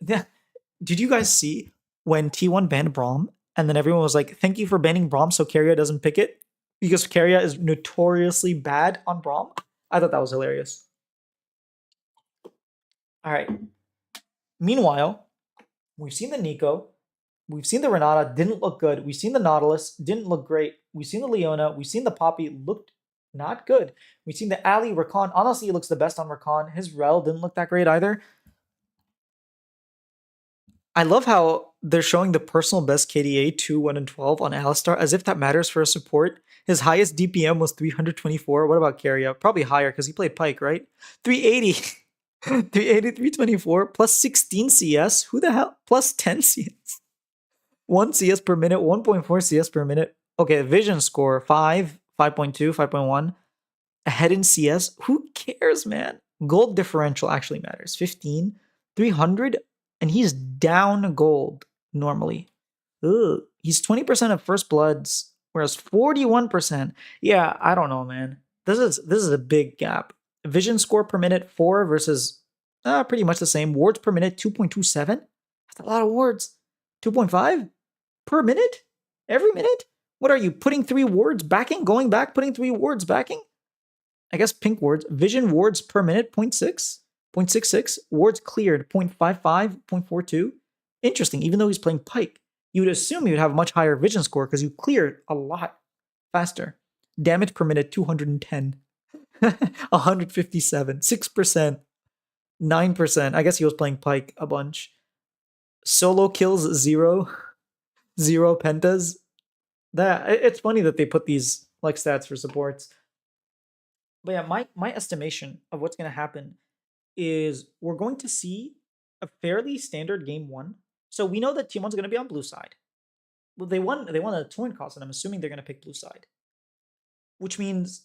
Speaker 1: Did you guys see when T1 banned Braum and then everyone was like, thank you for banning Braum so Keria doesn't pick it? Because Keria is notoriously bad on Braum. I thought that was hilarious. All right. Meanwhile, we've seen the Nico. We've seen the Renata, didn't look good. We've seen the Nautilus, didn't look great. We've seen the Leona. We've seen the Poppy, looked not good. We've seen the Ali, Rakan. Honestly, he looks the best on Rakan. His Rel didn't look that great either. I love how they're showing the personal best KDA 2, 1, and 12 on Alistar as if that matters for a support. His highest DPM was 324. What about Keria? Probably higher because he played Pyke, right? 380. 380, 324, plus 16 CS. Who the hell? Plus 10 CS. 1 CS per minute, 1.4 CS per minute. Okay, vision score 5, 5.2, 5.1. Ahead in CS. Who cares, man? Gold differential actually matters. 15, 300, and he's down gold normally. Ugh. He's 20% of first bloods, whereas 41%. Yeah, I don't know, man. This is a big gap. Vision score per minute 4 versus pretty much the same. Wards per minute 2.27. That's a lot of wards. 2.5 per minute? Every minute? What are you, putting 3 wards backing? Going back, putting 3 wards backing? I guess pink wards. Vision wards per minute 0.6. 0.66. Wards cleared 0.55, 0.42. Interesting, even though he's playing Pyke. You would assume he would have a much higher vision score because you cleared a lot faster. Damage per minute 210. 157, 6%, 9%. I guess he was playing Pyke a bunch. Solo kills 0, 0 pentas. It's funny that they put these like stats for supports. But yeah, my estimation of what's going to happen is we're going to see a fairly standard game 1. So we know that T1's going to be on blue side. Well, they won a twin cost, and I'm assuming they're going to pick blue side. Which means,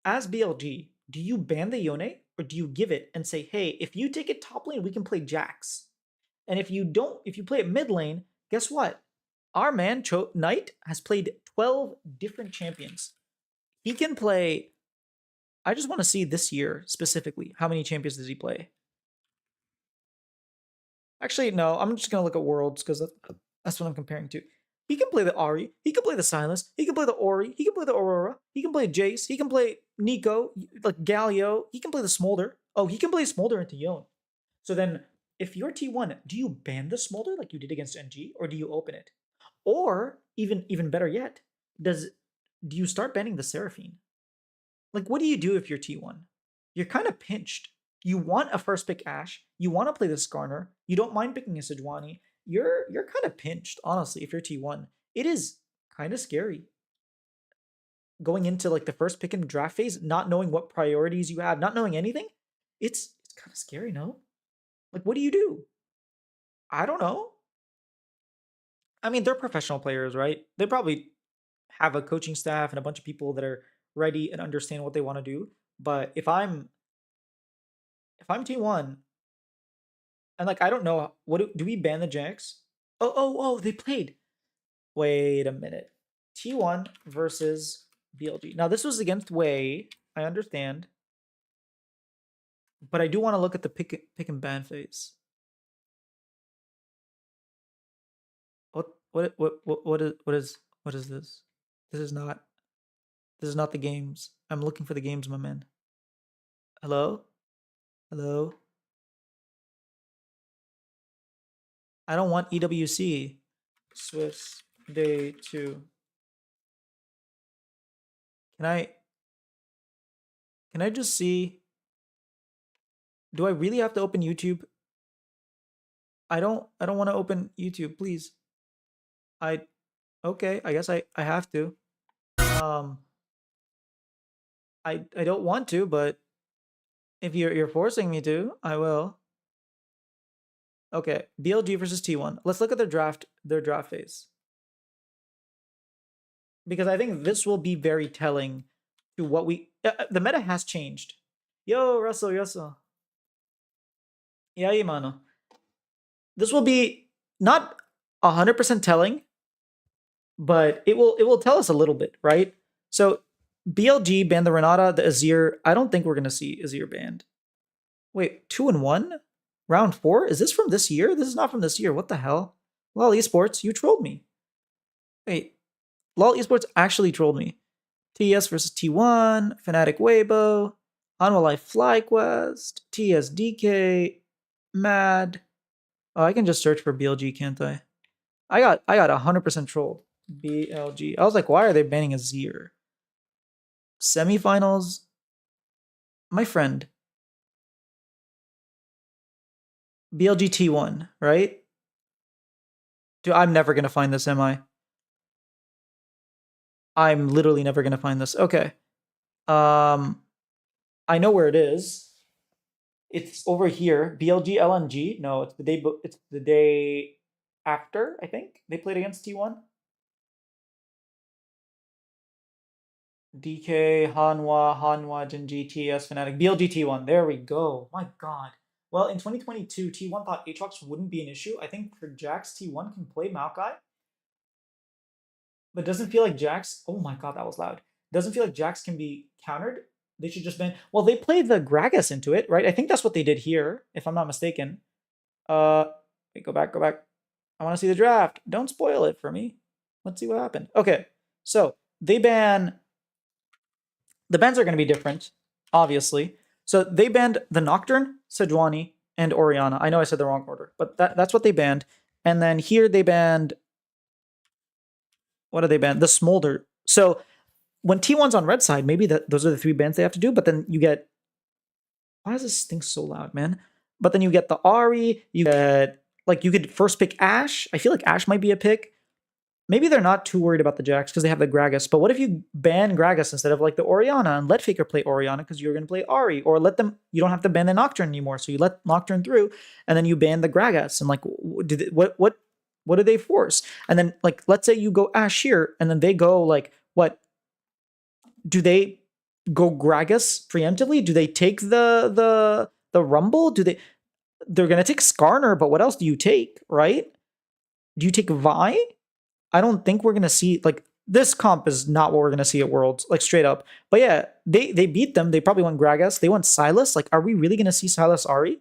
Speaker 1: as BLG, do you ban the Yone or do you give it and say, hey, if you take it top lane, we can play Jax. And if you don't, if you play it mid lane, guess what? Our man Knight has played 12 different champions. He can play. I just want to see this year specifically. How many champions does he play? Actually, no. I'm just gonna look at worlds because that's what I'm comparing to. He can play the Ahri. He can play the Sylas. He can play the Ori. He can play the Aurora. He can play Jace. He can play Nico, like Galio. He can play the Smolder. Oh, he can play Smolder into Yone. So then, if you're T1, do you ban the Smolder like you did against NG, or do you open it? Or even better yet, do you start banning the Seraphine? Like, what do you do if you're T1? You're kind of pinched. You want a first pick Ashe. You want to play the Skarner. You don't mind picking a Sejuani. You're kind of pinched, honestly, if you're T1. It is kind of scary. Going into like the first pick in the draft phase, not knowing what priorities you have, not knowing anything, it's kind of scary, no? Like, what do you do? I don't know. I mean, they're professional players, right? They probably have a coaching staff and a bunch of people that are ready and understand what they want to do. But if I'm T1, and like I don't know, what do we ban the Jax? Oh, they played. Wait a minute. T1 versus BLG. Now this was against Wei, I understand. But I do want to look at the pick and ban phase. What is this? This is not the games. I'm looking for the games, my man. Hello? Hello? I don't want EWC. Swiss Day 2. Can I just see? Do I really have to open YouTube? I don't want to open YouTube, please. Okay, I guess I have to. I don't want to, but if you're forcing me to, I will. Okay, BLG versus T1. Let's look at their draft phase. Because I think this will be very telling to what the meta has changed. Yo, Russell. Yeah, mano. This will be not 100% telling, but it will tell us a little bit, right? So BLG banned the Renata, the Azir. I don't think we're gonna see Azir banned. Wait, 2-1? Round 4? Is this from this year? This is not from this year. What the hell? LOL Esports, you trolled me. Wait, LOL Esports actually trolled me. TS versus T1, Fnatic Weibo, Hanwha Life FlyQuest, TSDK, Mad. Oh, I can just search for BLG, can't I? I got 100% trolled. BLG. I was like, why are they banning Azir? Semifinals. My friend. BLG T1, right? Dude, I'm never gonna find this, am I? I'm literally never gonna find this. Okay. I know where it is. It's over here. BLG LNG. No, it's the day after, I think. They played against T1. DK, Hanwha, Genji, TS, Fnatic, BLG T1. There we go. My god. Well, in 2022, T1 thought Aatrox wouldn't be an issue. I think for Jax, T1 can play Maokai. But doesn't feel like Jax... Oh my god, that was loud. Doesn't feel like Jax can be countered. They should just ban... Well, they played the Gragas into it, right? I think that's what they did here, if I'm not mistaken. Wait, go back. I want to see the draft. Don't spoil it for me. Let's see what happened. Okay, so they ban... The bans are going to be different, obviously. So they banned the Nocturne, Sejuani, and Orianna. I know I said the wrong order, but that's what they banned. And then here they banned... What did they ban? The Smolder. So when T1's on red side, maybe those are the 3 bans they have to do, but then you get... Why does this thing so loud, man? But then you get the Ahri, you get... Like, you could first pick Ashe. I feel like Ashe might be a pick. Maybe they're not too worried about the Jax because they have the Gragas. But what if you ban Gragas instead of like the Orianna and let Faker play Orianna because you're going to play Ahri? Or let them... You don't have to ban the Nocturne anymore. So you let Nocturne through and then you ban the Gragas. And like, what do they force? And then, like, let's say you go Ashe here, and then they go, like, what? Do they go Gragas preemptively? Do they take the Rumble? They're going to take Skarner, but what else do you take, right? Do you take Vi? I don't think we're gonna see like this comp is not what we're gonna see at Worlds, like straight up. But yeah, they beat them. They probably won Gragas. They won Silas. Like, are we really gonna see Silas Ari?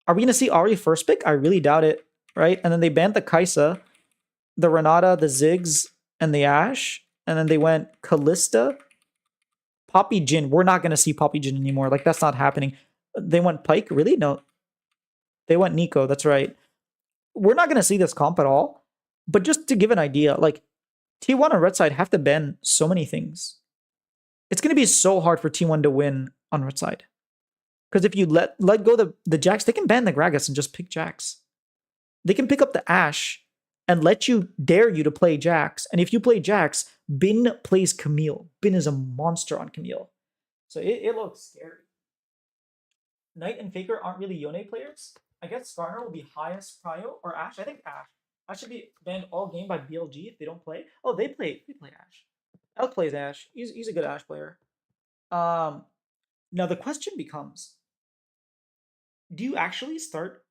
Speaker 1: Are we gonna see Ari first pick? I really doubt it, right? And then they banned the Kaisa, the Renata, the Ziggs, and the Ashe. And then they went Callista, Poppy Jin. We're not gonna see Poppy Jin anymore. Like, that's not happening. They went Pike, really? No. They went Nico, that's right. We're not gonna see this comp at all. But just to give an idea, like T1 on red side have to ban so many things. It's gonna be so hard for T1 to win on red side. Because if you let go the Jax, they can ban the Gragas and just pick Jax. They can pick up the Ashe and dare you to play Jax. And if you play Jax, Bin plays Camille. Bin is a monster on Camille. So it looks scary. Knight and Faker aren't really Yone players. I guess Skarner will be highest prio, or Ashe. I think Ashe. Ashe should be banned all game by BLG if they don't play. Oh, they play Ashe. Elk plays Ashe. He's a good Ashe player. Now the question becomes, do you actually start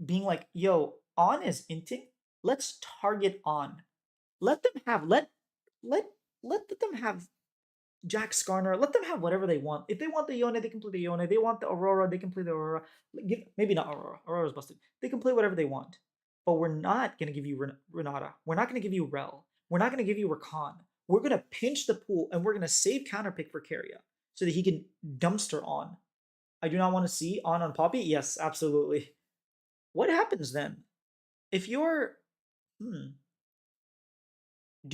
Speaker 1: being like, yo, On is inting? Let's target On. Let them have Jack Skarner. Let them have whatever they want. If they want the Yone, they can play the Yone. They want the Aurora, they can play the Aurora. Maybe not Aurora. Aurora's busted. They can play whatever they want. But we're not going to give you Renata. We're not going to give you Rel. We're not going to give you Rakan. We're going to pinch the pool, and we're going to save counterpick for Keria so that he can dumpster On. I do not want to see On Poppy. Yes, absolutely. What happens then? If you're... Do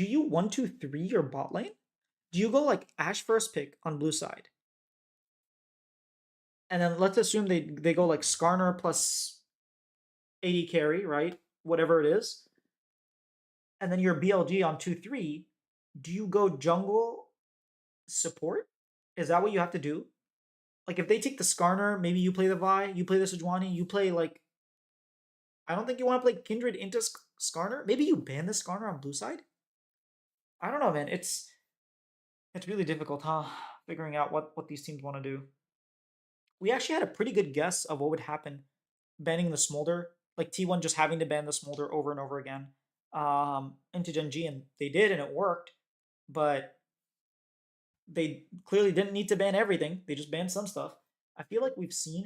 Speaker 1: you 1-2-3 your bot lane? Do you go like Ashe first pick on blue side? And then let's assume they go like Skarner plus 80 carry, right? Whatever it is. And then your BLG on 2-3. Do you go jungle support? Is that what you have to do? Like if they take the Skarner, maybe you play the Vi, you play the Sejuani, you play like... I don't think you want to play Kindred into Skarner. Maybe you ban the Skarner on blue side? I don't know, man. It's really difficult, huh? Figuring out what these teams want to do. We actually had a pretty good guess of what would happen banning the Smolder. Like T1 just having to ban the Smolder over and over again into Gen G, and they did, and it worked. But they clearly didn't need to ban everything. They just banned some stuff. I feel like we've seen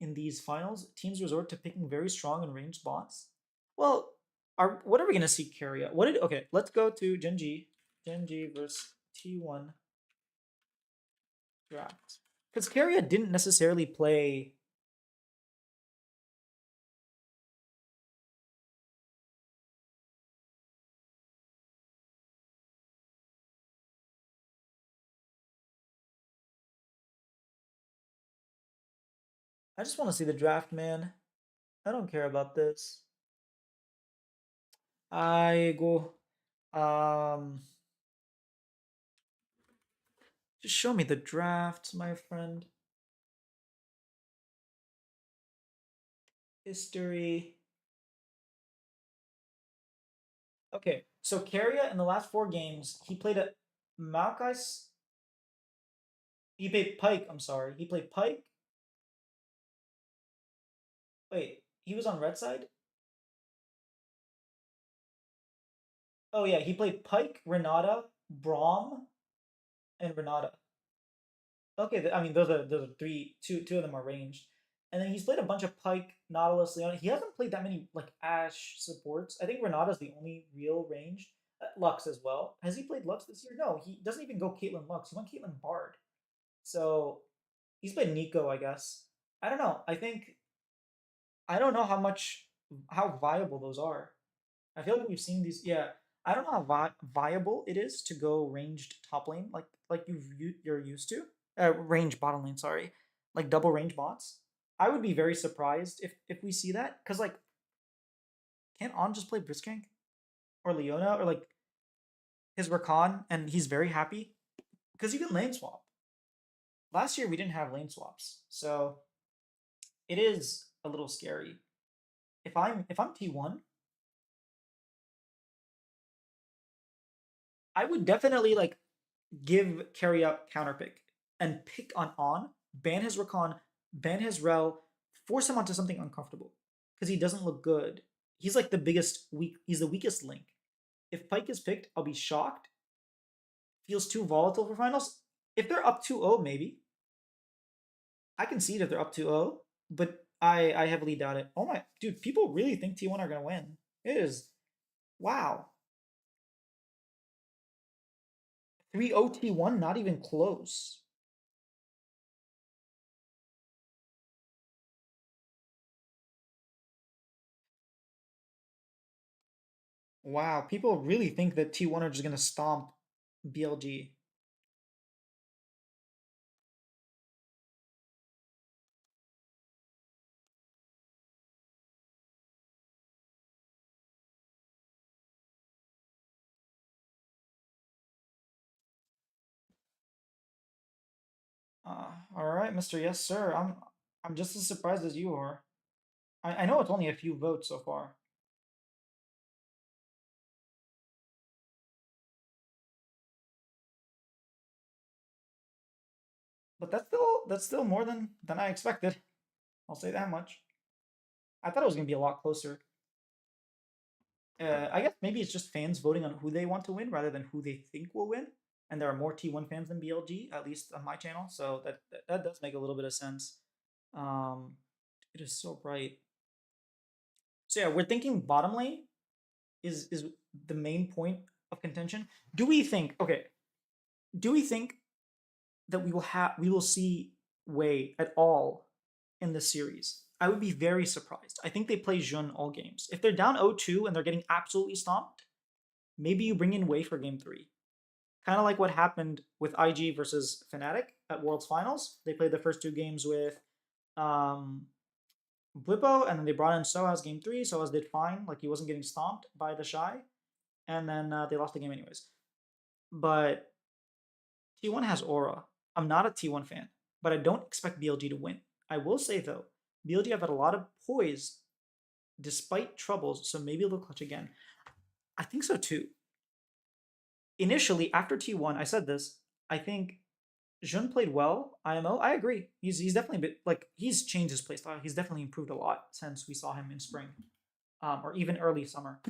Speaker 1: in these finals, teams resort to picking very strong and ranged bots. Well, what are we gonna see Keria? Okay, let's go to Gen G. Gen G versus T1 draft. Because Keria didn't necessarily play... I just want to see the draft, man. I don't care about this. I go... Just show me the draft, my friend. History. Okay, so Keria in the last 4 games, he played a Maokai. He played Pike, I'm sorry. He played Pike. Wait, he was on red side? Oh yeah, he played Pike, Renata, Braum, and Renata. Okay, I mean those are two of them are ranged. And then he's played a bunch of Pike, Nautilus, Leona. He hasn't played that many like Ashe supports. I think Renata's the only real ranged. Lux as well. Has he played Lux this year? No, he doesn't even go Caitlyn Lux. He went Caitlyn Bard. So he's played Nico, I guess. I don't know. I don't know how viable those are. I feel like we've seen these. Yeah, I don't know how viable it is to go ranged top lane like you're used to. Range bottom lane, sorry, like double range bots. I would be very surprised if we see that, because like, can't On just play Blitzcrank or Leona or like his Rakan and he's very happy because you can lane swap. Last year we didn't have lane swaps, so it is a little scary. If I'm T1, I would definitely like give Keria counterpick and pick on, ban his Rakan, ban his Rel, force him onto something uncomfortable because he doesn't look good. he's like the biggest weak. He's the weakest link. If Pyke is picked, I'll be shocked. Feels too volatile for finals. If they're up 2-0, maybe. I can see it if they're up 2-0, but I heavily doubt it. Oh my, dude, people really think T1 are gonna win. It is, wow. 3-0 T1, not even close. Wow, people really think that T1 are just gonna stomp BLG. All right, Mr. Yes, sir. I'm just as surprised as you are. I know it's only a few votes so far. But that's still more than I expected. I'll say that much. I thought it was gonna be a lot closer. I guess maybe it's just fans voting on who they want to win rather than who they think will win. And there are more T1 fans than BLG, at least on my channel, so that does make a little bit of sense. It is so bright. So yeah, we're thinking bottom lane is the main point of contention. Do we think that we will see Wei at all in this series? I would be very surprised. I think they play Jun all games. If they're down 0-2 and they're getting absolutely stomped, maybe you bring in Wei for game 3. Kind of like what happened with IG versus Fnatic at Worlds Finals. They played the first 2 games with Blippo, and then they brought in Soaz game 3. Soaz did fine, like he wasn't getting stomped by the Shy, and then they lost the game anyways. But T1 has aura. I'm not a T1 fan, but I don't expect BLG to win. I will say though, BLG have had a lot of poise despite troubles, so maybe they'll clutch again. I think so too. Initially, after T1, I said this, I think Jun played well, IMO, I agree. He's definitely been, like, he's changed his playstyle. He's definitely improved a lot since we saw him in spring. Or even early summer.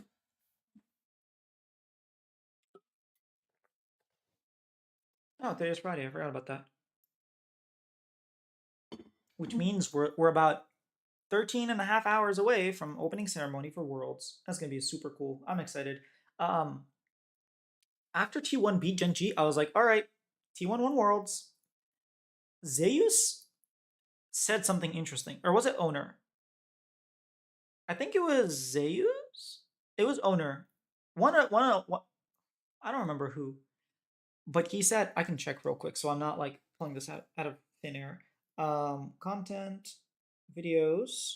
Speaker 1: Oh, today's Friday, I forgot about that. Which means we're about 13 and a half hours away from opening ceremony for Worlds. That's gonna be super cool. I'm excited. After T1 beat Gen G, I was like, all right, T1 won Worlds. Zeus said something interesting. Or was it Owner? I think it was Zeus? It was Owner. One, I don't remember who. But he said, I can check real quick, so I'm not like pulling this out of thin air. Content, videos.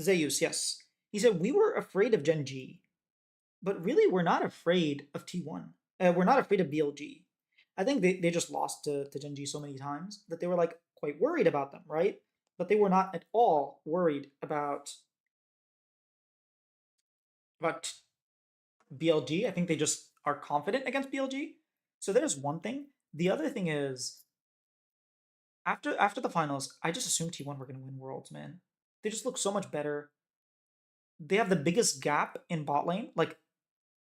Speaker 1: Zeus, yes. He said, we were afraid of Gen G, but really we're not afraid of T1. We're not afraid of BLG. I think they just lost to Gen G so many times that they were like quite worried about them, right? But they were not at all worried about BLG. I think they just are confident against BLG. So there's one thing. The other thing is, after the finals, I just assumed T1 were going to win Worlds, man. They just look so much better. They have the biggest gap in bot lane. Like,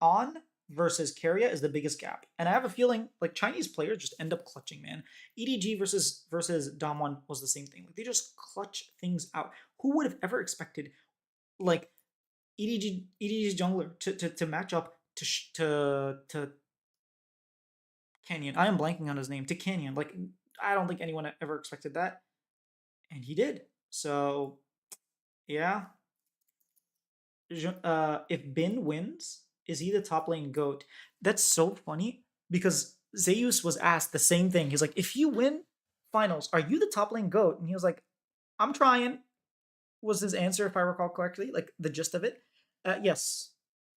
Speaker 1: On versus Keria is the biggest gap. And I have a feeling, like, Chinese players just end up clutching, man. EDG versus Damwon was the same thing. Like, they just clutch things out. Who would have ever expected, like, EDG's jungler to match up to Canyon? I am blanking on his name. To Canyon. Like, I don't think anyone ever expected that. And he did. So, yeah. If Bin wins, is he the top lane GOAT? That's so funny because Zeus was asked the same thing. He's like, if you win finals, are you the top lane GOAT? And he was like, I'm trying, was his answer, if I recall correctly, like the gist of it. Yes.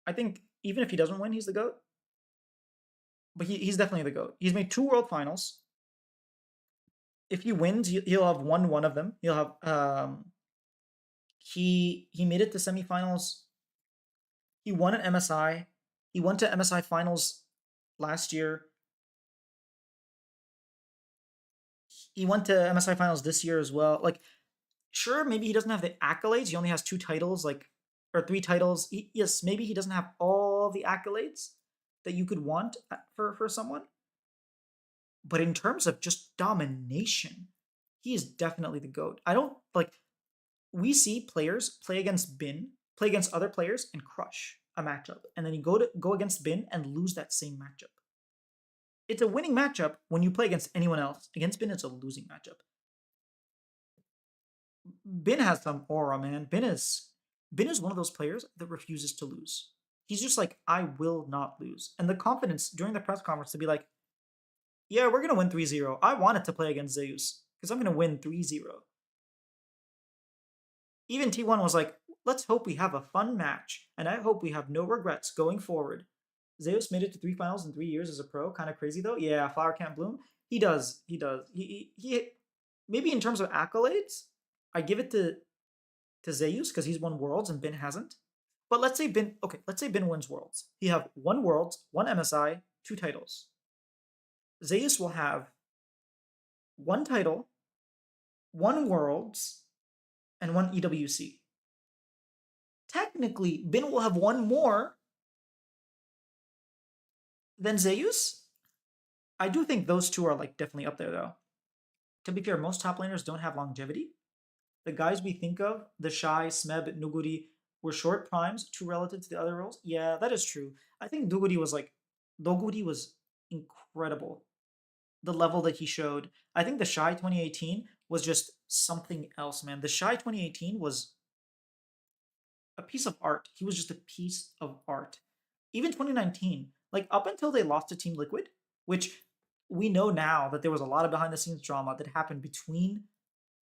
Speaker 1: I think even if he doesn't win, he's the GOAT. But he's definitely the GOAT. He's made 2 World Finals. If he wins, he'll have won one of them. He'll have he made it to semifinals. He won an MSI. He went to MSI finals last year. He went to MSI finals this year as well. Like, sure, maybe he doesn't have the accolades. He only has 2 titles, like or 3 titles. Yes, maybe he doesn't have all the accolades that you could want for someone, but in terms of just domination, he is definitely the GOAT. I don't like. We see players play against Bin, play against other players, and crush a matchup, and then you go against Bin and lose that same matchup. It's a winning matchup when you play against anyone else. Against Bin, it's a losing matchup. Bin has some aura, man. Bin is one of those players that refuses to lose. He's just like, I will not lose. And the confidence during the press conference to be like, yeah, we're going to win 3-0. I wanted to play against Zeus because I'm going to win 3-0. Even T1 was like, let's hope we have a fun match, and I hope we have no regrets going forward. Zeus made it to 3 finals in 3 years as a pro. Kind of crazy, though. Yeah, Flower Can't Bloom. He does. He maybe in terms of accolades, I give it to Zeus because he's won Worlds and Bin hasn't. But let's say Bin wins Worlds. He have 1 Worlds, 1 MSI, 2 titles. Zeus will have 1 title, 1 Worlds, and 1 EWC. Technically, Bin will have 1 more than Zeus. I do think those 2 are like definitely up there though. To be fair, most top laners don't have longevity. The guys we think of, the Shy, Smeb, Nuguri, were short primes, 2 relative to the other roles. Yeah, that is true. I think Doguri was incredible. The level that he showed. I think the Shy 2018 was just something else, man. The Shy 2018 was a piece of art. He was just a piece of art. Even 2019, like up until they lost to Team Liquid, which we know now that there was a lot of behind the scenes drama that happened between.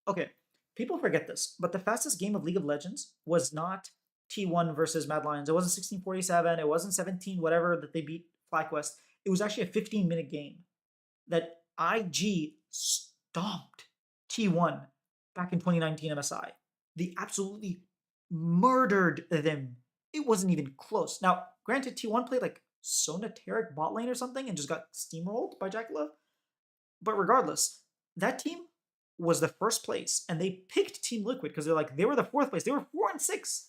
Speaker 1: Okay, people forget this, but the fastest game of League of Legends was not T1 versus Mad Lions. It wasn't 1647, it wasn't 17, whatever that they beat FlyQuest. It was actually a 15-minute game that IG stomped T1 back in 2019 MSI. They absolutely murdered them. It wasn't even close. Now, granted, T1 played like Sonateric bot lane or something and just got steamrolled by Jackalove. But regardless, that team was the first place, and they picked Team Liquid because they were the 4th place. They were 4-6.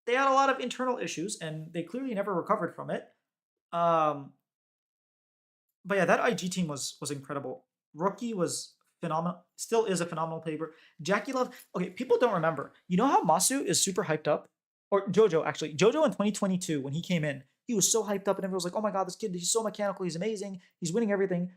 Speaker 1: They had a lot of internal issues, and they clearly never recovered from it. But yeah, that IG team was incredible. Rookie was phenomenal. Still is a phenomenal player. Jackie Love. Okay, people don't remember. You know how Masu is super hyped up? Or Jojo, actually. Jojo in 2022, when he came in, he was so hyped up, and everyone was like, oh my god, this kid, he's so mechanical, he's amazing, he's winning everything.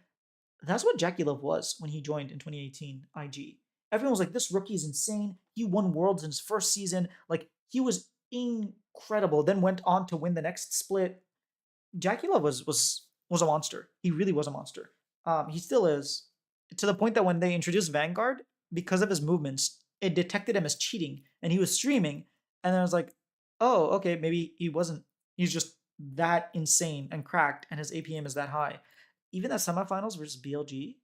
Speaker 1: That's what Jackie Love was when he joined in 2018 IG. Everyone was like, this rookie is insane. He won Worlds in his first season. Like, he was incredible. Then went on to win the next split. Jackie Love was a monster. He really was a monster. He still is. To the point that when they introduced Vanguard, because of his movements, it detected him as cheating, and he was streaming. And then I was like, oh, okay, maybe he wasn't. He's just that insane and cracked, and his APM is that high. Even that semifinals versus BLG,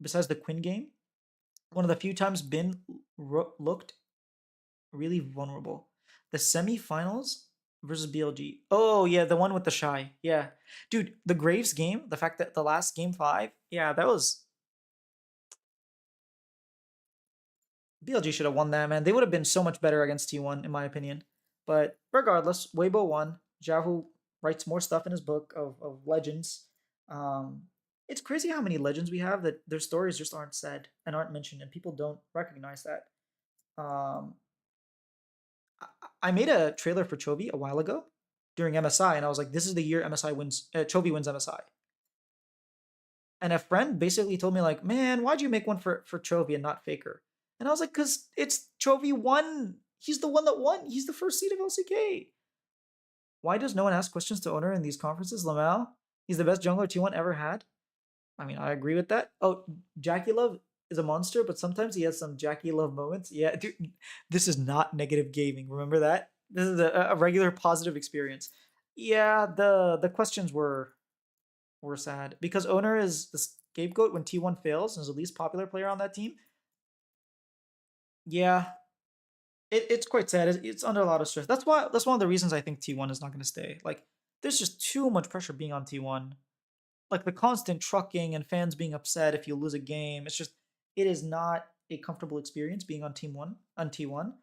Speaker 1: besides the Quinn game, one of the few times Bin looked really vulnerable. The semifinals versus BLG. Oh, yeah, the one with the Shy. Yeah. Dude, the Graves game, the fact that the last game 5, yeah, that was... BLG should have won that, man. They would have been so much better against T1, in my opinion. But regardless, Weibo won. Jiahu writes more stuff in his book of legends. It's crazy how many legends we have that their stories just aren't said and aren't mentioned, and people don't recognize that. I made a trailer for Chovy a while ago during MSI, and I was like, this is the year MSI wins, Chovy wins MSI. And a friend basically told me like, man, why'd you make one for Chovy and not Faker? And I was like, because it's Chovy won. He's the one that won. He's the first seed of LCK. Why does no one ask questions to Owner in these conferences, Lamel? He's the best jungler T1 ever had. I mean, I agree with that. Oh, Jackie Love is a monster, but sometimes he has some Jackie Love moments. Yeah, dude, this is not negative gaming. Remember that? This is a regular positive experience. Yeah, the questions were sad because Owner is the scapegoat when T1 fails and is the least popular player on that team. Yeah, it's quite sad. It's under a lot of stress. That's one of the reasons I think T1 is not going to stay. Like, there's just too much pressure being on T1. Like the constant trucking and fans being upset if you lose a game. It is not a comfortable experience being on T1.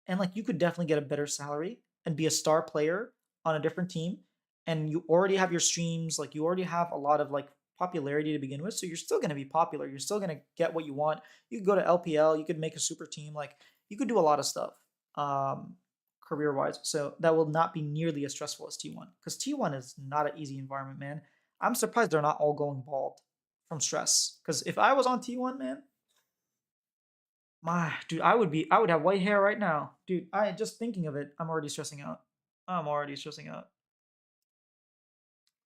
Speaker 1: and like you could definitely get a better salary and be a star player on a different team, and you already have your streams, like you already have a lot of like popularity to begin with, so you're still going to be popular, you're still going to get what you want. You could go to LPL, you could make a super team, like you could do a lot of stuff career wise, so that will not be nearly as stressful as T1, because T1 is not an easy environment, man. I'm surprised they're not all going bald from stress, because if I was on T1, man, my dude, I would have white hair right now, dude. I just thinking of it, I'm already stressing out. I'm already stressing out.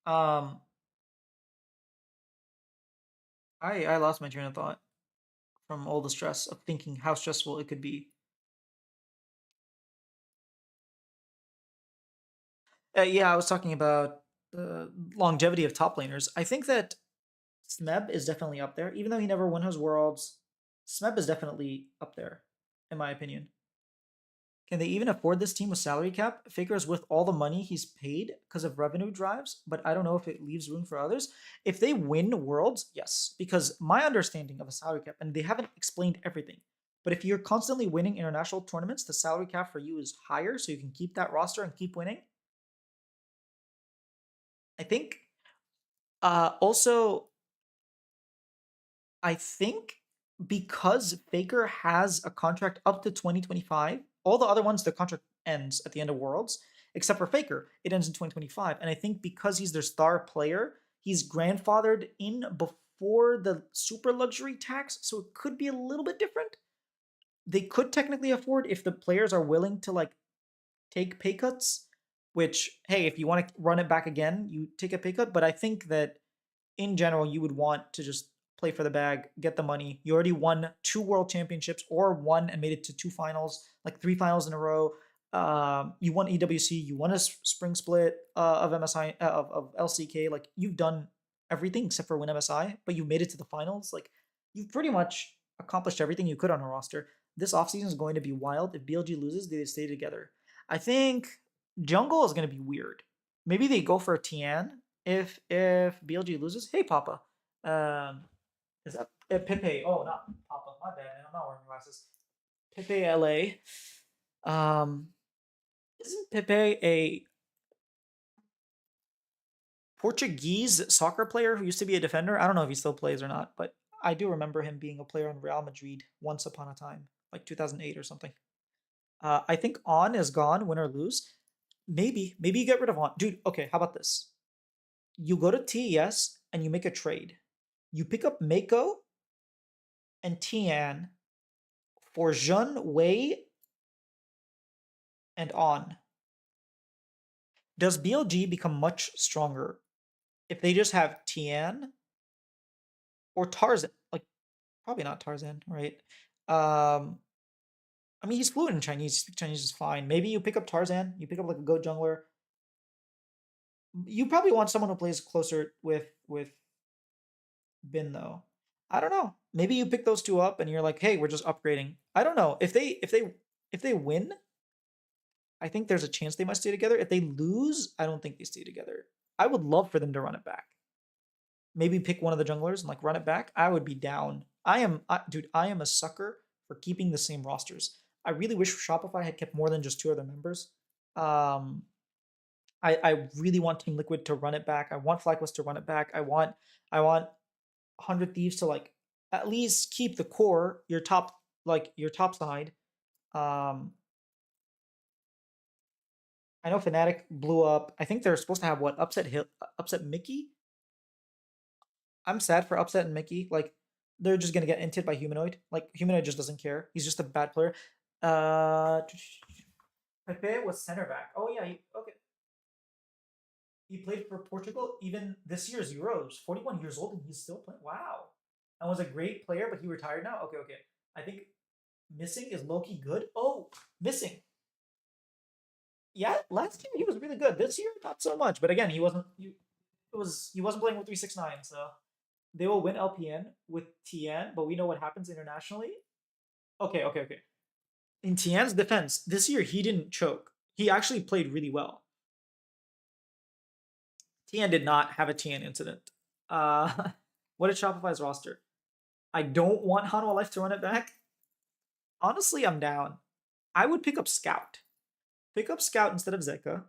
Speaker 1: Um, I lost my train of thought from all the stress of thinking how stressful it could be. Yeah, I was talking about the longevity of top laners. I think that Smeb is definitely up there, even though he never won his worlds. Smeb is definitely up there, in my opinion. Can they even afford this team with salary cap? Faker is worth all the money he's paid because of revenue drives, but I don't know if it leaves room for others. If they win Worlds, yes, because my understanding of a salary cap, and they haven't explained everything, but if you're constantly winning international tournaments, the salary cap for you is higher, so you can keep that roster and keep winning. I think. Also, I think because Faker has a contract up to 2025, all the other ones, the contract ends at the end of Worlds, except for Faker, it ends in 2025. And I think because he's their star player, he's grandfathered in before the super luxury tax, so it could be a little bit different. They could technically afford if the players are willing to like take pay cuts, which, hey, if you want to run it back again, you take a pay cut. But I think that in general, you would want to just play for the bag, get the money. You already won 2 world championships, or won and made it to 2 finals, like 3 finals in a row. You won EWC, you won a spring split of MSI, of LCK. Like you've done everything except for win MSI, but you made it to the finals. Like you've pretty much accomplished everything you could on a roster. This offseason is going to be wild. If BLG loses, they stay together. I think jungle is going to be weird. Maybe they go for a Tian if BLG loses. Hey, Papa. Is that Pepe? Oh, not Papa. My bad, man. I'm not wearing glasses. Pepe LA. Isn't Pepe a Portuguese soccer player who used to be a defender? I don't know if he still plays or not, but I do remember him being a player in Real Madrid once upon a time, like 2008 or something. I think On is gone, win or lose. Maybe you get rid of On. Dude, okay, how about this? You go to TES and you make a trade. You pick up Mako and Tian for Jun, Wei, and On. Does BLG become much stronger if they just have Tian or Tarzan? Like, probably not Tarzan, right? I mean, he's fluent in Chinese. He speaks Chinese is fine. Maybe you pick up Tarzan. You pick up like a goat jungler. You probably want someone who plays closer with Bin though. I don't know. Maybe you pick those two up and you're like, hey, we're just upgrading. I don't know. If they win, I think there's a chance they might stay together. If they lose, I don't think they stay together. I would love for them to run it back. Maybe pick one of the junglers and like run it back. I would be down. Dude, I am a sucker for keeping the same rosters. I really wish Shopify had kept more than just 2 other members. I really want Team Liquid to run it back. I want FlyQuest to run it back. I want 100 Thieves to like at least keep the core, your top side. I know Fnatic blew up. I think they're supposed to have what, Upset Mickey? I'm sad for Upset and Mickey. Like they're just gonna get inted by Humanoid. Like Humanoid just doesn't care. He's just a bad player. Pepe was center back. Oh yeah, okay. He played for Portugal even this year's Euros. 41 years old and he's still playing. Wow. And was a great player, but he retired now. Okay. I think Missing is low-key good. Oh, Missing. Yeah, last year he was really good. This year, not so much. But again, he wasn't playing with 369, so they will win LPN with Tian, but we know what happens internationally. Okay. In Tian's defense, this year he didn't choke. He actually played really well. Tian did not have a Tian incident. What is Shopify's roster? I don't want Hanwha Life to run it back. Honestly, I'm down. I would pick up Scout. Pick up Scout instead of Zeka.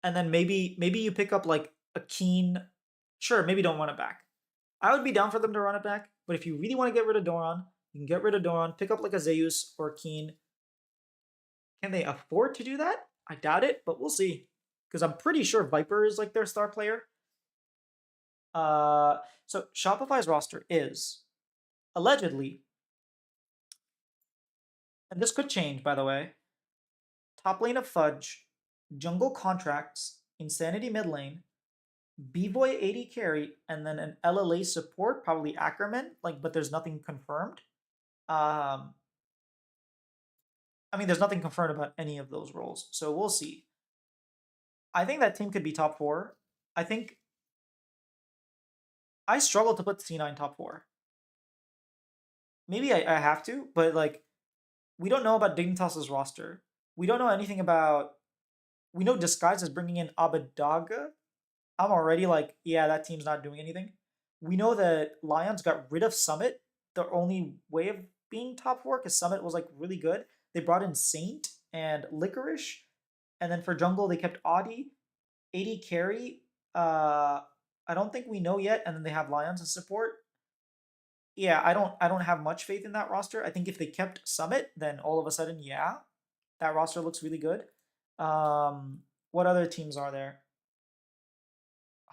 Speaker 1: And then maybe you pick up like a Keen. Sure, maybe don't run it back. I would be down for them to run it back, but if you really want to get rid of Doran, you can get rid of Doran, pick up like a Zeus or a Keen. Can they afford to do that? I doubt it, but we'll see. Because I'm pretty sure Viper is like their star player. So Shopify's roster is allegedly, and this could change by the way, top lane of Fudge, jungle contracts, Insanity mid lane, B-Boy AD carry, and then an LLA support, probably Ackerman, but there's nothing confirmed. I mean, there's nothing confirmed about any of those roles, so we'll see. I think that team could be top 4. I think I struggle to put C9 top 4. Maybe I have to, but we don't know about Dignitas's roster. We don't know anything about. We know Disguise is bringing in Abadaga. I'm already yeah, that team's not doing anything. We know that Lions got rid of Summit. The only way of being top 4, because Summit was really good. They brought in Saint and Licorice, and then for jungle they kept Audi, AD carry. I don't think we know yet, and then they have Lions as support. Yeah, I don't have much faith in that roster. I think if they kept Summit, then all of a sudden, yeah, that roster looks really good. What other teams are there?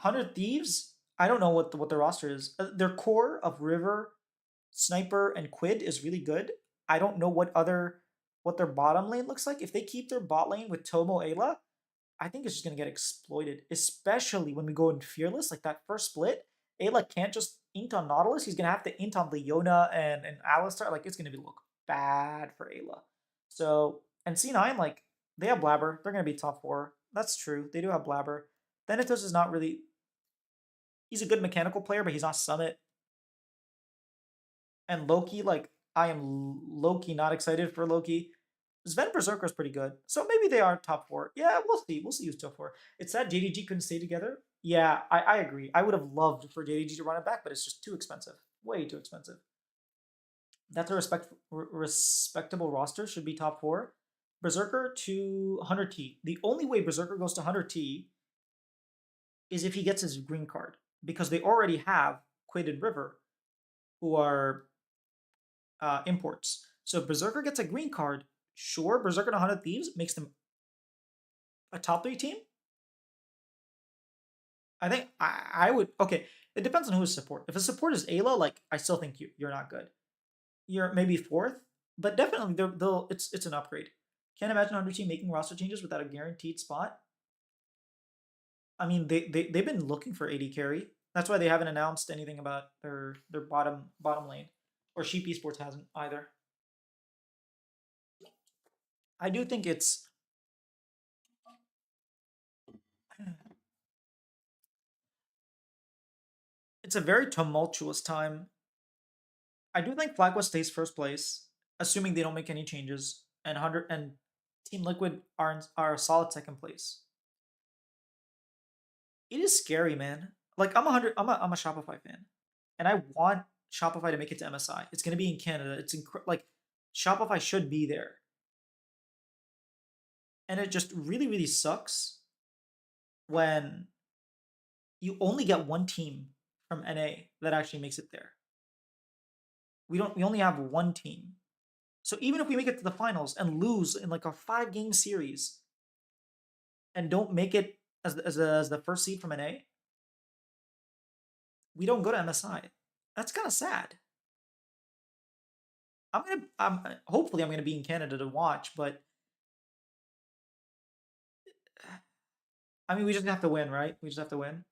Speaker 1: 100 Thieves? I don't know what the roster is. Their core of River, Sniper, and Quid is really good. I don't know what their bottom lane looks like. If they keep their bot lane with Tomo Ayla, I think it's just gonna get exploited, especially when we go in Fearless, that first split. Ayla can't just int on Nautilus. He's gonna have to int on Leona and Alistar. It's gonna look bad for Ayla. So, and C9, they have Blabber. They're gonna be top 4. That's true. They do have Blabber. Thanatos is not really. He's a good mechanical player, but he's not Summit. And Loki, I am Loki not excited for Loki. Sven Berserker is pretty good. So maybe they are top 4. Yeah, we'll see. We'll see who's top 4. It's sad JDG couldn't stay together. Yeah, I agree. I would have loved for JDG to run it back, but it's just too expensive. Way too expensive. That's a respectable roster. Should be top 4. Berserker to 100T. The only way Berserker goes to 100T is if he gets his green card. Because they already have Quid and River, who are imports. So if Berserker gets a green card, sure, Berserker to 100 Thieves makes them a top 3 team. I think I would. Okay, it depends on who's support. If a support is Ayla, I still think you're not good. You're maybe 4th, but definitely it's an upgrade. Can't imagine 100 team making roster changes without a guaranteed spot. I mean, they've been looking for AD carry. That's why they haven't announced anything about their bottom lane, or Sheep Esports hasn't either. I do think it's a very tumultuous time. I do think FlagWest stays first place, assuming they don't make any changes, and Team Liquid are a solid second place. It is scary, man. I'm a Shopify fan, and I want Shopify to make it to MSI. It's gonna be in Canada. It's Shopify should be there. And it just really, really sucks when you only get one team from NA that actually makes it there. We only have one team. So even if we make it to the finals and lose in a 5-game series and don't make it as the first seed from NA, we don't go to MSI. That's kind of sad. Hopefully I'm gonna be in Canada to watch, but I mean, we just have to win, right? We just have to win.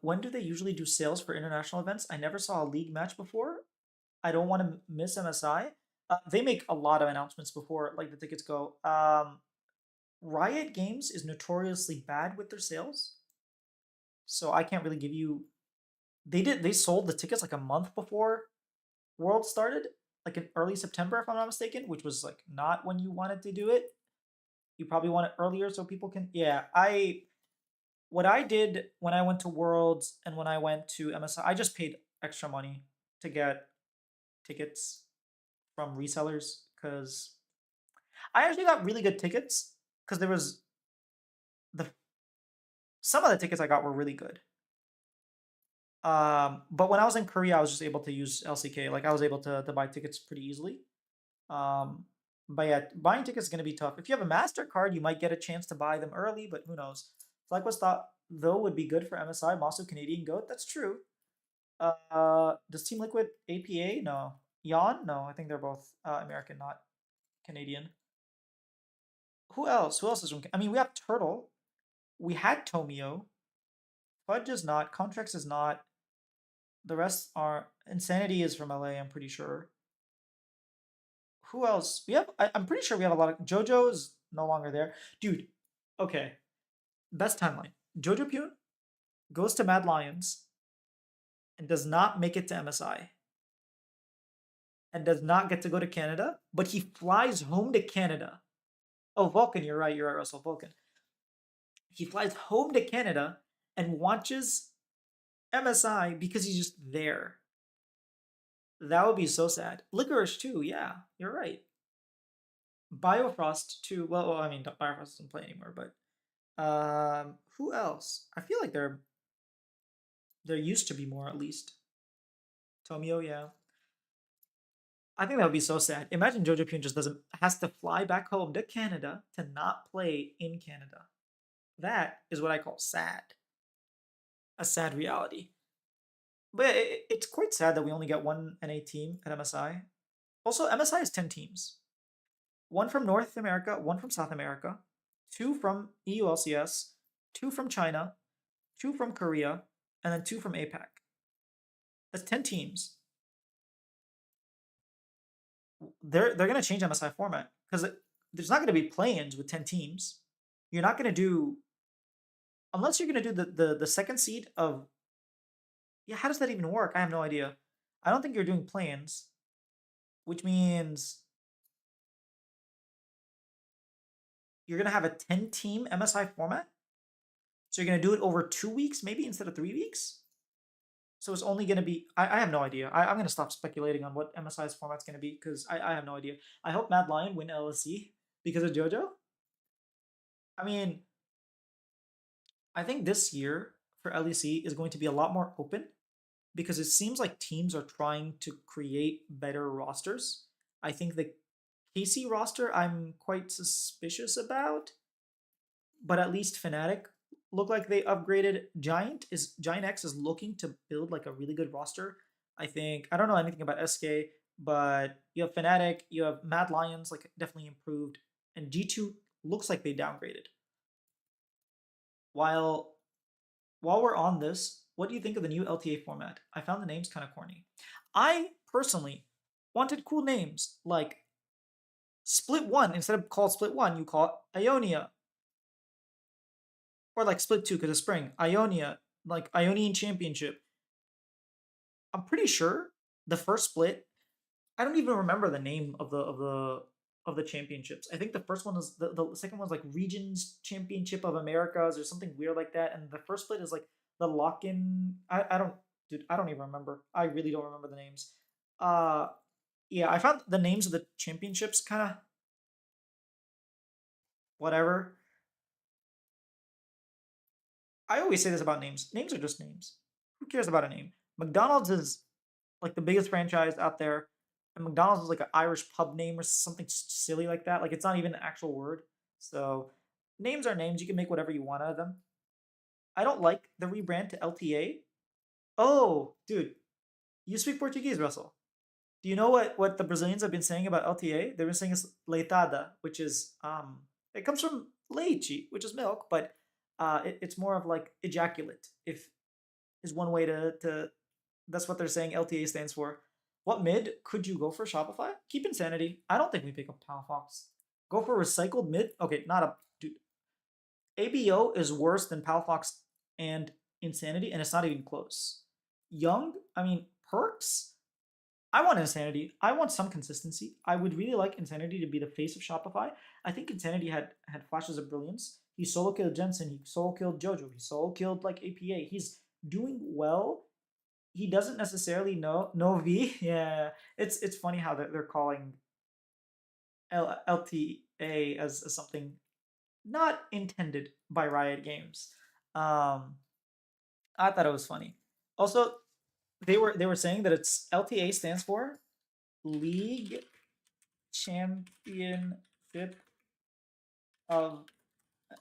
Speaker 1: When do they usually do sales for international events? I never saw a league match before. I don't want to miss MSI. They make a lot of announcements before the tickets go. Riot Games is notoriously bad with their sales, so I can't really give you. They sold the tickets a month before World started, in early September, if I'm not mistaken, which was not when you wanted to do it. You probably want it earlier so people can. Yeah, what I did when I went to Worlds and when I went to MSI, I just paid extra money to get tickets. from resellers because I actually got really good tickets because there was some of the tickets I got were really good. But when I was in Korea, I was just able to use LCK. Like I was able to buy tickets pretty easily. But yeah, buying tickets is gonna be tough. If you have a MasterCard, you might get a chance to buy them early, but who knows? Like was thought though would be good for MSI, Masu Canadian GOAT. That's true. Does Team Liquid APA? No. Yon? No, I think they're both American, not Canadian. Who else? Who else is from? I mean, we have Turtle. We had Tomio. Fudge is not. Contracts is not. The rest are. Insanity is from LA, I'm pretty sure. Who else? We have. I'm pretty sure we have a lot of. JoJo is no longer there. Dude, okay. Best timeline. JoJo Pune goes to Mad Lions and does not make it to MSI. And does not get to go to Canada, but he flies home to Canada. Oh, Vulcan, you're right, Russell. Vulcan. He flies home to Canada and watches MSI because he's just there. That would be so sad. Licorice too, yeah, you're right. Biofrost too. Well, I mean, Biofrost doesn't play anymore, but who else? I feel like there used to be more at least. Tomio, yeah. I think that would be so sad. Imagine JoJo Pune just has to fly back home to Canada to not play in Canada. That is what I call sad. A sad reality. But it's quite sad that we only get one NA team at MSI. Also, MSI has 10 teams. One from North America, one from South America, 2 from EU LCS, 2 from China, 2 from Korea, and then 2 from APAC. That's 10 teams. They're gonna change MSI format because there's not gonna be play-ins with 10 teams. You're not gonna do unless you're gonna do the second seed of. Yeah, how does that even work? I have no idea. I don't think you're doing play-ins, which means you're gonna have a 10-team MSI format. So you're gonna do it over 2 weeks, maybe instead of 3 weeks. So it's only going to be. I have no idea. I'm going to stop speculating on what MSI's format's going to be because I have no idea. I hope Mad Lion win LSC because of JoJo. I mean, I think this year for LEC is going to be a lot more open because it seems like teams are trying to create better rosters. I think the KC roster I'm quite suspicious about, but at least Fnatic look like they upgraded. Giant X is looking to build like a really good roster. I think I don't know anything about SK, but you have Fnatic, you have Mad Lions, like definitely improved, and G2 looks like they downgraded. While we're on this, what do you think of the new LTA format? I found the names kind of corny. I personally wanted cool names like Split 1. Instead of called Split 1, you call it Ionia. Or like Split 2 because of Spring. Ionia, like Ionian Championship. I'm pretty sure the first split, I don't even remember the name of the championships. I think the first one is the second one's like Regions Championship of Americas or something weird like that. And the first split is like the lock-in. I don't even remember. I really don't remember the names. Yeah, I found the names of the championships kind of whatever. I always say this about names. Names are just names. Who cares about a name? McDonald's is like the biggest franchise out there. And McDonald's is like an Irish pub name or something silly like that. Like it's not even an actual word. So names are names. You can make whatever you want out of them. I don't like the rebrand to LTA. Oh, dude. You speak Portuguese, Russell. Do you know what the Brazilians have been saying about LTA? They've been saying it's leitada, which is it comes from leite, which is milk, but it's more of like ejaculate, if is one way to that's what they're saying LTA stands for. What mid could you go for Shopify? Keep Insanity. I don't think we pick up Palfox. Go for recycled mid. Okay, not a dude. ABO is worse than Palfox and Insanity, and it's not even close. Young, I mean, Perks. I want Insanity. I want some consistency. I would really like Insanity to be the face of Shopify. I think Insanity had flashes of brilliance. He solo killed Jensen. He solo killed JoJo. He solo killed like APA. He's doing well. he doesn't necessarily know V. Yeah, it's funny how they're calling LTA as something not intended by Riot Games. I thought it was funny. Also, they were saying that it's LTA stands for League Championship of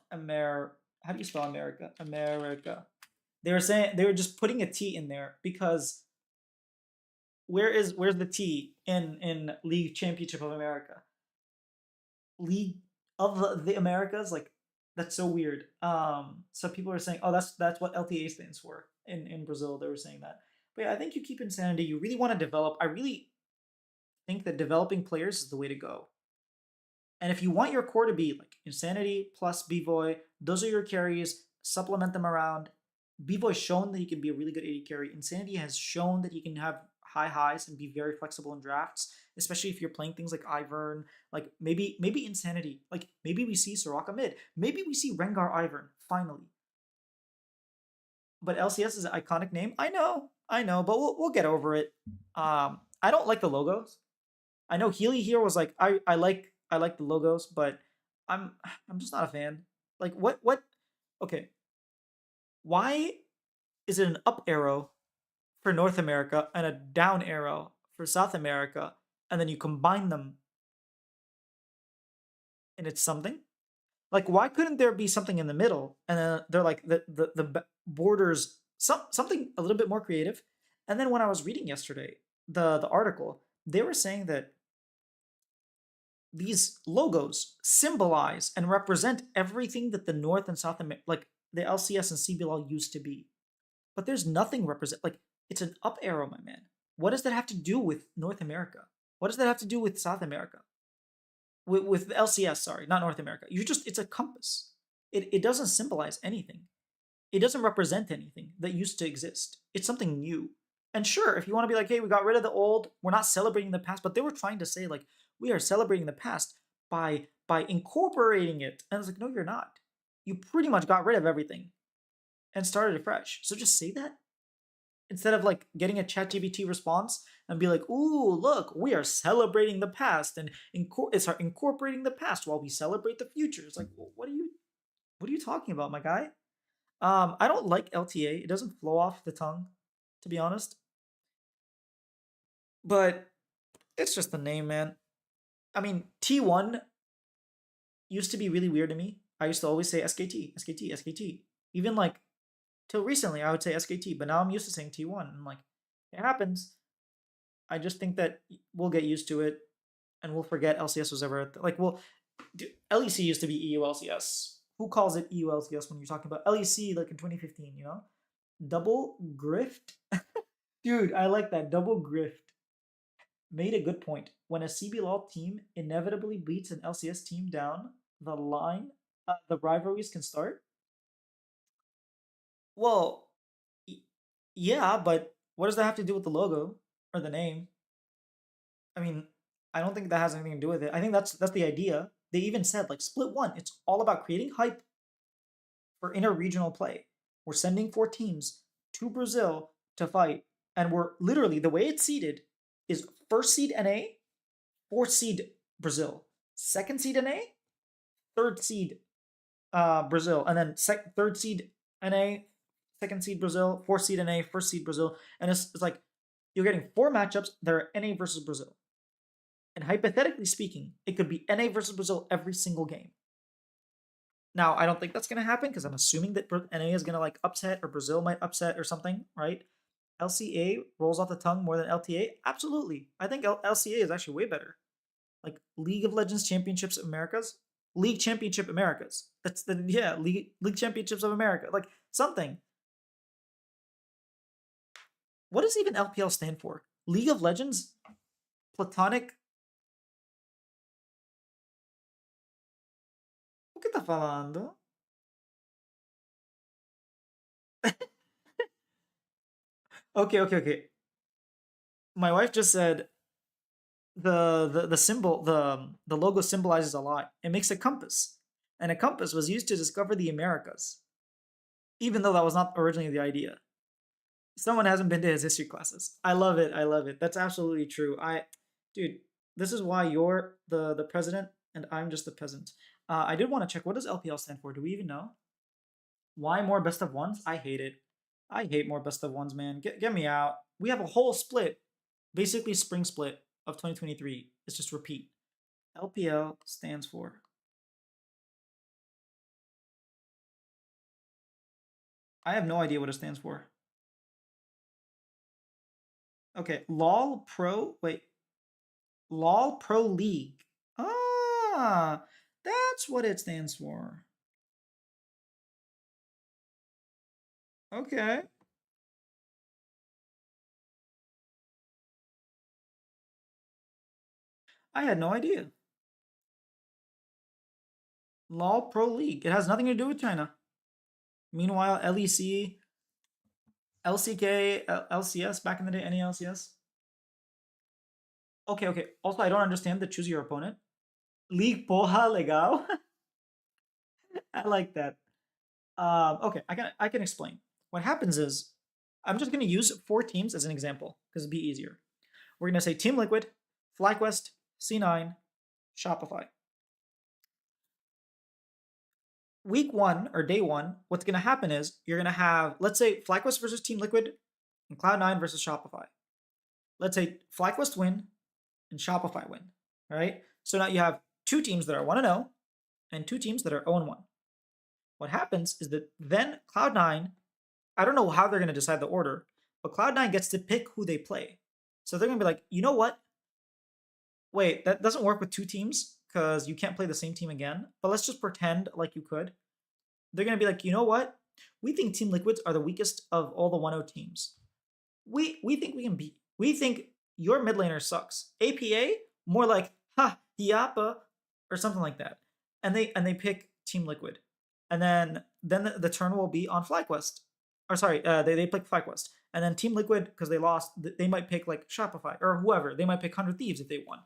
Speaker 1: America. How do you spell America? America. They were saying they were just putting a T in there because where's the T in League Championship of America? League of the Americas, like that's so weird. So people are saying, oh, that's what LTA stands for in Brazil. They were saying that. But yeah, I think you keep Insanity. You really want to develop. I really think that developing players is the way to go. And if you want your core to be like Insanity plus B-Boy, those are your carries, supplement them around. B-Boy's shown that he can be a really good AD carry. Insanity has shown that he can have high highs and be very flexible in drafts, especially if you're playing things like Ivern, like maybe Insanity, like maybe we see Soraka mid, maybe we see Rengar Ivern, finally. But LCS is an iconic name. I know, but we'll get over it. I don't like the logos. I know Healy here was like, I like the logos, but I'm just not a fan. Like what okay. Why is it an up arrow for North America and a down arrow for South America, and then you combine them and it's something? Like, why couldn't there be something in the middle and then they're like the borders, something a little bit more creative? And then when I was reading yesterday the article, they were saying that these logos symbolize and represent everything that the North and South America, like the LCS and CBLL used to be. But there's nothing represent, like it's an up arrow, my man. What does that have to do with North America? What does that have to do with South America? With the LCS, sorry, not North America. It's a compass. It doesn't symbolize anything. It doesn't represent anything that used to exist. It's something new. And sure, if you want to be like, hey, we got rid of the old, we're not celebrating the past, but they were trying to say like, we are celebrating the past by incorporating it. And I was like, no, you're not. You pretty much got rid of everything and started afresh. So just say that instead of like getting a ChatGPT response and be like, ooh, look, we are celebrating the past and incorporating the past while we celebrate the future. It's like, well, what are you talking about, my guy? I don't like LTA. It doesn't flow off the tongue, to be honest. But it's just the name, man. I mean, T1 used to be really weird to me. I used to always say SKT, SKT, SKT. Even like till recently, I would say SKT, but now I'm used to saying T1. And like, it happens. I just think that we'll get used to it, and we'll forget LCS was ever like. Well, LEC used to be EU LCS. Who calls it EU LCS when you're talking about LEC like in 2015? You know, double grift. Dude, I like that double grift. Made a good point. When a CBLOL team inevitably beats an LCS team down the line, the rivalries can start. Well, yeah, but what does that have to do with the logo or the name? I mean, I don't think that has anything to do with it. I think that's the idea. They even said like Split 1, it's all about creating hype for inter-regional play. We're sending 4 teams to Brazil to fight, and we're literally, the way it's seeded is first seed NA, 4th seed Brazil, 2nd seed NA, 3rd seed Brazil, and then 3rd seed NA, 2nd seed Brazil, 4th seed NA, 1st seed Brazil, and it's like you're getting 4 matchups that are NA versus Brazil. And hypothetically speaking, it could be NA versus Brazil every single game. Now, I don't think that's going to happen because I'm assuming that NA is going to like upset or Brazil might upset or something, right? LCA rolls off the tongue more than LTA? Absolutely. I think LCA is actually way better. Like League of Legends Championships Americas? League Championship Americas. That's the, yeah, League Championships of America. Like something. What does even LPL stand for? League of Legends? Platonic? O que tá falando? Okay. My wife just said the symbol, the logo symbolizes a lot. It makes a compass. And a compass was used to discover the Americas. Even though that was not originally the idea. Someone hasn't been to his history classes. I love it. I love it. That's absolutely true. Dude, this is why you're the president and I'm just the peasant. I did want to check, what does LPL stand for? Do we even know? Why more best of ones? I hate it. I hate more best of ones, man. Get me out. We have a whole split, basically spring split of 2023. It's just repeat. LPL stands for. I have no idea what it stands for. Okay, LOL Pro. Wait. LOL Pro League. Ah, that's what it stands for. Okay. I had no idea. LOL Pro League. It has nothing to do with China. Meanwhile, LEC, LCK, LCS back in the day, any LCS. Okay, okay. Also, I don't understand the choose your opponent. League porra legal. I like that. Okay, I can explain. What happens is, I'm just going to use 4 teams as an example because it'd be easier. We're going to say Team Liquid, FlyQuest, C9, Shopify. Week 1 or day 1, what's going to happen is you're going to have, let's say, FlyQuest versus Team Liquid and Cloud9 versus Shopify. Let's say FlyQuest win and Shopify win, right? So now you have 2 teams that are 1-0 and 2 teams that are 0-1. What happens is that then Cloud9, I don't know how they're going to decide the order, but Cloud9 gets to pick who they play. So they're going to be like, you know what? Wait, that doesn't work with 2 teams because you can't play the same team again, but let's just pretend like you could. They're going to be like, you know what? We think Team Liquids are the weakest of all the 1-0 teams. We think we can beat. We think your mid laner sucks. APA, more like, ha, Hiapa, or something like that. And they pick Team Liquid. And then the turn will be on FlyQuest. Or sorry, they pick FlyQuest. And then Team Liquid, because they lost, they might pick like Shopify or whoever. They might pick 100 Thieves if they won.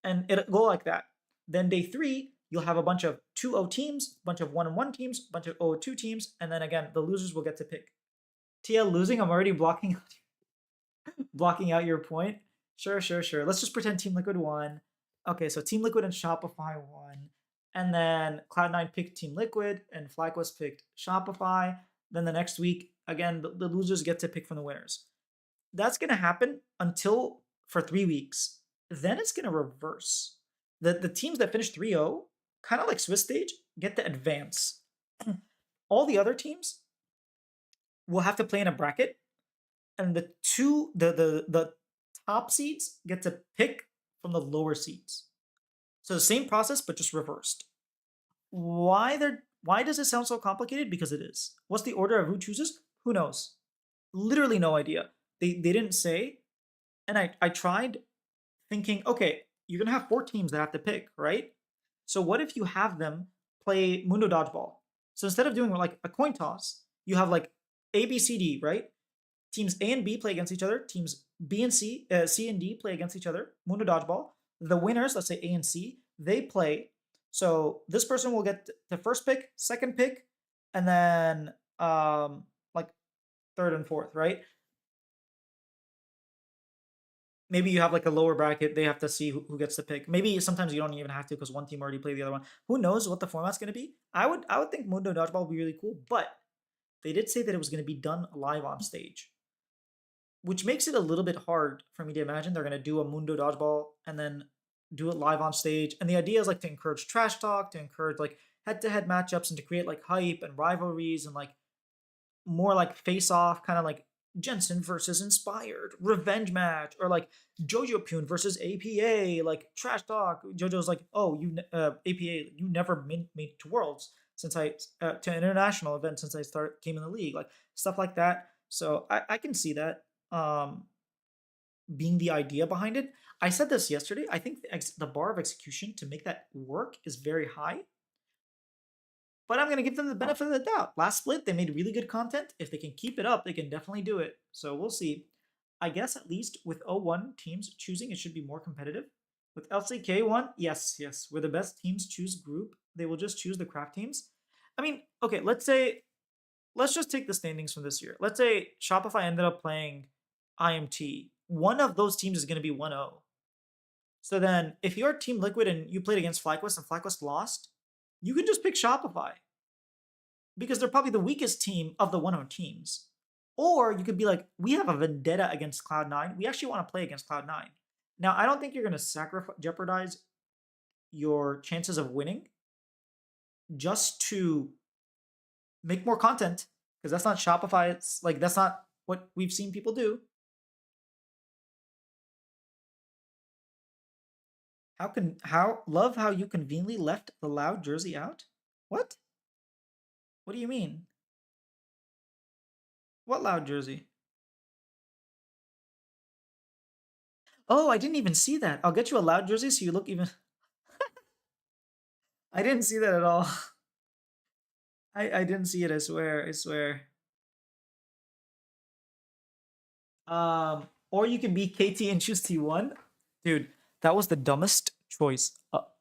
Speaker 1: And it'll go like that. Then day 3, you'll have a bunch of 2-0 teams, a bunch of 1-1 teams, a bunch of 0-2 teams, and then again, the losers will get to pick. TL losing, I'm already blocking out your point. Sure. Let's just pretend Team Liquid won. Okay, so Team Liquid and Shopify won. And then Cloud9 picked Team Liquid and FlyQuest picked Shopify. Then the next week, again, the losers get to pick from the winners. That's going to happen for 3 weeks. Then it's going to reverse. The teams that finish 3-0, kind of like Swiss stage, get to advance. All the other teams will have to play in a bracket, and the top seeds get to pick from the lower seeds. So the same process, but just reversed. Why does it sound so complicated? Because it is. What's the order of who chooses? Who knows? Literally no idea. They didn't say. And I tried thinking, okay, you're going to have 4 teams that have to pick, right? So what if you have them play Mundo Dodgeball? So instead of doing like a coin toss, you have like A, B, C, D, right? Teams A and B play against each other. Teams B and C and D play against each other. Mundo Dodgeball. The winners, let's say A and C, they play. So this person will get the first pick, second pick, and then like 3rd and 4th, right? Maybe you have like a lower bracket. They have to see who gets to pick. Maybe sometimes you don't even have to because one team already played the other one. Who knows what the format's going to be? I would think Mundo Dodgeball would be really cool, but they did say that it was going to be done live on stage, which makes it a little bit hard for me to imagine they're going to do a Mundo Dodgeball and then do it live on stage. And the idea is like to encourage trash talk, to encourage like head-to-head matchups, and to create like hype and rivalries and like more like face-off, kind of like Jensen versus Inspired, revenge match, or like Jojo Pune versus APA, like trash talk. Jojo's like, oh, APA, you never made it to Worlds since to international event since I came in the league, like stuff like that. So I can see that being the idea behind it. I said this yesterday. I think the bar of execution to make that work is very high. But I'm going to give them the benefit of the doubt. Last split, they made really good content. If they can keep it up, they can definitely do it. So we'll see. I guess at least with 0-1 teams choosing, it should be more competitive. With LCK1, yes, where the best teams choose group, they will just choose the craft teams. I mean, okay, let's say let's just take the standings from this year. Let's say Shopify ended up playing IMT. One of those teams is going to be 1-0. So then, if you're Team Liquid and you played against FlyQuest and FlyQuest lost, you can just pick Shopify because they're probably the weakest team of the 1-0 teams. Or you could be like, we have a vendetta against Cloud9. We actually want to play against Cloud9. Now, I don't think you're going to jeopardize your chances of winning just to make more content, because that's not Shopify. It's like, that's not what we've seen people do. Love how you conveniently left the Loud jersey out? What? What do you mean? What Loud jersey? Oh, I didn't even see that. I'll get you a Loud jersey so you look even... I didn't see that at all. I didn't see it, I swear, I swear. Or you can be KT and choose T1. Dude, that was the dumbest choice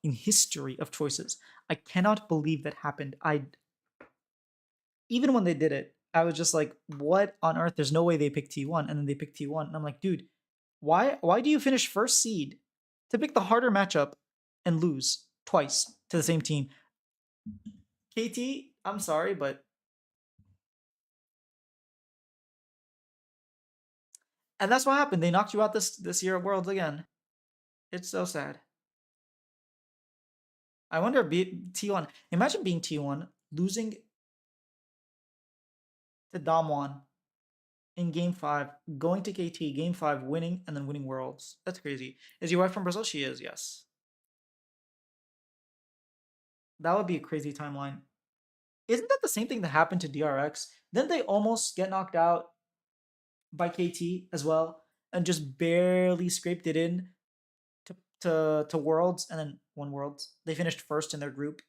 Speaker 1: in history of choices. I cannot believe that happened. Even when they did it, I was just like, what on earth? There's no way they picked T1, and then they picked T1. And I'm like, dude, why do you finish first seed to pick the harder matchup and lose twice to the same team? KT, I'm sorry, but... And that's what happened. They knocked you out this year at Worlds again. It's so sad. I wonder T1. Imagine being T1, losing to Damwon in Game 5, going to KT, Game 5, winning, and then winning Worlds. That's crazy. Is your wife from Brazil? She is, yes. That would be a crazy timeline. Isn't that the same thing that happened to DRX? Didn't they almost get knocked out by KT as well and just barely scraped it in to Worlds and then won Worlds? They finished first in their group.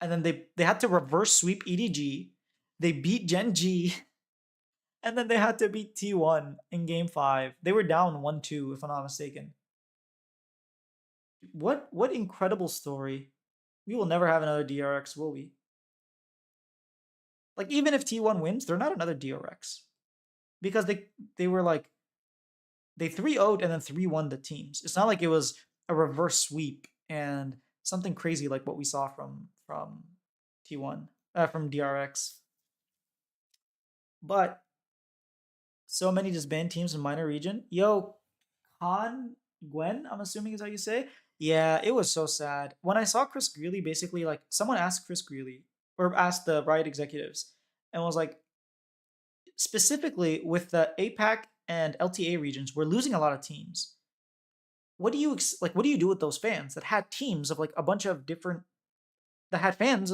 Speaker 1: And then they had to reverse sweep EDG. They beat Gen G. And then they had to beat T1 in Game 5. They were down 1-2, if I'm not mistaken. What incredible story. We will never have another DRX, will we? Like, even if T1 wins, they're not another DRX. Because they were like, they 3-0'd and then 3-1 the teams. It's not like it was a reverse sweep and something crazy like what we saw from T1, from DRX. But so many disbanded teams in minor region. Yo, Gwen, I'm assuming is how you say. Yeah, it was so sad. When I saw Chris Greeley, basically, like, someone asked Chris Greeley, or asked the Riot executives, and was like, specifically with the APAC and LTA regions, we're losing a lot of teams. What do you do with those fans that had teams of like a bunch of different, that had fans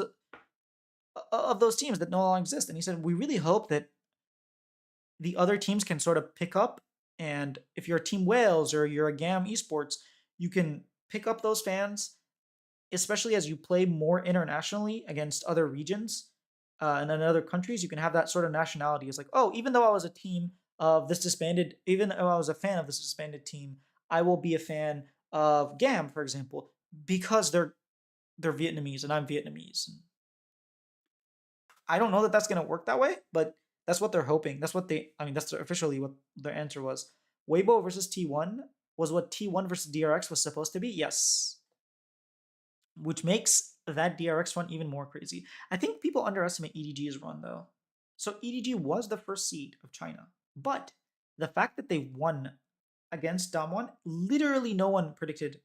Speaker 1: of those teams that no longer exist? And he said, we really hope that the other teams can sort of pick up, and if you're a Team Wales or you're a GAM Esports, you can pick up those fans, especially as you play more internationally against other regions and in other countries. You can have that sort of nationality. It's like, oh, even though I was a team of this disbanded, even though I was a fan of this disbanded team, I will be a fan of GAM, for example, because they're Vietnamese and I'm Vietnamese. I don't know that that's going to work that way, but that's what they're hoping. That's what that's officially what their answer was. Weibo versus T1 was what T1 versus DRX was supposed to be? Yes. Which makes that DRX run even more crazy. I think people underestimate EDG's run, though. So EDG was the first seed of China. But the fact that they won against Damwon, literally no one predicted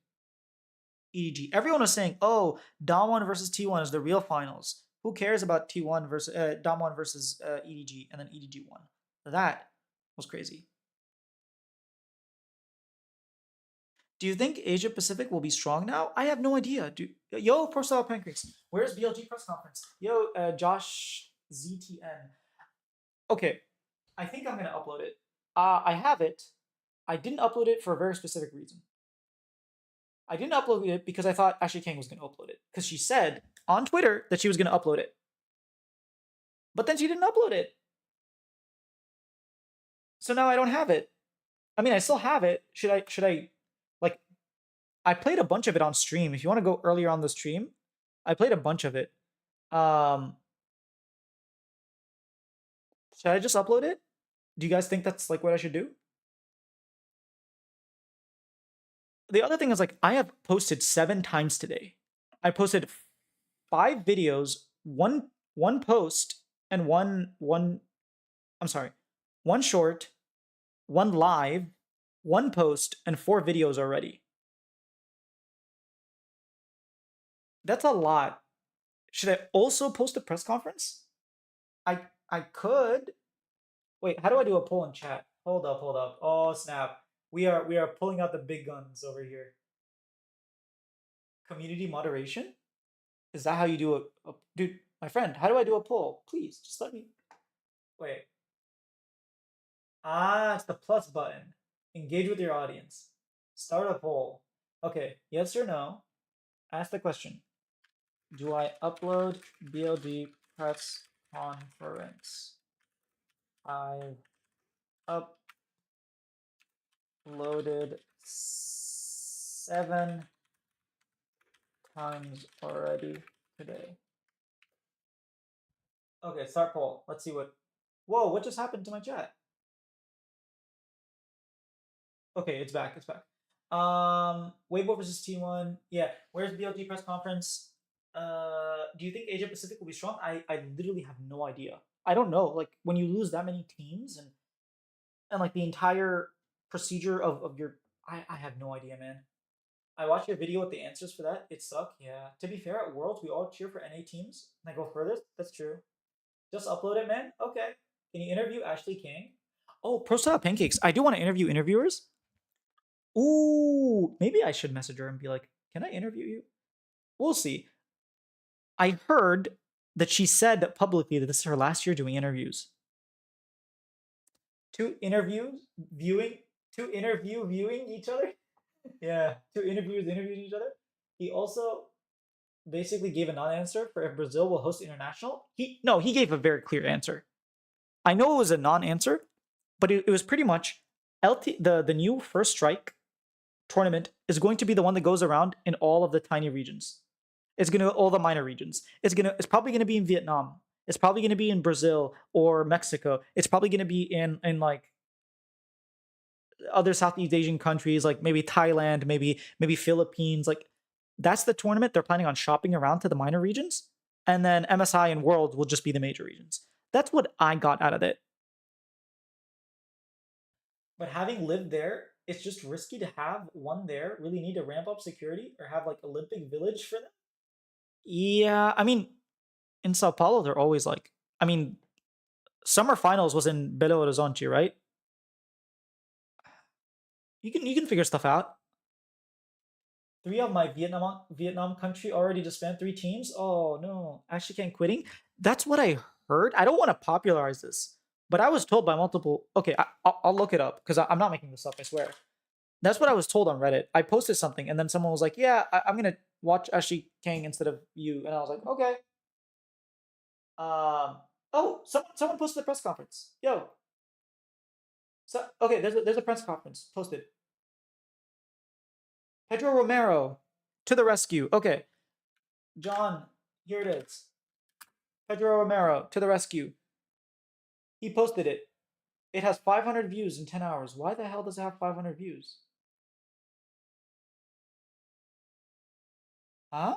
Speaker 1: EDG. Everyone was saying, oh, Damwon versus T1 is the real finals. Who cares about T1 versus Damwon versus EDG? And then EDG won. That was crazy. Do you think Asia Pacific will be strong now? I have no idea. Yo, Pro Pancakes, where's BLG press conference? Yo, Josh ZTN. Okay, I think I'm gonna upload it. I have it. I didn't upload it for a very specific reason. I didn't upload it because I thought Ashley Kang was gonna upload it, because she said on Twitter that she was gonna upload it. But then she didn't upload it. So now I don't have it. I mean, I still have it. Should I like, I played a bunch of it on stream. If you want to go earlier on the stream, I played a bunch of it. Should I just upload it? Do you guys think that's like what I should do? The other thing is like I have posted 7 times today. I posted 5 videos, one post, and one short, 1 live, 1 post, and 4 videos already. That's a lot. Should I also post a press conference? I could. Wait, how do I do a poll in chat? Hold up. Oh snap. We are pulling out the big guns over here. Community moderation? Is that how you do a dude, my friend, how do I do a poll? Please, just let me. Wait. Ah, it's the plus button. Engage with your audience. Start a poll. Okay, yes or no? Ask the question. Do I upload BLG press conference? I've uploaded 7 times already today. Okay, start poll. Let's see what. Whoa, what just happened to my chat? Okay, it's back. Weibo versus T1. Yeah, where's BLG press conference? Do you think Asia Pacific will be strong? I literally have no idea. I don't know. Like when you lose that many teams and like the entire procedure of your, I have no idea, man. I watched your video with the answers for that. It sucked. Yeah. To be fair, at Worlds we all cheer for NA teams. And I go furthest. That's true. Just upload it, man. Okay. Can you interview Ashley King? Oh, Pro Style Pancakes. I do want to interview interviewers. Ooh, maybe I should message her and be like, "Can I interview you?" We'll see. I heard that she said publicly that this is her last year doing interviews. Two interview viewing each other. Yeah, 2 interviewers interviewing each other. He also basically gave a non-answer for if Brazil will host international. He gave a very clear answer. I know it was a non-answer, but it was pretty much the new First Strike tournament is going to be the one that goes around in all of the tiny regions. It's gonna all the minor regions. It's probably gonna be in Vietnam. It's probably gonna be in Brazil or Mexico. It's probably gonna be in like other Southeast Asian countries, like maybe Thailand, maybe Philippines. Like that's the tournament they're planning on shopping around to the minor regions, and then MSI and World will just be the major regions. That's what I got out of it. But having lived there, it's just risky to have one there. Really need to ramp up security or have like Olympic Village for them. Yeah, I mean, in Sao Paulo, they're always like, I mean, summer finals was in Belo Horizonte, right? You can figure stuff out. 3 of my Vietnam country already disbanded 3 teams. Oh no, Ashley King quitting. That's what I heard. I don't want to popularize this, but I was told by multiple. Okay, I'll look it up because I'm not making this up. I swear. That's what I was told on Reddit. I posted something and then someone was like, "Yeah, I'm gonna watch Ashley King instead of you," and I was like, "Okay." Oh, someone posted a press conference. Yo. So okay, there's a press conference posted. Pedro Romero to the rescue. Okay. John, here it is. Pedro Romero to the rescue. He posted it. It has 500 views in 10 hours. Why the hell does it have 500 views? Huh?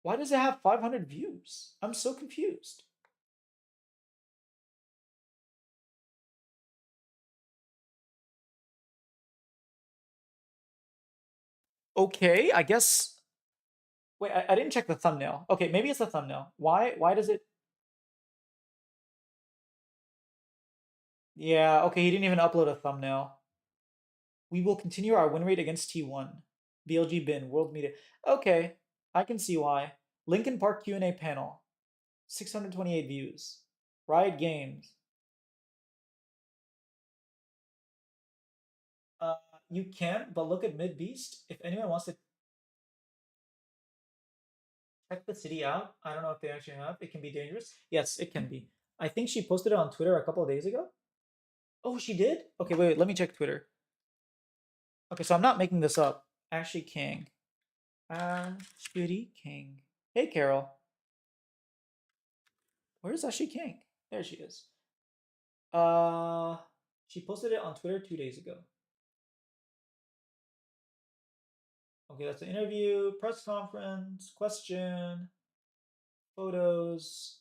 Speaker 1: Why does it have 500 views? I'm so confused. Okay, I guess. Wait, I didn't check the thumbnail. Okay, maybe it's the thumbnail. Why does it? Yeah, okay, he didn't even upload a thumbnail. We will continue our win rate against T1. BLG bin, world media. Okay, I can see why. Linkin Park Q&A panel. 628 views. Riot Games. You can, but look at Mid Beast. If anyone wants to check the city out, I don't know if they actually have. It can be dangerous. Yes, it can be. I think she posted it on Twitter a couple of days ago. Oh, she did? Okay, wait, let me check Twitter. Okay, so I'm not making this up. Ashley King. Ashley King. Hey, Carol. Where's Ashley King? There she is. She posted it on Twitter 2 days ago. Okay, that's an interview, press conference, question, photos.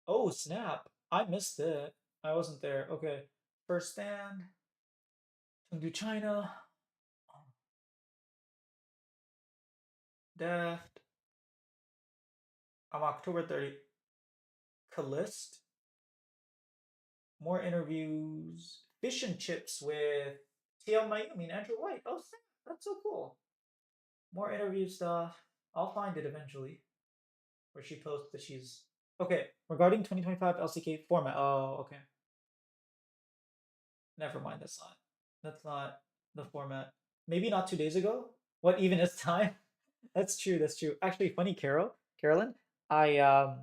Speaker 1: Oh, snap. I missed it. I wasn't there. Okay. First stand. Chengdu, China. Deft. On October 30th. Calist. More interviews. Fish and chips with TL Mayumi and Andrew White. Oh, snap. That's so cool. More interview stuff. I'll find it eventually. Where she posts that she's okay. Regarding 2025 LCK format. Oh, okay. Never mind. That's not the format. Maybe not 2 days ago. What even is time? That's true. That's true. Actually, funny, Carolyn. I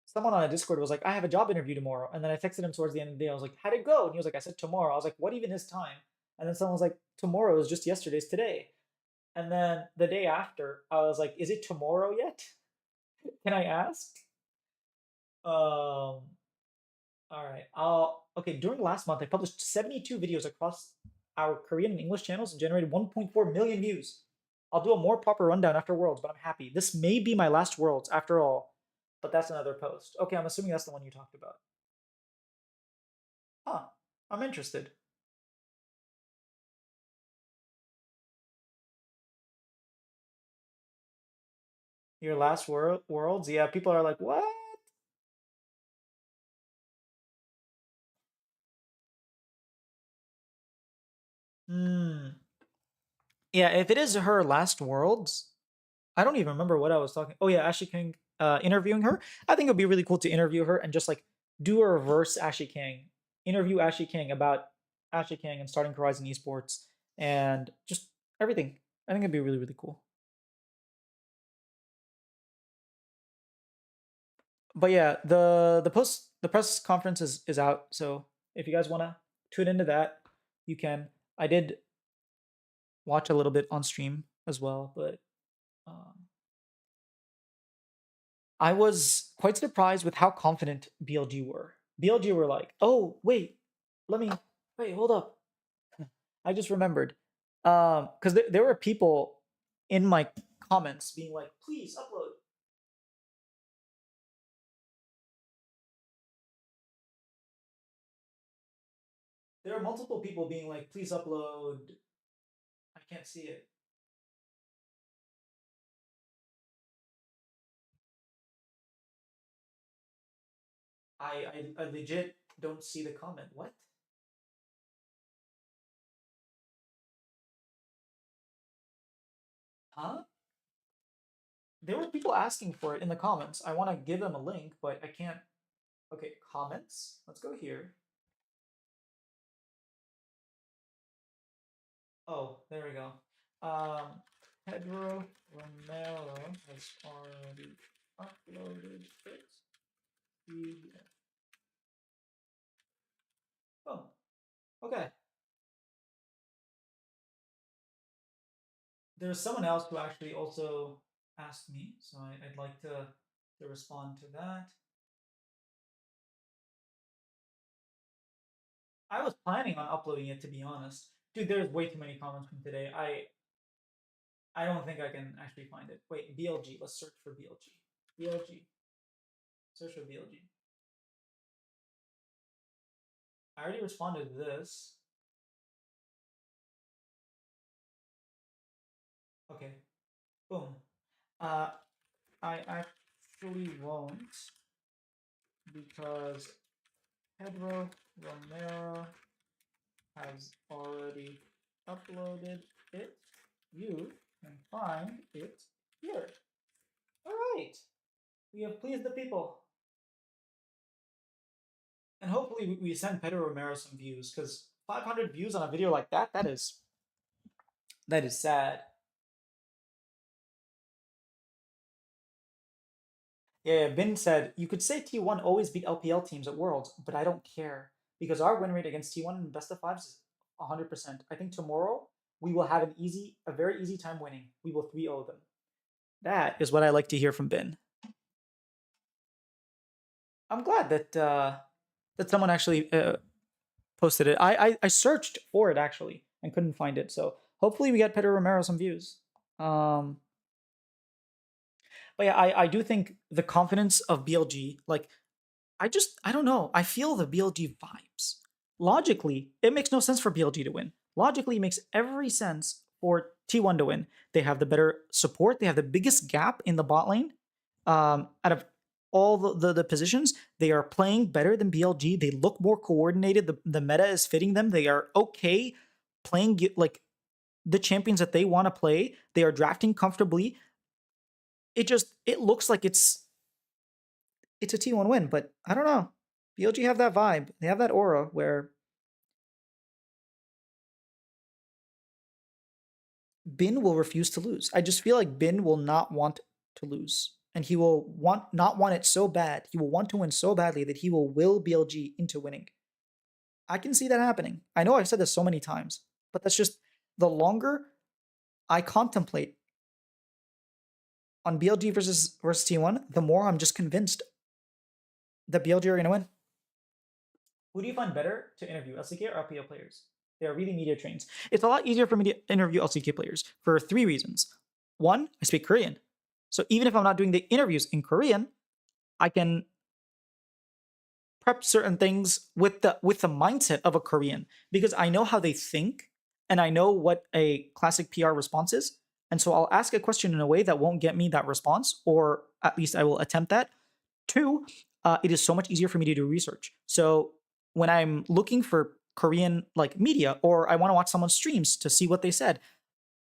Speaker 1: someone on a Discord was like, I have a job interview tomorrow, and then I texted him towards the end of the day. I was like, how'd it go? And he was like, I said tomorrow. I was like, what even is time? And then someone was like, tomorrow is just yesterday's today. And then the day after, I was like, is it tomorrow yet? Can I ask? All right. Okay. During last month, I published 72 videos across our Korean and English channels and generated 1.4 million views. I'll do a more proper rundown after Worlds, but I'm happy. This may be my last Worlds after all, but that's another post. Okay, I'm assuming that's the one you talked about. Huh. I'm interested. Your last Worlds? Yeah, people are like, what? Hmm. Yeah, if it is her last Worlds, I don't even remember what I was talking. Oh yeah, Ashley King interviewing her. I think it'd be really cool to interview her and just like do a reverse Ashley King. Interview Ashley King about Ashley King and starting Horizon Esports and just everything. I think it'd be really, really cool. But yeah, the press conference is out, so if you guys wanna tune into that, you can. I did watch a little bit on stream as well, but um I was quite surprised with how confident BLG were. BLG were like, "Oh, wait, wait, hold up. I just remembered." Because there were people in my comments being like, "Please upload." There are multiple people being like, "Please upload." I can't see it. I legit don't see the comment. What? Huh? There were people asking for it in the comments. I want to give them a link, but I can't. Okay, comments. Let's go here. Oh, there we go. Pedro Romero has already uploaded it. Oh, okay. There's someone else who actually also asked me, so I'd like to respond to that. I was planning on uploading it, to be honest. Dude, there's way too many comments from today. I don't think I can actually find it. Wait, BLG. Let's search for BLG. BLG. Search for BLG. I already responded to this. Okay. Boom. I actually won't because Pedro Romero has already uploaded it. You can find it here. All right. We have pleased the people. And hopefully we send Pedro Romero some views because 500 views on a video like that, that is sad. Yeah, Bin said, you could say T1 always beat LPL teams at Worlds, but I don't care because our win rate against T1 in best of fives is 100%. I think tomorrow we will have a very easy time winning. We will 3-0 them. That is what I like to hear from Bin. I'm glad that that someone actually posted it. I searched for it actually and couldn't find it. So hopefully we get Pedro Romero some views. Um, but yeah, I do think the confidence of BLG, like I don't know. I feel the BLG vibes. Logically, it makes no sense for BLG to win. Logically, it makes every sense for T1 to win. They have the better support. They have the biggest gap in the bot lane. Out of all the positions, they are playing better than BLG. They look more coordinated. The meta is fitting them. They are okay playing like the champions that they want to play. They are drafting comfortably. It looks like it's a T1 win, but I don't know. BLG have that vibe. They have that aura where Bin will refuse to lose. I just feel like Bin will not want to lose. And he will not want it so bad. He will want to win so badly that he will BLG into winning. I can see that happening. I know I've said this so many times, but that's just the longer I contemplate on BLG versus T1, the more I'm just convinced that BLG are going to win. Who do you find better to interview, LCK or LPL players? They are really media trains. It's a lot easier for me to interview LCK players for 3 reasons. 1, I speak Korean. So even if I'm not doing the interviews in Korean, I can prep certain things with the mindset of a Korean because I know how they think and I know what a classic PR response is. And so I'll ask a question in a way that won't get me that response, or at least I will attempt that. 2, it is so much easier for me to do research. So when I'm looking for Korean like media, or I want to watch someone's streams to see what they said,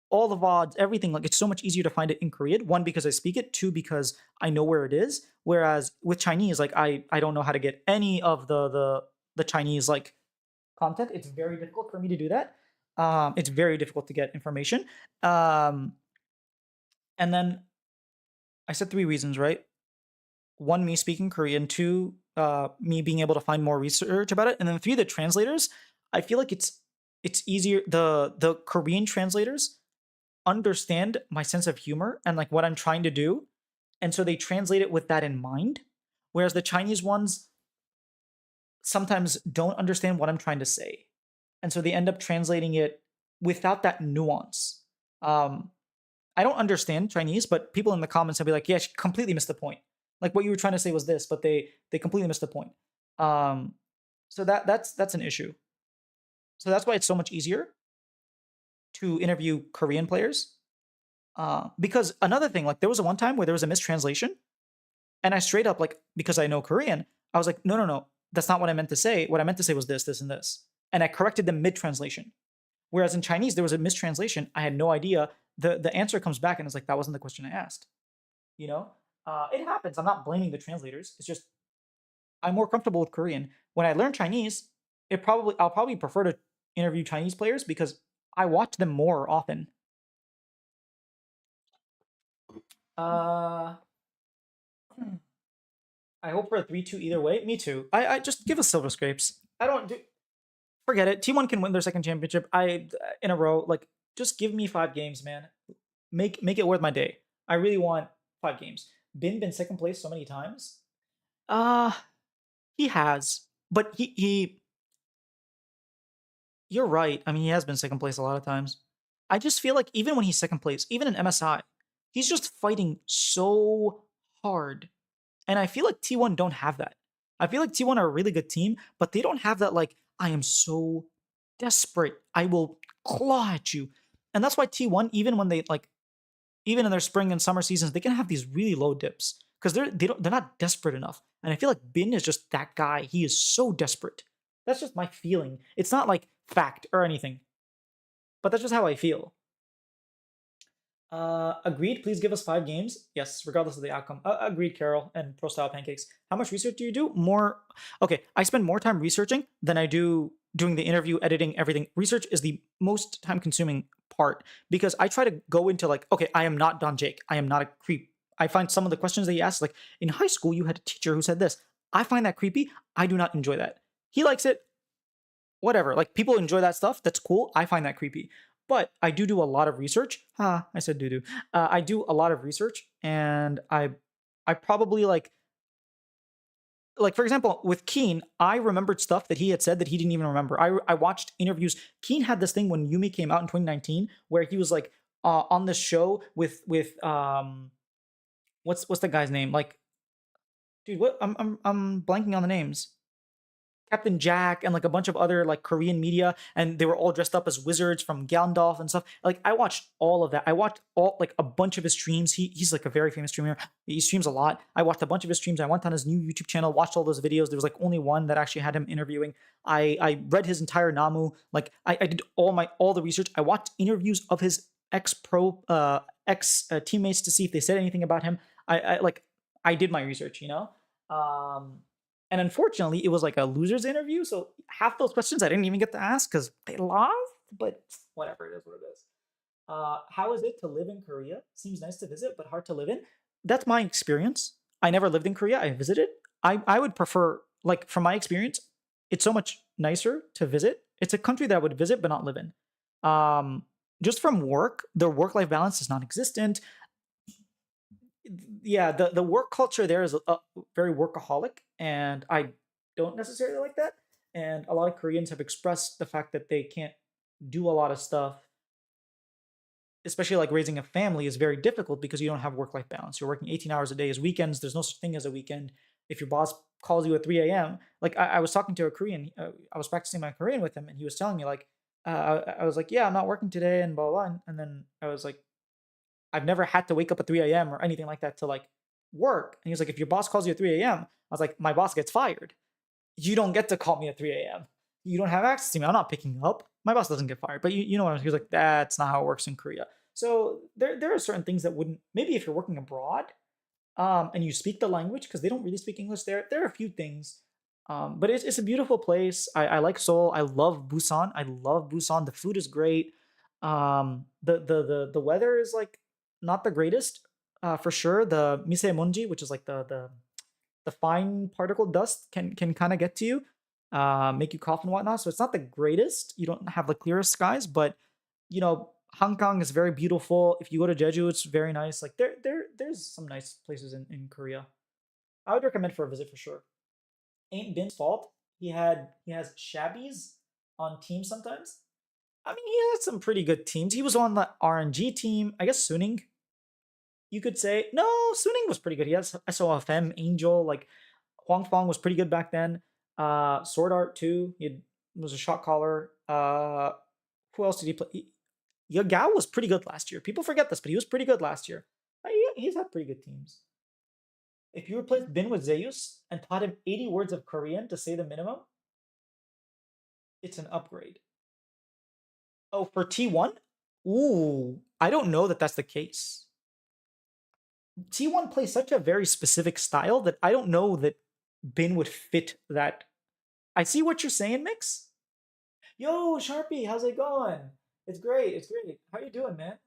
Speaker 1: all the VODs, everything, like it's so much easier to find it in Korean. 1, because I speak it. 2, because I know where it is. Whereas with Chinese, like I don't know how to get any of the Chinese like content. It's very difficult for me to do that. It's very difficult to get information. And then I said 3 reasons, right? 1, me speaking Korean. 2, me being able to find more research about it. And then 3, the translators. I feel like it's easier. The Korean translators understand my sense of humor and like what I'm trying to do. And so they translate it with that in mind. Whereas the Chinese ones sometimes don't understand what I'm trying to say. And so they end up translating it without that nuance. I don't understand Chinese, but people in the comments will be like, yeah, she completely missed the point. Like what you were trying to say was this, but they completely missed the point. So that's an issue. So that's why it's so much easier to interview Korean players. Because another thing, like there was a one time where there was a mistranslation, and I straight up, like, because I know Korean, I was like, no, that's not what I meant to say. What I meant to say was this, this, and this. And I corrected them mid-translation. Whereas in Chinese, there was a mistranslation. I had no idea. The answer comes back and it's like, that wasn't the question I asked. You know? It happens. I'm not blaming the translators. It's just I'm more comfortable with Korean. When I learn Chinese, I'll probably prefer to interview Chinese players because I watch them more often. I hope for a 3-2 either way. Me too. I just give us Silver Scrapes. I don't do. Forget it. T1 can win their second championship. In a row. Like, just give me 5 games, man. Make it worth my day. I really want 5 games. Been second place so many times. He has, but he. You're right. I mean, he has been second place a lot of times. I just feel like even when he's second place, even in MSI, he's just fighting so hard. And I feel like T1 don't have that. I feel like T1 are a really good team, but they don't have that, like, I am so desperate, I will claw at you. And that's why T1, even when they, like, even in their spring and summer seasons, they can have these really low dips because they're not desperate enough. And I feel like Bin is just that guy. He is so desperate. That's just my feeling. It's not like fact or anything, but that's just how I feel. Agreed. Please give us 5 games. Yes, regardless of the outcome. Agreed, Carol and Pro Style Pancakes. How much research do you do? More. Okay, I spend more time researching than I do doing the interview, editing, everything. Research is the most time-consuming part because I try to go into like, okay, I am not Don Jake. I am not a creep. I find some of the questions that he asks, like in high school, you had a teacher who said this. I find that creepy. I do not enjoy that. He likes it. Whatever. Like people enjoy that stuff. That's cool. I find that creepy. But I do a lot of research. I said doo-doo. I do a lot of research, and I probably like like for example, with Keen, I remembered stuff that he had said that he didn't even remember. I watched interviews. Keen had this thing when Yumi came out in 2019 where he was like on this show with what's the guy's name? Like, dude, what I'm blanking on the names. Captain Jack and like a bunch of other like Korean media, and they were all dressed up as wizards from Gandalf and stuff. Like I watched all of that. I watched all like a bunch of his streams. He's like a very famous streamer. He streams a lot. I watched a bunch of his streams. I went on his new YouTube channel, watched all those videos. There was like only one that actually had him interviewing. I read his entire Namu. Like I did all the research. I watched interviews of his ex teammates to see if they said anything about him. I did my research, you know. And unfortunately, it was like a loser's interview. So half those questions I didn't even get to ask because they lost. But whatever, it is what it is. How is it to live in Korea? Seems nice to visit, but hard to live in. That's my experience. I never lived in Korea. I visited. I would prefer, like, from my experience, it's so much nicer to visit. It's a country that I would visit but not live in. Just from work, the work-life balance is non-existent. Yeah, the work culture there is very workaholic, and I don't necessarily like that. And a lot of Koreans have expressed the fact that they can't do a lot of stuff, especially like raising a family is very difficult because you don't have work-life balance. You're working 18 hours a day. As weekends, there's no such thing as a weekend. If your boss calls you at 3 a.m., like I was talking to a Korean, I was practicing my Korean with him, and he was telling me like, I was like, yeah, I'm not working today, and blah blah. And then I was like, I've never had to wake up at 3 a.m. or anything like that to like work. And he was like, if your boss calls you at 3 a.m., I was like, my boss gets fired. You don't get to call me at 3 a.m. You don't have access to me. I'm not picking up. My boss doesn't get fired. But you know what? He was like, that's not how it works in Korea. So there are certain things that wouldn't, maybe if you're working abroad and you speak the language, because they don't really speak English there are a few things. But it's a beautiful place. I like Seoul. I love Busan. The food is great. The weather is like not the greatest, for sure. The misemonji, which is like the fine particle dust, can kind of get to you, make you cough and whatnot. So it's not the greatest. You don't have the clearest skies, but you know, Hong Kong is very beautiful. If you go to Jeju, it's very nice. Like there's some nice places in Korea. I would recommend for a visit for sure. Ain't Bin's fault. He has shabbies on teams sometimes. I mean, he had some pretty good teams. He was on the RNG team. I guess Suning, you could say. No, Suning was pretty good. He has SOFM, Angel, like Huang Fong was pretty good back then. Sword Art too. He was a shot caller. Who else did he play? Yagao was pretty good last year. People forget this, but he was pretty good last year. He's had pretty good teams. If you replaced Bin with Zeus and taught him 80 words of Korean to say the minimum, it's an upgrade. Oh, for T1? Ooh, I don't know that that's the case. T1 plays such a very specific style that I don't know that Bin would fit that. I see what you're saying, Mix. Yo, Sharpie, how's it going? It's great, it's great. How you doing, man?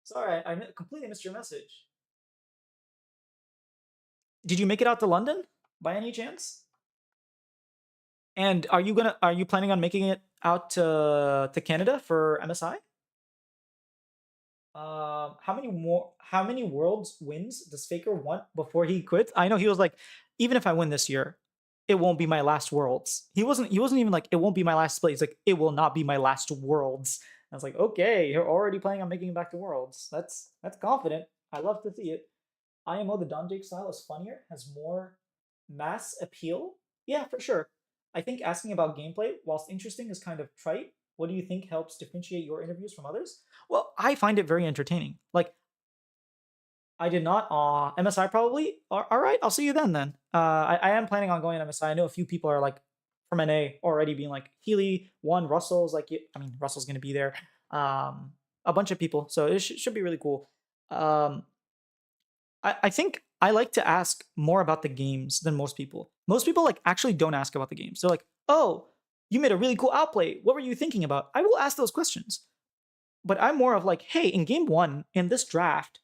Speaker 1: Sorry, I completely missed your message. Did you make it out to London by any chance? And are you planning on making it out to Canada for MSI? How many worlds wins does Faker want before he quits? I know he was like, even if I win this year, it won't be my last worlds. He wasn't even like, it won't be my last split. He's like, it will not be my last worlds. I was like, okay, you're already planning on making it back to worlds. That's confident. I love to see it. IMO, the Don Jake style is funnier, has more mass appeal. Yeah, for sure. I think asking about gameplay, whilst interesting, is kind of trite. What do you think helps differentiate your interviews from others? Well, I find it very entertaining. Like, I did not. MSI probably. All right, I'll see you then. I am planning on going to MSI. I know a few people are like from NA already being like Healy, Russell's like. I mean, Russell's gonna be there. A bunch of people, so it should be really cool. I think I like to ask more about the games than most people. Most people like actually don't ask about the games. They're like, oh, you made a really cool outplay. What were you thinking about? I will ask those questions. But I'm more of like, hey, in game 1, in this draft,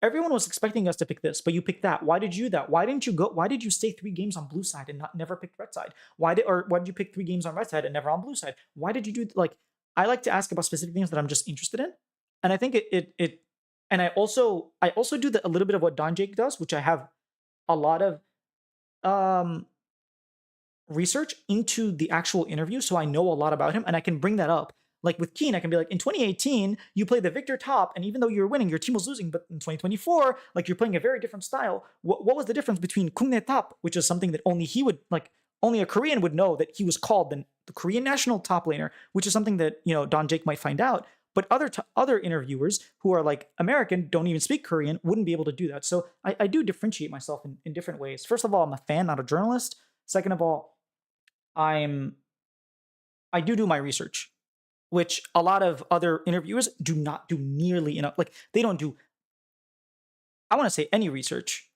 Speaker 1: everyone was expecting us to pick this, but you picked that. Why did you do that? Why did you stay 3 games on blue side and never pick red side? Why did you pick 3 games on red side and never on blue side? Why did you do like, I like to ask about specific things that I'm just interested in. And I think and I also do a little bit of what Don Jake does, which I have a lot of research into the actual interview, so I know a lot about him, and I can bring that up. Like with Keen, I can be like, in 2018, you played the Victor top, and even though you were winning, your team was losing. But in 2024, like you're playing a very different style. What was the difference between Kungne top, which is something that only he would like, only a Korean would know that he was called the Korean national top laner, which is something that Don Jake might find out. But other interviewers who are like American, don't even speak Korean, wouldn't be able to do that. So I do differentiate myself in different ways. First of all, I'm a fan, not a journalist. Second of all, I do my research, which a lot of other interviewers do not do nearly enough. Like they don't do, I want to say, any research.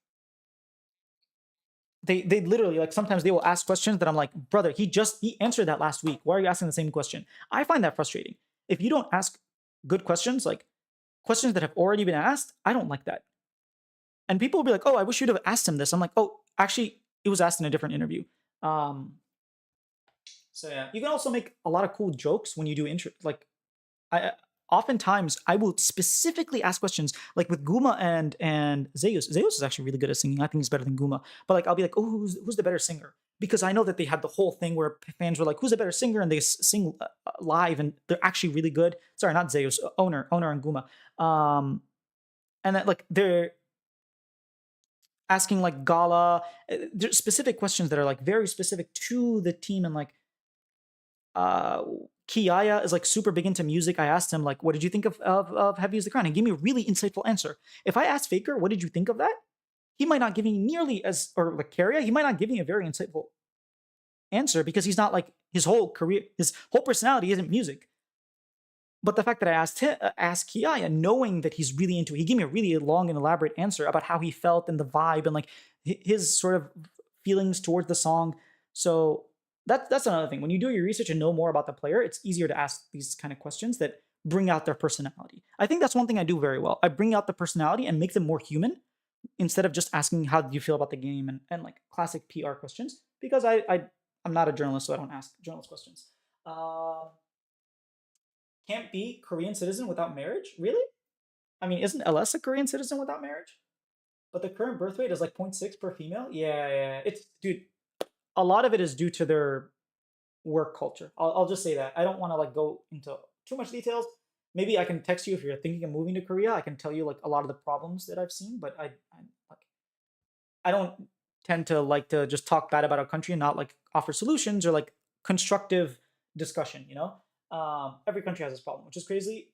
Speaker 1: They literally, like, sometimes they will ask questions that I'm like, brother, he answered that last week. Why are you asking the same question? I find that frustrating. If you don't ask good questions, like questions that have already been asked, I don't like that. And people will be like, oh, I wish you'd have asked him this. I'm like, oh, actually, it was asked in a different interview. So yeah, you can also make a lot of cool jokes when you do like oftentimes I will specifically ask questions, like with Guma and Zeus. Zeus is actually really good at singing. I think he's better than Guma. But like I'll be like, oh, who's the better singer? Because I know that they had the whole thing where fans were like, who's the better singer? And they sing live, and they're actually really good. Sorry, not Zeus, Owner and Guma. And that like they're asking like Gala, there's specific questions that are like very specific to the team, and like Kiaya is like super big into music. I asked him like, what did you think of Heavy is the Crown? And he gave me a really insightful answer. If I asked Faker, what did you think of that? He might not give me nearly as, or like Carrier, he might not give me a very insightful answer because he's not like his whole career, his whole personality isn't music. But the fact that I asked Kiaya, knowing that he's really into it, he gave me a really long and elaborate answer about how he felt and the vibe and like his sort of feelings towards the song. So that's another thing. When you do your research and know more about the player, it's easier to ask these kind of questions that bring out their personality. I think that's one thing I do very well. I bring out the personality and make them more human instead of just asking how do you feel about the game and like classic PR questions, because I'm not a journalist, so I don't ask journalist questions. Can't be Korean citizen without marriage? Really? I mean, isn't LS a Korean citizen without marriage? But the current birth rate is like 0.6 per female? Yeah. It's, dude, a lot of it is due to their work culture. I'll just say that. I don't want to like go into too much details. Maybe I can text you if you're thinking of moving to Korea. I can tell you like a lot of the problems that I've seen, but I don't tend to like to just talk bad about a country and not like offer solutions or like constructive discussion, Every country has this problem, which is crazy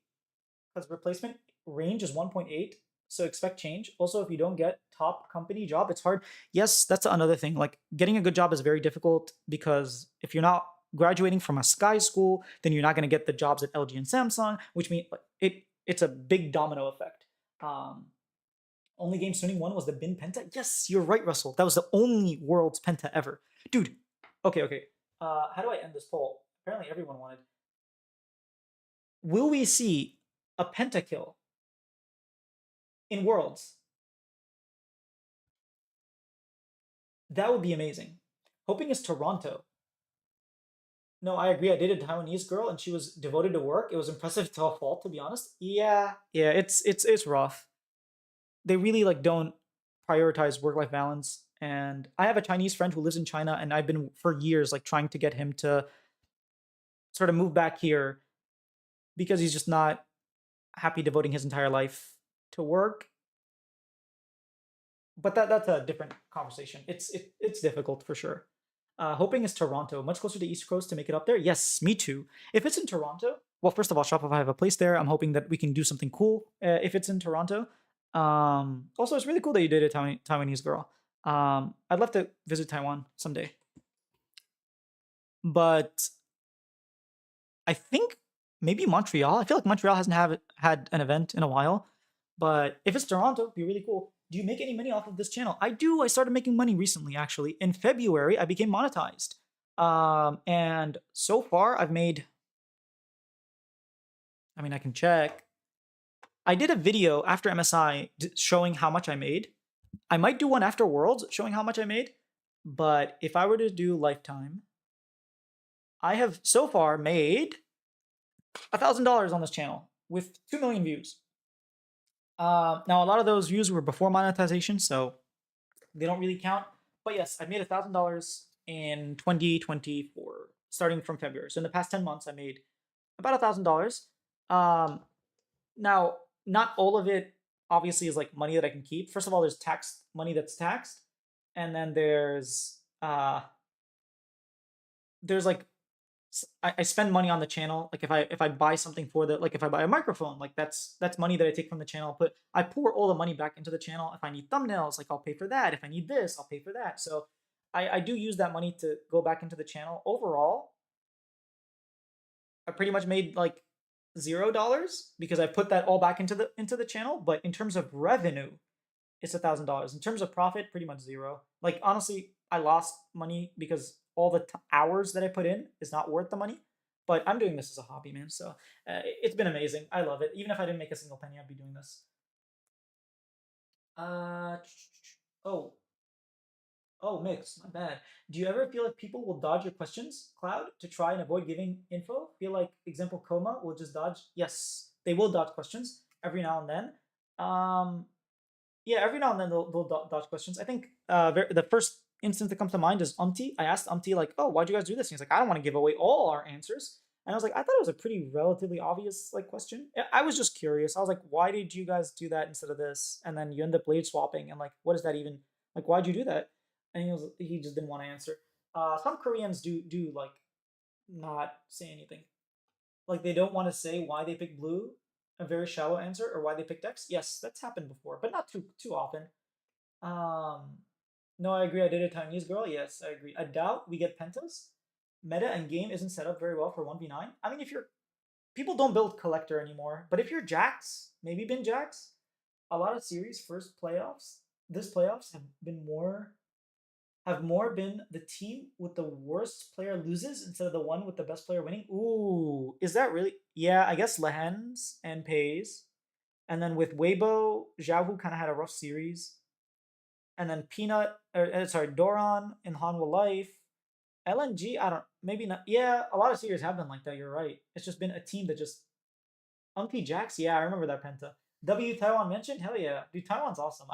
Speaker 1: because replacement range is 1.8. So expect change. Also, if you don't get top company job, it's hard. Yes, that's another thing. Like getting a good job is very difficult because if you're not graduating from a Sky school, then you're not going to get the jobs at LG and Samsung, which means it's a big domino effect. Only game Sony won was the Bin Penta. Yes, you're right, Russell. That was the only Worlds Penta ever. Dude, okay. How do I end this poll? Apparently everyone wanted. Will we see a pentakill in Worlds? That would be amazing. Hoping is Toronto. No, I agree. I dated a Taiwanese girl and she was devoted to work. It was impressive to a fault, to be honest. Yeah, it's rough. They really like don't prioritize work-life balance. And I have a Chinese friend who lives in China, and I've been for years like trying to get him to sort of move back here because he's just not happy devoting his entire life to work. But that's a different conversation. It's difficult for sure. Hoping is Toronto, much closer to East Coast to make it up there. Yes, me too. If it's in Toronto, well, first of all, Shopify have a place there. I'm hoping that we can do something cool if it's in Toronto. Also, it's really cool that you dated a Taiwanese girl. I'd love to visit Taiwan someday. But I think maybe Montreal. I feel like Montreal hasn't had an event in a while. But if it's Toronto, it'd be really cool. Do you make any money off of this channel? I do. I started making money recently, actually. In February, I became monetized. And so far, I've made... I mean, I can check. I did a video after MSI showing how much I made. I might do one after Worlds showing how much I made. But if I were to do Lifetime, I have so far made $1,000 on this channel with 2 million views. Now, a lot of those views were before monetization, so they don't really count. But yes, I made $1,000 in 2024, starting from February. So in the past 10 months, I made about $1,000. Um, Now, not all of it obviously is like money that I can keep. First of all, there's tax money that's taxed, and then there's like I spend money on the channel. Like if I buy something for the like if I buy a microphone, like that's money that I take from the channel. But I pour all the money back into the channel. If I need thumbnails, like I'll pay for that. If I need this, I'll pay for that. So I do use that money to go back into the channel. Overall, I pretty much made like $0 because I put that all back into the channel. But in terms of revenue, it's $1,000. In terms of profit, pretty much zero. Like honestly, I lost money because all the hours that I put in is not worth the money. But I'm doing this as a hobby, man. So it's been amazing. I love it. Even if I didn't make a single penny, I'd be doing this. Oh, oh, Mix, my bad. Do you ever feel like people will dodge your questions, Cloud, to try and avoid giving info? Feel like, example, Coma will just dodge? Yes, they will dodge questions every now and then. Yeah, every now and then they'll dodge questions. I think the first instance that comes to mind is Umti. I asked Umti, like, oh, why'd you guys do this? And he's like, I don't want to give away all our answers. And I was like, I thought it was a pretty relatively obvious like question. I was just curious. I was like, why did you guys do that instead of this? And then you end up blade swapping, and like, what is that even? Like, why'd you do that? And he just didn't want to answer. Some Koreans do like not say anything. Like they don't want to say why they picked blue, a very shallow answer, or why they picked X. Yes, that's happened before, but not too often. No, I agree. I did a Taiwanese girl. Yes, I agree. I doubt we get pentas. Meta and game isn't set up very well for 1v9. I mean, if you're people don't build collector anymore, but if you're Jax, maybe been Jax, a lot of series first playoffs, this playoffs have more been the team with the worst player loses instead of the one with the best player winning. Ooh, is that really? Yeah, I guess Lehens and Pays. And then with Weibo, Xiaohu kind of had a rough series. And then Peanut, Doron in Hanwha Life. LNG, maybe not. Yeah, a lot of series have been like that, you're right. It's just been a team that just. Unky Jax, yeah, I remember that Penta. W Taiwan mentioned? Hell yeah. Dude, Taiwan's awesome.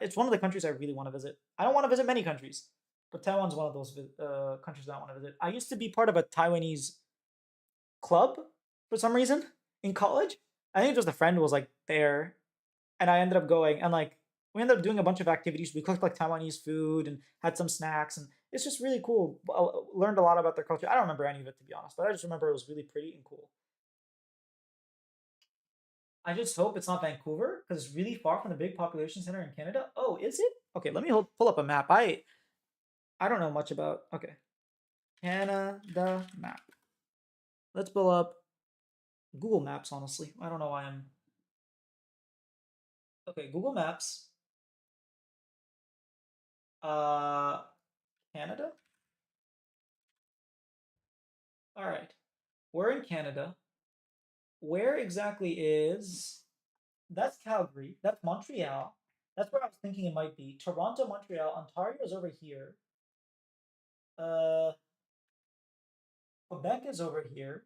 Speaker 1: It's one of the countries I really want to visit. I don't want to visit many countries, but Taiwan's one of those countries that I want to visit. I used to be part of a Taiwanese club for some reason in college. I think just a friend was like there, and I ended up going, and like we ended up doing a bunch of activities. We cooked like Taiwanese food and had some snacks, and it's just really cool. Learned a lot about their culture. I don't remember any of it to be honest, but I just remember it was really pretty and cool. I just hope it's not Vancouver because it's really far from the big population center in Canada. Oh, is it? Okay, let me pull up a map. I don't know much about. Okay, Canada map. Let's pull up Google Maps. Honestly, I don't know why I'm. Okay, Google Maps. Canada. All right, we're in Canada. Where exactly is? That's Calgary. That's Montreal. That's where I was thinking it might be. Toronto, Montreal, Ontario is over here. Quebec is over here.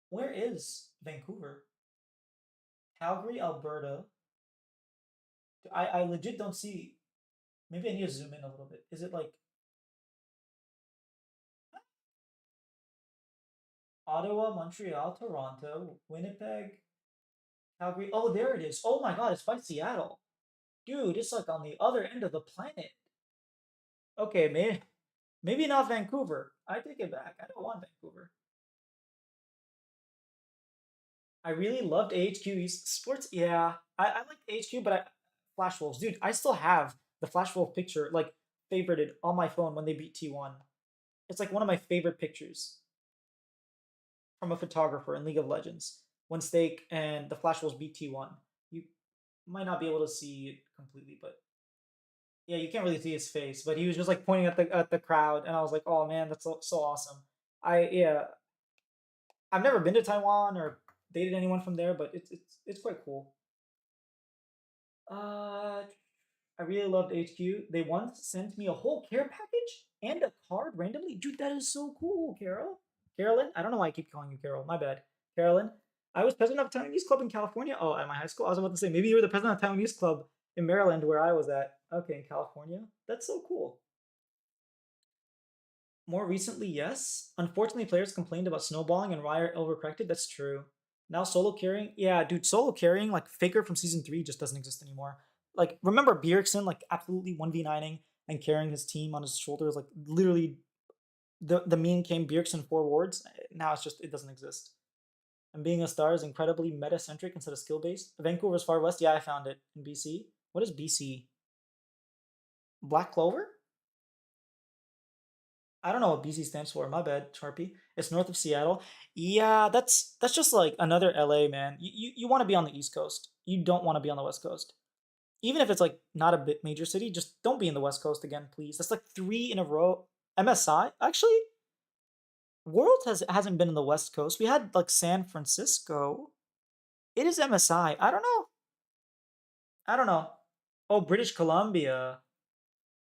Speaker 1: Where is Vancouver? Calgary, Alberta. I legit don't see. Maybe I need to zoom in a little bit. Is it like Ottawa, Montreal, Toronto, Winnipeg, Calgary? Oh, there it is. Oh my god, it's by Seattle. Dude, it's like on the other end of the planet. Okay, maybe not Vancouver. I take it back. I don't want Vancouver. I really loved AHQ Sports. Yeah, I like AHQ, but Flash Wolves, dude. I still have the Flash Wolf picture like favorited on my phone when they beat T1. It's like one of my favorite pictures from a photographer in League of Legends when Stake and the Flash Wolves beat T1. You might not be able to see it completely, but yeah, you can't really see his face. But he was just like pointing at the crowd, and I was like, oh man, that's so awesome. I've never been to Taiwan or dated anyone from there, but it's quite cool. I really loved HQ. They once sent me a whole care package and a card randomly. Dude, that is so cool, Carolyn. I don't know why I keep calling you Carol. My bad. Carolyn. I was president of a Taiwanese club in California. Oh, at my high school. I was about to say maybe you were the president of a Taiwanese club in Maryland, where I was at. Okay, in California. That's so cool. More recently, yes. Unfortunately, players complained about snowballing and Riot overcorrected. That's true. Now solo carrying, yeah, dude, solo carrying like Faker from season 3 just doesn't exist anymore. Like, remember Bjergsen like absolutely 1v9ing and carrying his team on his shoulders, like literally the meme came Bjergsen 4 wards. Now it's just it doesn't exist. And being a star is incredibly meta-centric instead of skill-based. Vancouver's Far West, yeah, I found it in BC. What is BC? Black Clover? I don't know what BC stands for. My bad, Sharpie. It's north of Seattle. Yeah, that's just like another LA, man. You want to be on the East Coast. You don't want to be on the West Coast. Even if it's like not a bit major city, just don't be in the West Coast again, please. That's like 3 in a row. MSI, actually, World hasn't been in the West Coast. We had like San Francisco. It is MSI. I don't know. I don't know. Oh, British Columbia.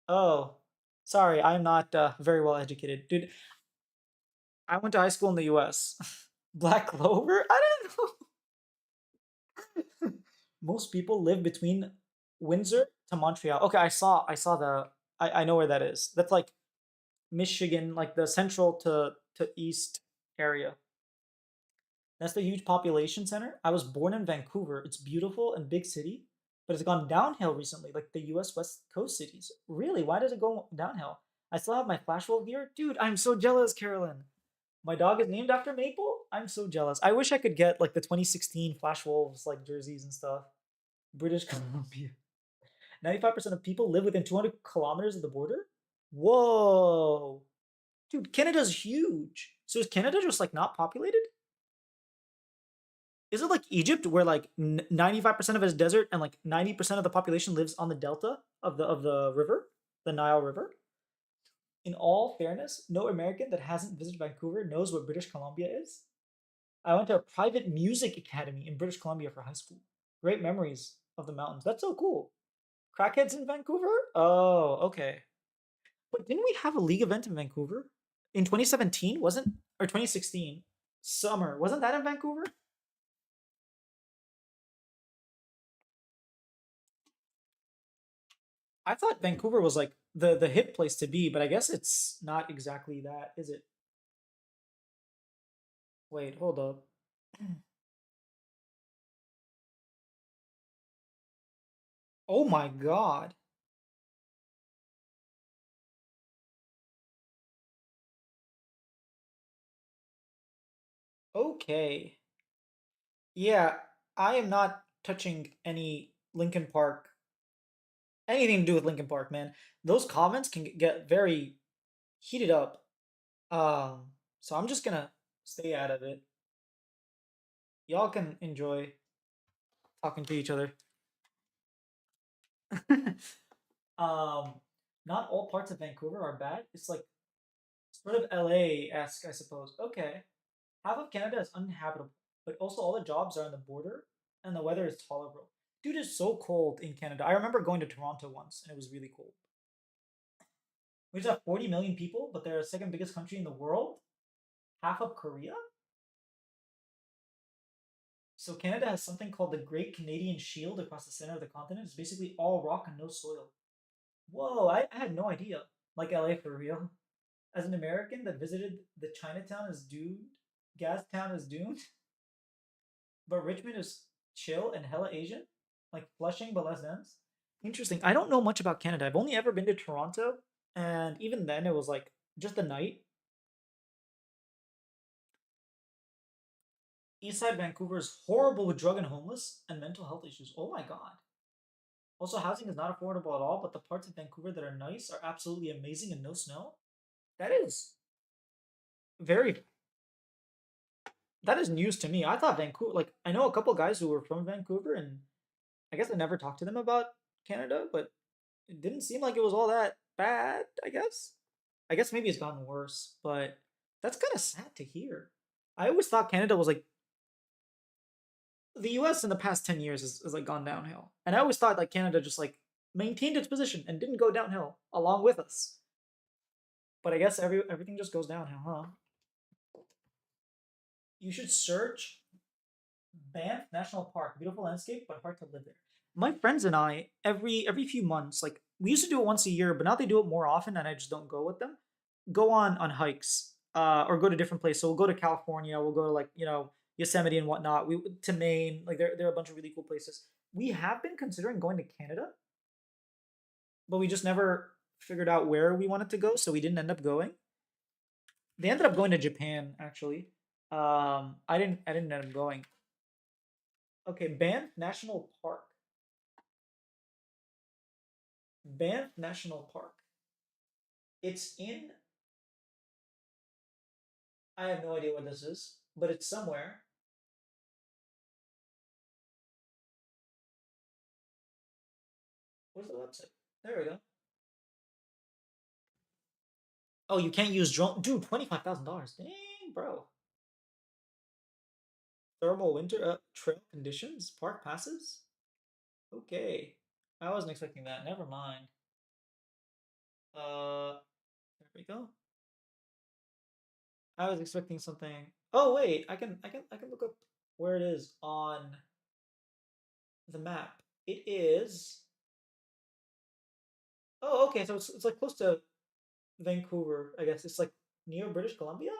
Speaker 1: Oh, sorry, I'm not very well educated, dude. I went to high school in the U.S. Black Clover? I don't know. Most people live between Windsor to Montreal. Okay, I know where that is. That's like Michigan, like the central to east area. That's the huge population center. I was born in Vancouver. It's beautiful and big city, but it's gone downhill recently, like the US West Coast cities. Really? Why does it go downhill? I still have my Flash Wolf gear. Dude, I'm so jealous, Carolyn. My dog is named after Maple. I'm so jealous. I wish I could get like the 2016 Flash Wolves like jerseys and stuff. British Columbia. 95% of people live within 200 kilometers of the border? Whoa. Dude, Canada's huge. So is Canada just like not populated? Is it like Egypt where like 95% of it is desert and like 90% of the population lives on the delta of the river, the Nile River? In all fairness, no American that hasn't visited Vancouver knows what British Columbia is. I went to a private music academy in British Columbia for high school. Great memories of the mountains. That's so cool. Crackheads in Vancouver? Oh, okay. But didn't we have a league event in Vancouver? In 2017, wasn't or 2016? Summer. Wasn't that in Vancouver? I thought Vancouver was like the hip place to be, but I guess it's not exactly that, is it? Wait, hold up. Oh my god. Okay. Yeah, I am not touching any Linkin Park, anything to do with Linkin Park, man. Those comments can get very heated up. So I'm just gonna stay out of it. Y'all can enjoy talking to each other. um, not all parts of Vancouver are bad. It's like sort of LA-esque, I suppose. Okay. Half of Canada is uninhabitable, but also all the jobs are on the border and the weather is tolerable. Dude, it's so cold in Canada. I remember going to Toronto once and it was really cold. We just have 40 million people, but they're the second biggest country in the world. Half of Korea? So Canada has something called the Great Canadian Shield across the center of the continent. It's basically all rock and no soil. Whoa, I had no idea. Like LA for real. As an American that visited the Chinatown is doomed, Gastown is doomed, but Richmond is chill and hella Asian, like Flushing but less dense. Interesting. I don't know much about Canada. I've only ever been to Toronto, and even then it was like just a night. Eastside Vancouver is horrible with drug and homeless and mental health issues. Oh my god. Also, housing is not affordable at all, but the parts of Vancouver that are nice are absolutely amazing and no snow. That is very. That is news to me. I thought Vancouver, like, I know a couple guys who were from Vancouver, and I guess I never talked to them about Canada, but it didn't seem like it was all that bad, I guess. I guess maybe it's gotten worse, but that's kind of sad to hear. I always thought Canada was like the US in the past 10 years has like gone downhill. And I always thought like Canada just like maintained its position and didn't go downhill along with us. But I guess everything just goes downhill, huh? You should search Banff National Park, beautiful landscape, but hard to live there. My friends and I, every few months, like we used to do it once a year, but now they do it more often, and I just don't go with them. Go on hikes, or go to different places. So we'll go to California, we'll go to like Yosemite and whatnot. We to Maine, like there are a bunch of really cool places. We have been considering going to Canada, but we just never figured out where we wanted to go, so we didn't end up going. They ended up going to Japan actually. I didn't end up going. Okay, Banff National Park. Banff National Park. It's in. I have no idea what this is, but it's somewhere. Where's the website? There we go. Oh, you can't use drone. Dude, $25,000. Dang, bro. Thermal winter trail conditions, park passes. Okay, I wasn't expecting that. Never mind. There we go. I was expecting something. Oh wait, I can look up where it is on the map. It is. Oh, okay. So it's like close to Vancouver. I guess it's like near British Columbia.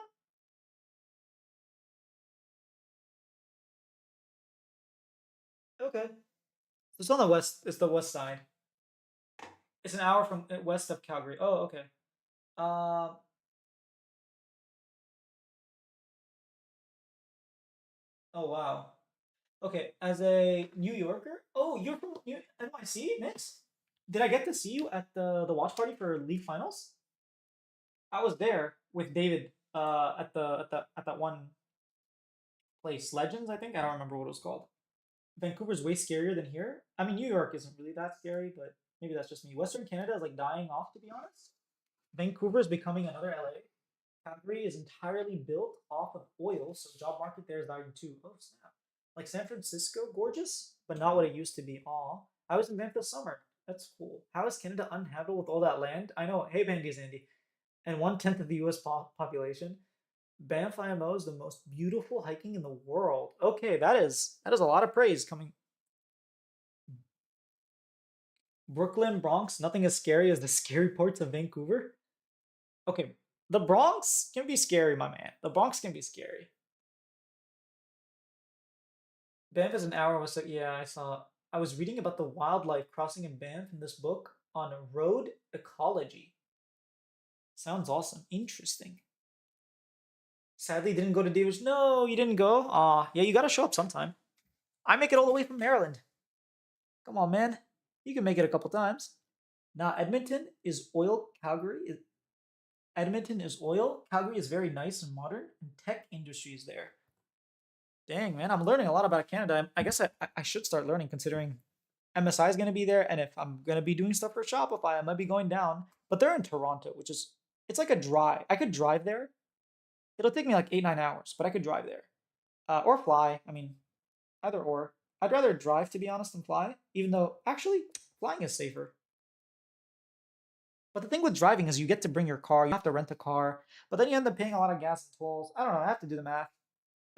Speaker 1: Okay. So it's on the west. It's the west side. It's an hour from west of Calgary. Oh, okay. Um. Oh wow. Okay, as a New Yorker. Oh, you're from NYC, Mix? Did I get to see you at the watch party for League Finals? I was there with David at that one place, Legends, I think. I don't remember what it was called. Vancouver's way scarier than here. I mean, New York isn't really that scary, but maybe that's just me. Western Canada is like dying off, to be honest. Vancouver is becoming another LA. Calgary is entirely built off of oil, so the job market there is dying too. Oh snap! Like San Francisco, gorgeous, but not what it used to be. Aw, I was in Banff this summer. That's cool. How is Canada uninhabitable with all that land? I know. Hey, Bandy's Andy, and 1/10 of the U.S. population. Banff IMO is the most beautiful hiking in the world. Okay, that is a lot of praise coming. Brooklyn, Bronx, nothing as scary as the scary parts of Vancouver. Okay, the Bronx can be scary, my man. The Bronx can be scary. Banff is an hour was yeah, I saw. I was reading about the wildlife crossing in Banff in this book on road ecology. Sounds awesome. Interesting. Sadly, didn't go to Davis. No, you didn't go. Aw, yeah, you gotta show up sometime. I make it all the way from Maryland. Come on, man. You can make it a couple times. Now, Edmonton is oil. Edmonton is oil. Calgary is very nice and modern, and tech industry is there. Dang, man, I'm learning a lot about Canada. I guess I should start learning considering MSI is going to be there, and if I'm going to be doing stuff for Shopify, I might be going down. But they're in Toronto, which is, it's like a drive. I could drive there. It'll take me like 8-9 hours, but I could drive there. Or fly. I mean, either or. I'd rather drive, to be honest, than fly, even though, actually, flying is safer. But the thing with driving is you get to bring your car, you have to rent a car, but then you end up paying a lot of gas and tolls. I don't know, I have to do the math.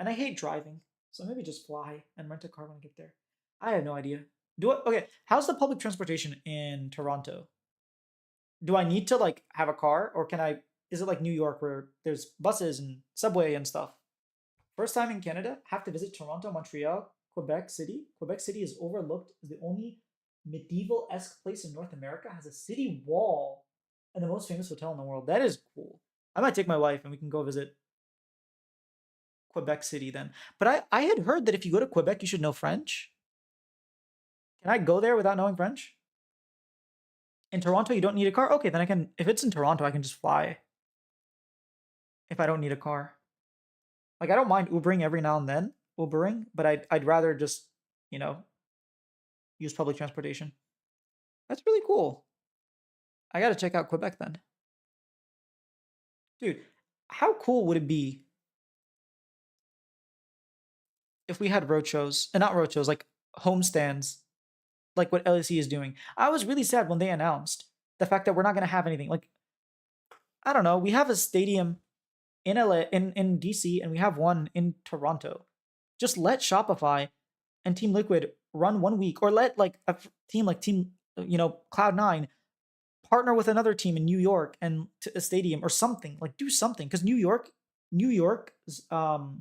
Speaker 1: And I hate driving, so maybe just fly and rent a car when I get there. I have no idea. Okay, how's the public transportation in Toronto? Do I need to like have a car, or is it like New York where there's buses and subway and stuff? First time in Canada, have to visit Toronto, Montreal, Quebec City. Quebec City is overlooked as the only medieval-esque place in North America, has a city wall and the most famous hotel in the world. That is cool. I might take my wife and we can go visit Quebec City then. But I had heard that if you go to Quebec, you should know French. Can I go there without knowing French? In Toronto, you don't need a car? Okay, then I can, if it's in Toronto, I can just fly. If I don't need a car. Like, I don't mind Ubering every now and then, but I'd rather just, use public transportation. That's really cool. I gotta check out Quebec then. Dude, how cool would it be if we had roadshows, and not roadshows, like homestands, like what LSE is doing? I was really sad when they announced the fact that we're not gonna have anything. Like, I don't know, we have a stadium in LA, in DC, and we have one in Toronto. Just let Shopify and Team Liquid run 1 week, or let like a team like Team, Cloud9 partner with another team in New York and to a stadium or something. Like do something, because New York's Call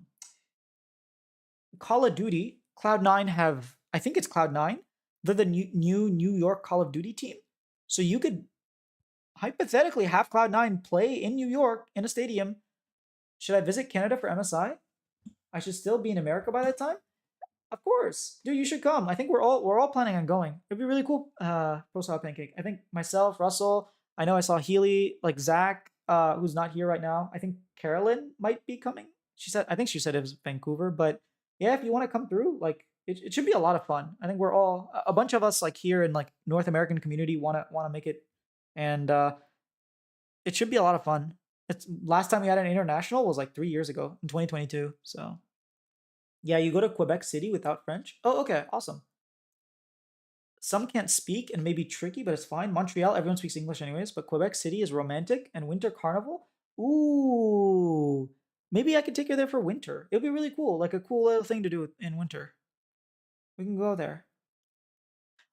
Speaker 1: of Duty, Cloud9 have, I think it's Cloud9. They're the new New York Call of Duty team. So you could hypothetically have Cloud9 play in New York in a stadium. Should I visit Canada for MSI? I should still be in America by that time? Of course. Dude, you should come. I think we're all planning on going. It'd be really cool. Post Pancake. I think myself, Russell, I know I saw Healy, like Zach, who's not here right now. I think Carolyn might be coming. I think she said it was Vancouver, but yeah, if you want to come through, like it should be a lot of fun. I think we're all, a bunch of us like here in like North American community want to make it, and it should be a lot of fun. It's last time we had an international was like 3 years ago in 2022. So yeah, you go to Quebec City without French. Oh, okay, awesome. Some can't speak and may be tricky, but it's fine. Montreal, everyone speaks English anyways, but Quebec City is romantic. And Winter Carnival? Ooh, maybe I could take you there for winter. It'll be really cool, like a cool little thing to do in winter. We can go there.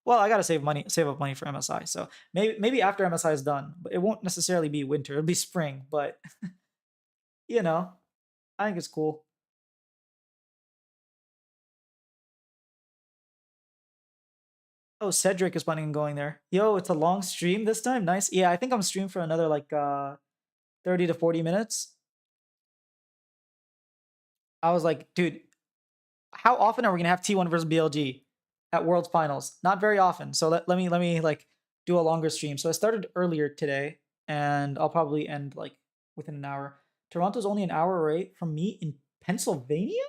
Speaker 1: Well, I gotta save up money for MSI. So maybe after MSI is done, but it won't necessarily be winter. It'll be spring, but I think it's cool. Oh, Cedric is planning on going there. Yo, it's a long stream this time. Nice. Yeah, I think I'm streaming for another like 30 to 40 minutes. I was like, dude, how often are we gonna have T1 versus BLG at Worlds Finals? Not very often. So let me like do a longer stream. So I started earlier today, and I'll probably end like within an hour. Toronto's only an hour away from me in Pennsylvania?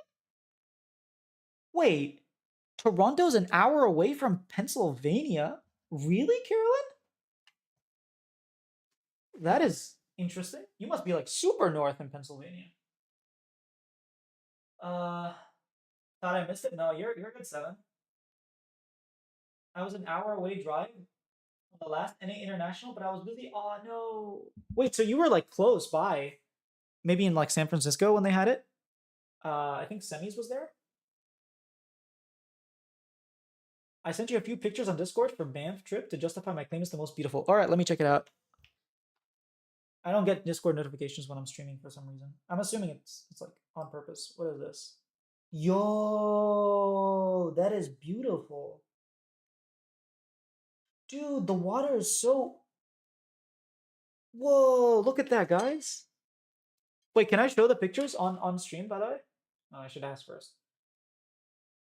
Speaker 1: Wait, Toronto's an hour away from Pennsylvania? Really, Carolyn? That is interesting. You must be like super north in Pennsylvania. Thought I missed it? No, you're a good 7. I was an hour away drive on the last NA International, but I was busy. Oh no. Wait, so you were like close by. Maybe in like San Francisco when they had it? I think Semis was there. I sent you a few pictures on Discord for Banff trip to justify my claim it's the most beautiful. All right, let me check it out. I don't get Discord notifications when I'm streaming for some reason. I'm assuming it's like on purpose. What is this? Yo, that is beautiful. Dude, the water is so... Whoa, look at that, guys. Wait, can I show the pictures on stream, by the way? Oh, I should ask first.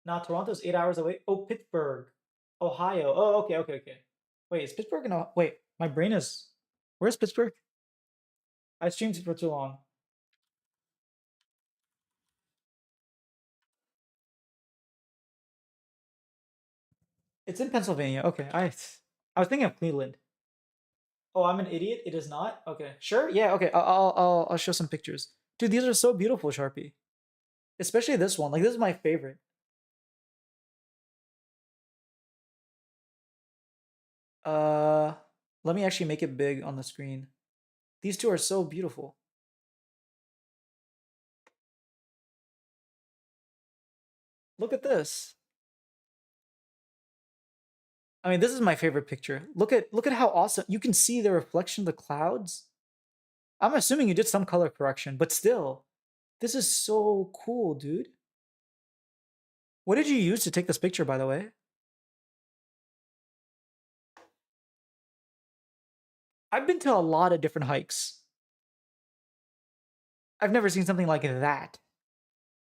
Speaker 1: Now, Toronto's 8 hours away. Oh, Pittsburgh. Ohio. Oh, okay. Wait, is Pittsburgh in... Wait, my brain is... Where's Pittsburgh? I streamed it for too long. It's in Pennsylvania. Okay, I was thinking of Cleveland. Oh, I'm an idiot. It is not. Okay, sure. Yeah. Okay. I'll show some pictures. Dude, these are so beautiful, Sharpie. Especially this one. Like this is my favorite. Let me actually make it big on the screen. These two are so beautiful. Look at this. I mean, this is my favorite picture. Look at how awesome. You can see the reflection of the clouds. I'm assuming you did some color correction, but still, this is so cool, dude. What did you use to take this picture, by the way? I've been to a lot of different hikes. I've never seen something like that.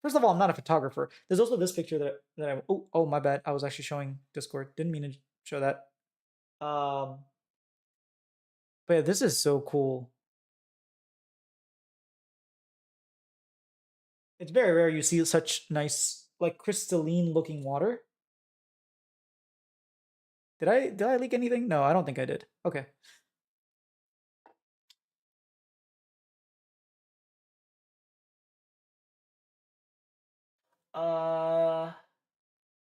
Speaker 1: First of all, I'm not a photographer. There's also this picture that I... Oh, my bad. I was actually showing Discord. Didn't mean to show that. But yeah, this is so cool. It's very rare you see such nice, like crystalline looking water. Did I leak anything? No, I don't think I did. Okay.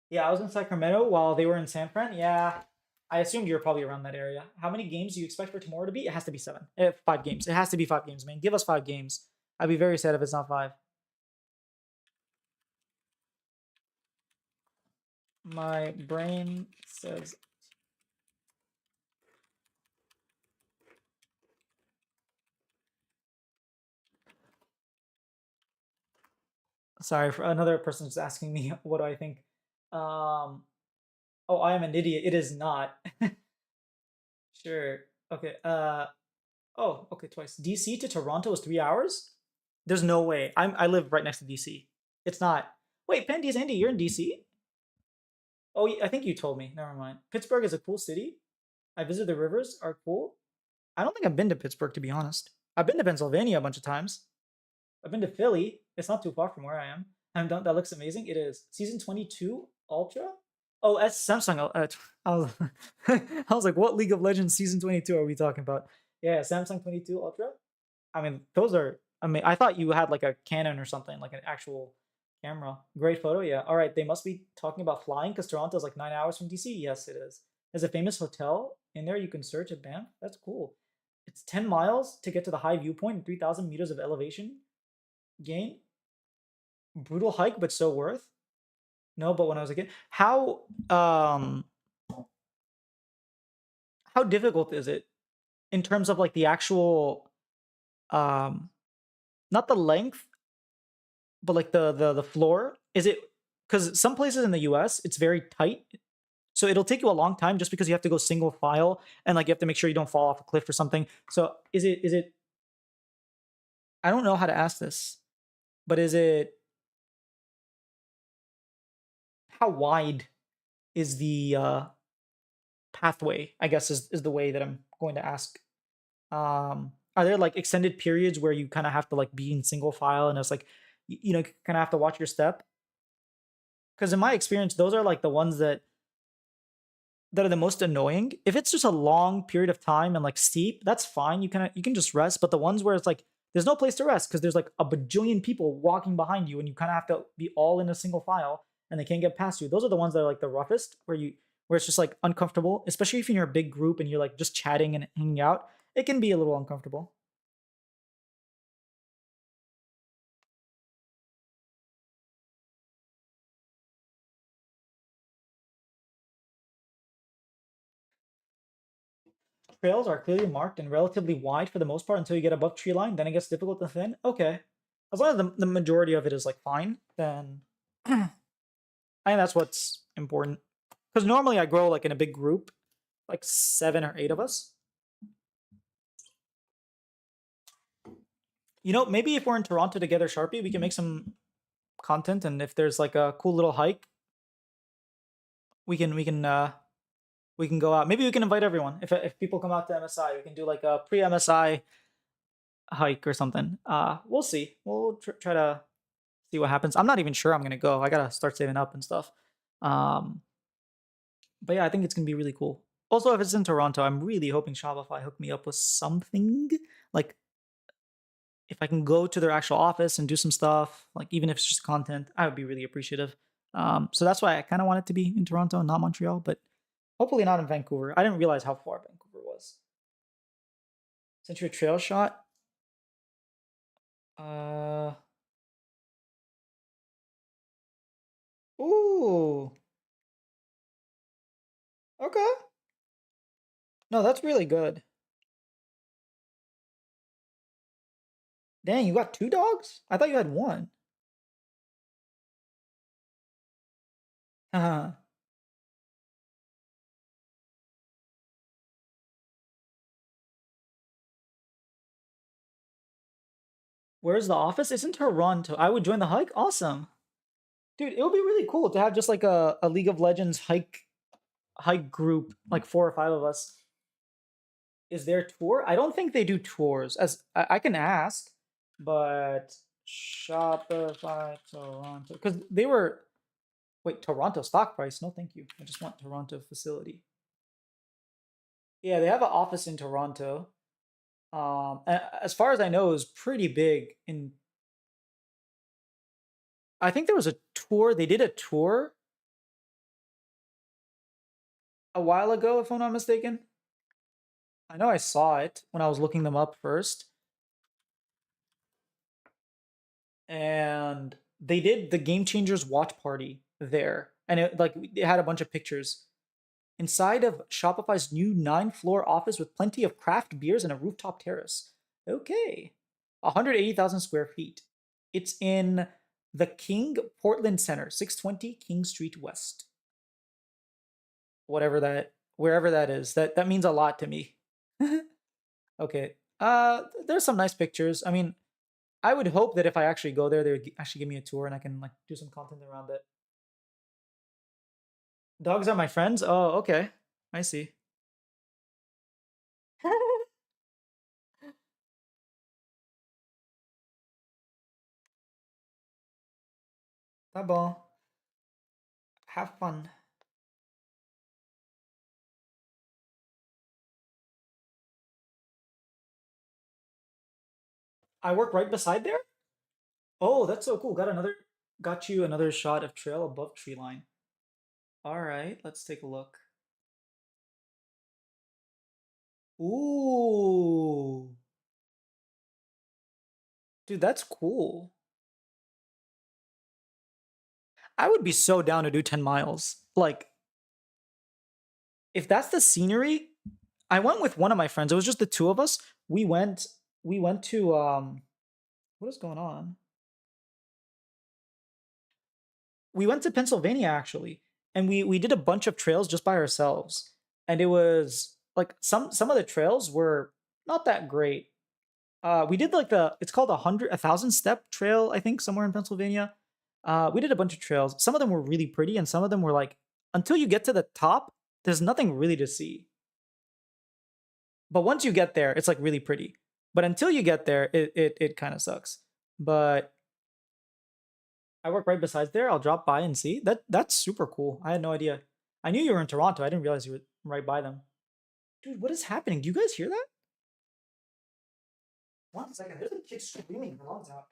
Speaker 1: Yeah, I was in Sacramento while they were in San Fran. Yeah, I assumed you were probably around that area. How many games do you expect for tomorrow to be? It has to be 7. 5 games. It has to be 5 games, man. Give us 5 games. I'd be very sad if it's not 5. My brain says. Sorry, for another person just asking me what do I think. Oh, I am an idiot. It is not. Sure. Okay. Oh, okay, twice. DC to Toronto is 3 hours? There's no way. I live right next to DC. It's not. Wait, Pandy's Andy, you're in DC? Oh, I think you told me. Never mind. Pittsburgh is a cool city. I visited the rivers are cool. I don't think I've been to Pittsburgh, to be honest. I've been to Pennsylvania a bunch of times. I've been to Philly. It's not too far from where I am. And that looks amazing. It is. Season 22 Ultra? Oh, that's Samsung. I was, I was like, what League of Legends Season 22 are we talking about? Yeah, Samsung 22 Ultra. I mean, those are. I mean, I thought you had like a Canon or something, like an actual camera. Great photo, yeah. All right, they must be talking about flying because Toronto is like 9 hours from DC. Yes, it is. There's a famous hotel in there you can search at Banff. That's cool. It's 10 miles to get to the high viewpoint and 3,000 meters of elevation gain. Brutal hike, but so worth. No, but when I was a kid, how difficult is it in terms of like the actual not the length, but like the floor? Is it because some places in the US it's very tight, so it'll take you a long time just because you have to go single file and like you have to make sure you don't fall off a cliff or something. So is it I don't know how to ask this, but is it how wide is the pathway, I guess is the way that I'm going to ask. Are there like extended periods where you kind of have to like be in single file and it's like you know kind of have to watch your step? Because in my experience, those are like the ones that are the most annoying. If it's just a long period of time and like steep, that's fine. You can just rest. But the ones where it's like there's no place to rest because there's like a bajillion people walking behind you and you kind of have to be all in a single file and they can't get past you. Those are the ones that are like the roughest where it's just like uncomfortable, especially if you're in a big group and you're like just chatting and hanging out. It can be a little uncomfortable. Trails are clearly marked and relatively wide for the most part until you get above tree line. Then it gets difficult and thin. Okay. As long as the majority of it is like fine, then I think that's what's important. Because normally I grow like in a big group, like 7 or 8 of us. You know, maybe if we're in Toronto together, Sharpie, we can make some content. And if there's like a cool little hike, we can go out. Maybe we can invite everyone. If people come out to MSI, we can do like a pre-MSI hike or something. We'll see. We'll try to see what happens. I'm not even sure I'm gonna go. I gotta start saving up and stuff. But yeah, I think it's gonna be really cool. Also, if it's in Toronto, I'm really hoping Shopify hook me up with something. Like, if I can go to their actual office and do some stuff, like even if it's just content, I would be really appreciative. So that's why I kind of want it to be in Toronto, not Montreal, but hopefully not in Vancouver. I didn't realize how far Vancouver was. Century Trail shot. Ooh. Okay. No, that's really good. Dang, you got 2 dogs? I thought you had 1. Haha. Where's the office? It's in Toronto. I would join the hike. Awesome. Dude, it would be really cool to have just like a League of Legends hike group, like 4 or 5 of us. Is there a tour? I don't think they do tours. As I can ask, but Shopify Toronto, because they were. Wait, Toronto stock price? No, thank you. I just want Toronto facility. Yeah, they have an office in Toronto. As far as I know, it was pretty big. I think there was a tour. They did a tour a while ago, if I'm not mistaken. I know I saw it when I was looking them up first. And they did the Game Changers watch party there. and it had a bunch of pictures. Inside of Shopify's new 9-floor office with plenty of craft beers and a rooftop terrace. Okay. 180,000 square feet. It's in the King Portland Center, 620 King Street West. Wherever that is. That means a lot to me. Okay. There's some nice pictures. I mean, I would hope that if I actually go there, they would actually give me a tour and I can like do some content around it. Dogs are my friends? Oh, okay. I see. Tá bom. Have fun. I work right beside there? Oh, that's so cool. Got you another shot of trail above tree line. All right, let's take a look. Ooh. Dude, that's cool. I would be so down to do 10 miles. Like, if that's the scenery, I went with one of my friends. It was just the two of us. We went to what is going on? We went to Pennsylvania actually, and we did a bunch of trails just by ourselves. And it was like some of the trails were not that great. We did like it's called 1,000 step trail, I think, somewhere in Pennsylvania. We did a bunch of trails. Some of them were really pretty, and some of them were like, until you get to the top, there's nothing really to see. But once you get there, it's like really pretty. But until you get there, it kind of sucks. But I work right besides there. I'll drop by and see. That's super cool. I had no idea. I knew you were in Toronto. I didn't realize you were right by them. Dude, what is happening? Do you guys hear that? 1 second. There's a kid screaming her lungs out.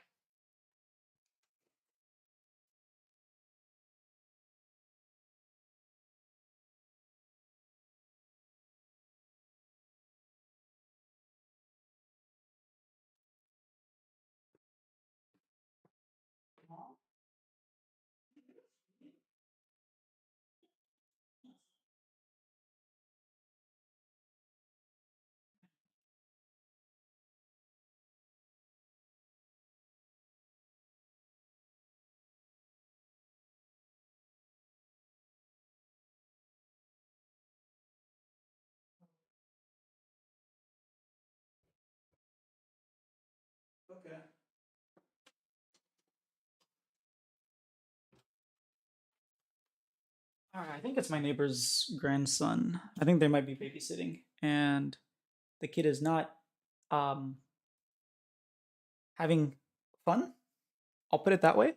Speaker 1: Okay. All right, I think it's my neighbor's grandson. I think they might be babysitting, and the kid is not having fun. I'll put it that way.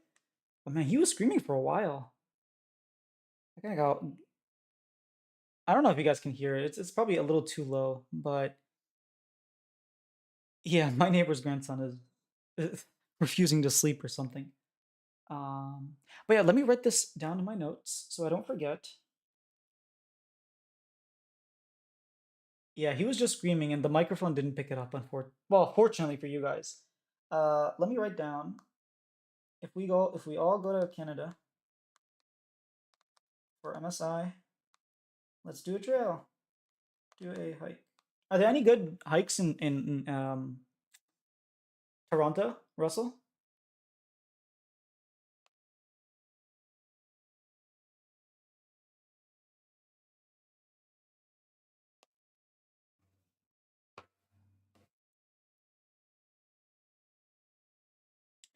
Speaker 1: But man, he was screaming for a while. I kind of got. I don't know if you guys can hear it. It's probably a little too low, but yeah, my neighbor's grandson is refusing to sleep or something. But yeah, let me write this down in my notes so I don't forget. Yeah, he was just screaming and the microphone didn't pick it up, fortunately for you guys. Let me write down. If we all go to Canada for MSI, let's do a trail. Do a hike. Are there any good hikes in Toronto, Russell?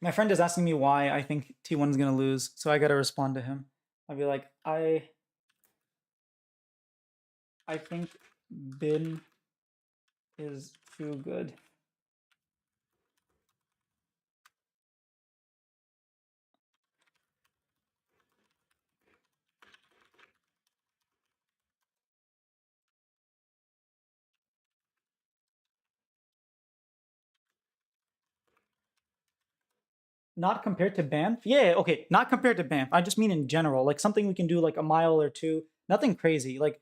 Speaker 1: My friend is asking me why I think T1 is gonna lose, so I gotta respond to him. I'll be like, I think Bin is too good. Not compared to Banff? Yeah, okay, not compared to Banff. I just mean in general, like something we can do like a mile or two. Nothing crazy. Like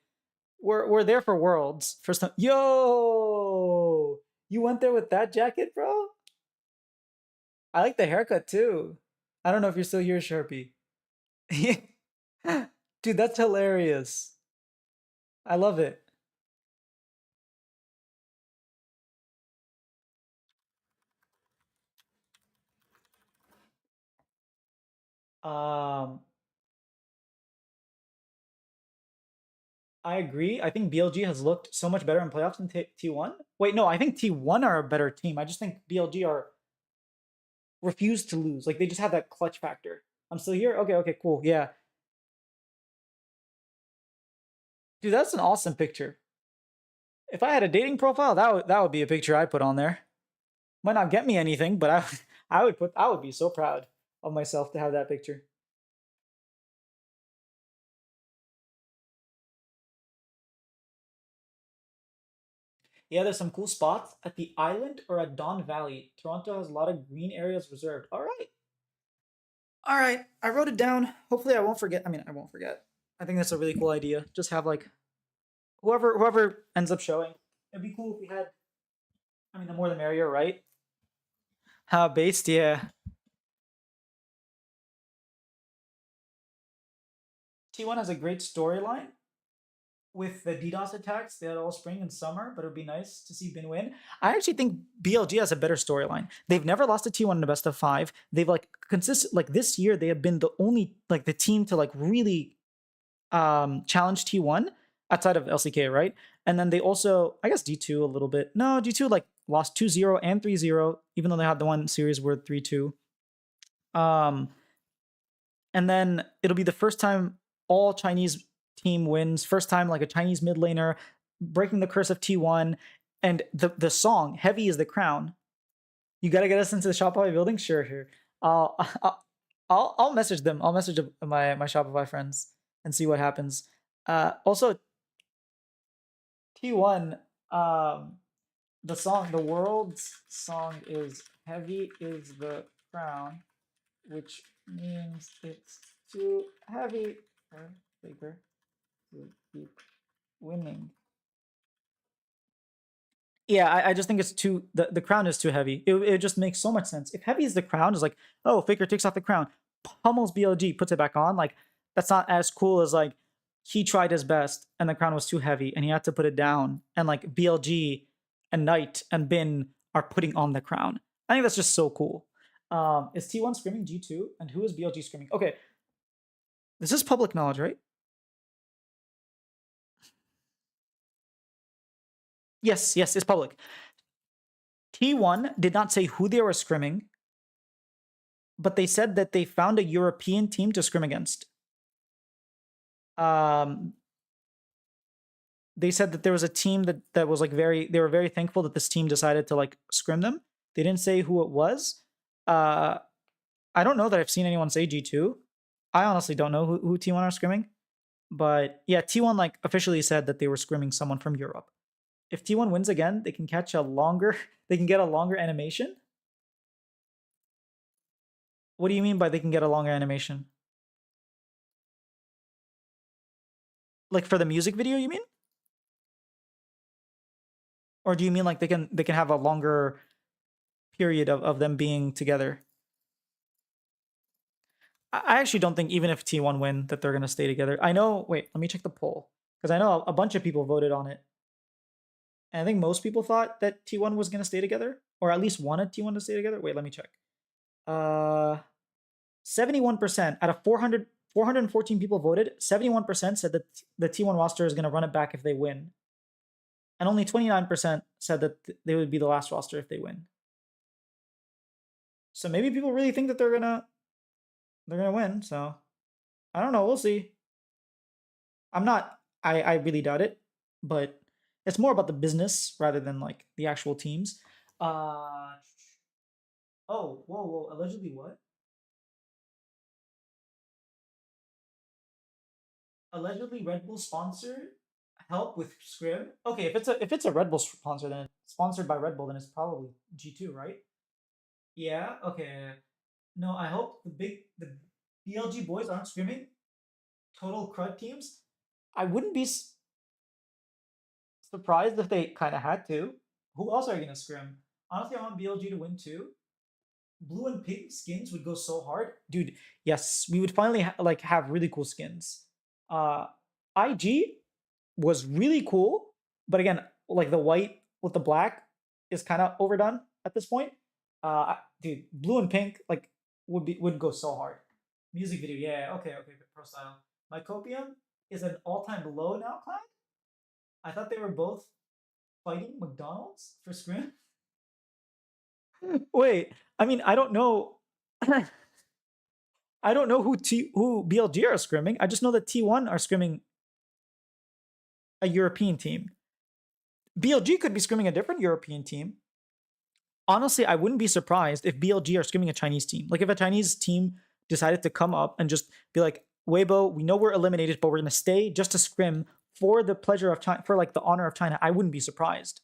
Speaker 1: we're there for Worlds. First time. Yo, you went there with that jacket, bro? I like the haircut too. I don't know if you're still here, Sharpie. Dude, that's hilarious. I love it. Um, I agree. I think BLG has looked so much better in playoffs than T1. Wait, no, I think T1 are a better team. I just think BLG are refused to lose. Like they just have that clutch factor. I'm still here. Okay, okay, cool. Yeah, dude, that's an awesome picture. If I had a dating profile, that would be a picture I put on there. Might not get me anything, but I would be so proud of myself to have that picture. Yeah, there's some cool spots at the island or at Don Valley. Toronto has a lot of green areas reserved. All right. All right. I wrote it down. Hopefully I won't forget. I mean, I won't forget. I think that's a really cool idea. Just have like whoever ends up showing. It'd be cool if we had, I mean, the more the merrier, right? How based, yeah. T1 has a great storyline with the DDoS attacks. They had all spring and summer, but it would be nice to see Bin win. I actually think BLG has a better storyline. They've never lost a T1 in the best of 5. They've like consistent, like this year they have been the only like the team to like really challenge T1 outside of LCK, right? And then they also, I guess D2 a little bit. No, D2 like lost 2-0 and 3-0, even though they had the one series where 3-2. And then it'll be the first time all Chinese team wins. First time like a Chinese mid laner breaking the curse of T1. And the song "Heavy is the Crown." You gotta get us into the Shopify building. Sure, sure. I'll I'll message them. I'll message my Shopify friends and see what happens. Also, T1. The world's song is "Heavy is the Crown," which means it's too heavy or bigger to keep winning. Yeah, I just think it's too the crown is too heavy. It just makes so much sense. If heavy is the crown, is like, oh, Faker takes off the crown, pummels BLG, puts it back on. Like that's not as cool as like he tried his best and the crown was too heavy and he had to put it down. And like BLG and Knight and Bin are putting on the crown. I think that's just so cool. Is T1 screaming G2? And who is BLG screaming? Okay. This is public knowledge, right? Yes, yes, it's public. T1 did not say who they were scrimming, but they said that they found a European team to scrim against. They said that there was a team that was like they were very thankful that this team decided to like scrim them. They didn't say who it was. I don't know that I've seen anyone say G2. I honestly don't know who T1 are scrimming. But yeah, T1 like officially said that they were scrimming someone from Europe. If T1 wins again, they can catch a longer, they can get a longer animation. What do you mean by they can get a longer animation? Like for the music video, you mean? Or do you mean like they can have a longer period of them being together? I actually don't think even if T1 win that they're gonna stay together. I know. Wait, let me check the poll because I know a bunch of people voted on it, and I think most people thought that T1 was gonna stay together, or at least wanted T1 to stay together. Wait, let me check. 71% out of 414 people voted. 71% said that the T1 roster is gonna run it back if they win, and only 29% said that they would be the last roster if they win. So maybe people really think that they're gonna win. So I don't know. We'll see. I'm not. I really doubt it, but it's more about the business rather than like the actual teams. Oh, whoa. Allegedly what? Allegedly Red Bull sponsor help with Scrim. Okay, if it's a Red Bull sponsor, then it's sponsored by Red Bull, then it's probably G2, right? Yeah. Okay. No, I hope the BLG boys aren't screaming total crud teams. I wouldn't be surprised if they kind of had to. Who else are you gonna scrim? Honestly, I want BLG to win too. blue and pink skins would go so hard, dude. Yes, we would finally like have really cool skins. IG was really cool, but again, like the white with the black is kind of overdone at this point. Dude, blue and pink like would go so hard. Music video, yeah, okay, okay, pro style. Mycopium is an all-time low now, Cloud. I thought they were both fighting McDonald's for scrim. Wait, I mean, I don't know. I don't know who BLG are scrimming. I just know that T1 are scrimming a European team. BLG could be scrimming a different European team. Honestly, I wouldn't be surprised if BLG are scrimming a Chinese team. Like if a Chinese team decided to come up and just be like, Weibo, we know we're eliminated, but we're gonna stay just to scrim for the pleasure of China, for like the honor of China. I wouldn't be surprised.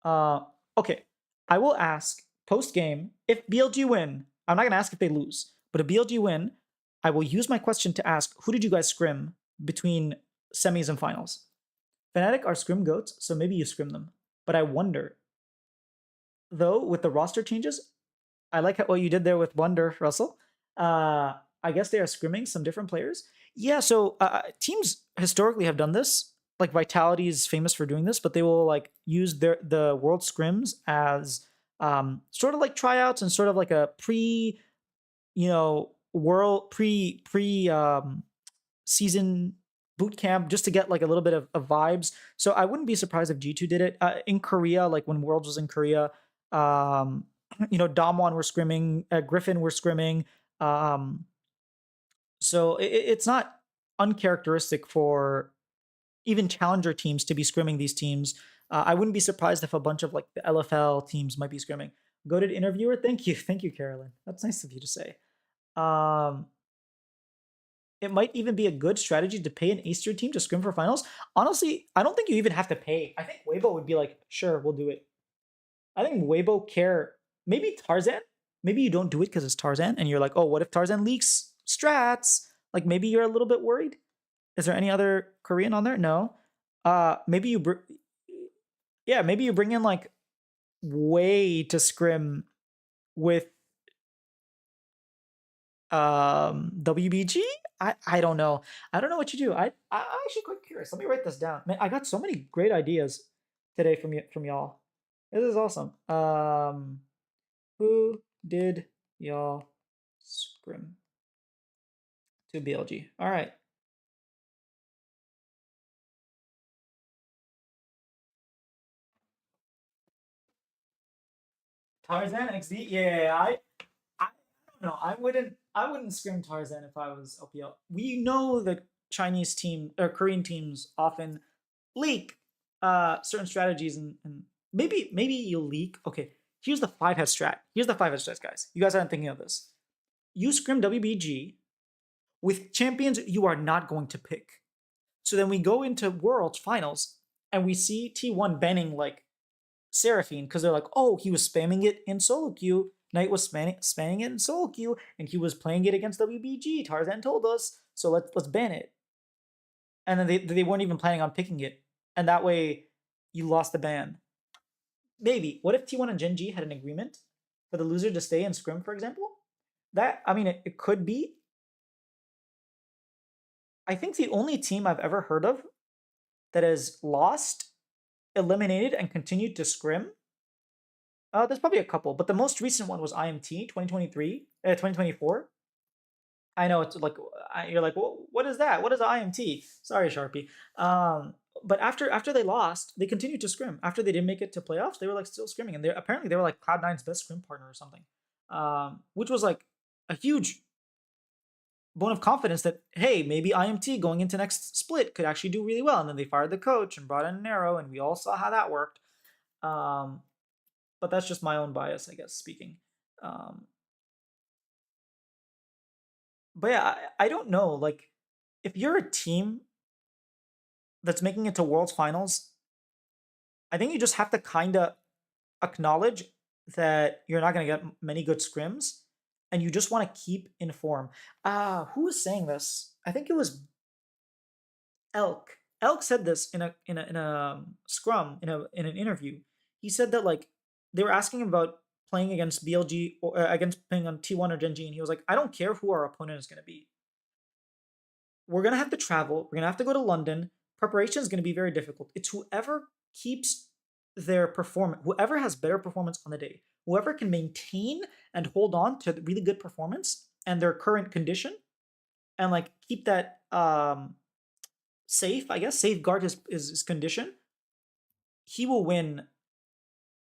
Speaker 1: Okay, I will ask post game if BLG win. I'm not gonna ask if they lose, but if BLG win, I will use my question to ask who did you guys scrim between semis and finals. Fnatic are scrim goats, so maybe you scrim them. But I wonder, though, with the roster changes, I like what you did there with Wonder, Russell. I guess they are scrimming some different players. Yeah, so teams historically have done this. Like Vitality is famous for doing this, but they will like use the world scrims as sort of like tryouts and sort of like a world season boot camp just to get like a little bit of vibes. So I wouldn't be surprised if G2 did it in Korea, like when Worlds was in Korea. Damwon were scrimming, Griffin were scrimming. So it's not uncharacteristic for even challenger teams to be scrimming these teams. I wouldn't be surprised if a bunch of like the LFL teams might be scrimming. Goated interviewer, thank you, Carolyn. That's nice of you to say. It might even be a good strategy to pay an Acer team to scrim for finals. Honestly, I don't think you even have to pay. I think Weibo would be like, sure, we'll do it. I think Weibo care. Maybe Tarzan. Maybe you don't do it because it's Tarzan, and you're like, oh, what if Tarzan leaks strats? Like maybe you're a little bit worried. Is there any other Korean on there? No. Maybe you bring in like Way to scrim with WBG. I don't know. I don't know what you do. I'm actually quite curious. Let me write this down. Man, I got so many great ideas today from y'all. This is awesome. Who did y'all scrim to BLG? All right. Tarzan XD. Yeah, I don't know. I wouldn't scrim Tarzan if I was LPL. We know that Chinese team or Korean teams often leak certain strategies and maybe you'll leak. Okay, here's the 5-head strat. Here's the 5-head strat, guys. You guys aren't thinking of this. You scrim WBG with champions you are not going to pick. So then we go into Worlds finals and we see T1 banning like Seraphine because they're like, oh, he was spamming it in solo queue. Knight was spamming it in solo queue, and he was playing it against WBG. Tarzan told us, so let's ban it. And then they weren't even planning on picking it, and that way you lost the ban. Maybe. What if T1 and Gen G had an agreement for the loser to stay and scrim, for example? That, I mean, it could be. I think the only team I've ever heard of that has lost, eliminated, and continued to scrim, there's probably a couple, but the most recent one was IMT 2024. I know it's like you're like, well, what is that? What is IMT? Sorry, Sharpie. But after they lost, they continued to scrim. After they didn't make it to playoffs, they were like still scrimming, and apparently they were like Cloud9's best scrim partner or something, which was like a huge bone of confidence that hey, maybe IMT going into next split could actually do really well. And then they fired the coach and brought in an arrow, and we all saw how that worked. But that's just my own bias, I guess, speaking. But yeah, I don't know. Like, if you're a team that's making it to Worlds Finals, I think you just have to kind of acknowledge that you're not going to get many good scrims, and you just want to keep in form. Who was saying this? I think it was Elk. Elk said this in a scrum in an interview. He said that like they were asking him about playing against BLG or against playing on T1 or Gen G, and he was like, I don't care who our opponent is going to be. We're going to have to travel. We're going to have to go to London. Preparation is going to be very difficult. It's whoever keeps their performance, whoever has better performance on the day, whoever can maintain and hold on to the really good performance and their current condition, and like keep that safe, I guess, safeguard his condition, he will win.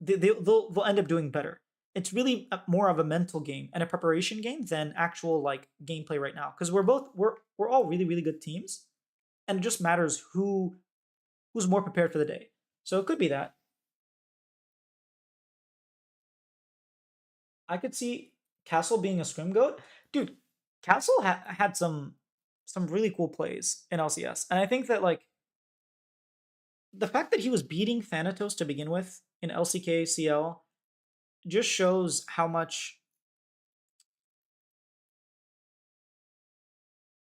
Speaker 1: They'll end up doing better. It's really more of a mental game and a preparation game than actual like gameplay right now, because we're all really, really good teams, and it just matters who's more prepared for the day. So it could be that. I could see Castle being a scrim goat. Dude, Castle had some really cool plays in LCS. And I think that like the fact that he was beating Thanatos to begin with in LCK CL just shows how much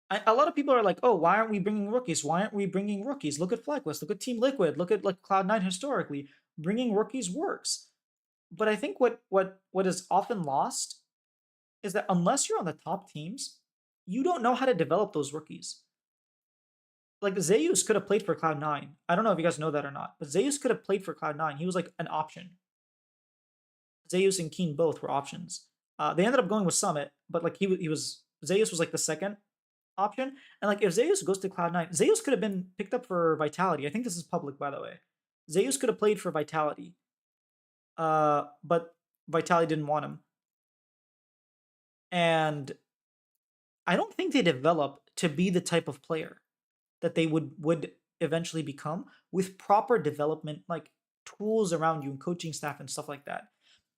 Speaker 1: a lot of people are like, oh, why aren't we bringing rookies? Why aren't we bringing rookies? Look at FlyQuest, look at Team Liquid, look at like Cloud9 historically. Bringing rookies works. But I think what is often lost is that unless you're on the top teams, you don't know how to develop those rookies. Like Zeus could have played for Cloud9. I don't know if you guys know that or not, but Zeus could have played for Cloud9. He was like an option. Zeus and Keen both were options. They ended up going with Summit, but like Zeus was like the second option. And like if Zeus goes to Cloud9, Zeus could have been picked up for Vitality. I think this is public, by the way. Zeus could have played for Vitality. But Vitality didn't want him. And I don't think they develop to be the type of player that they would eventually become with proper development, like tools around you and coaching staff and stuff like that.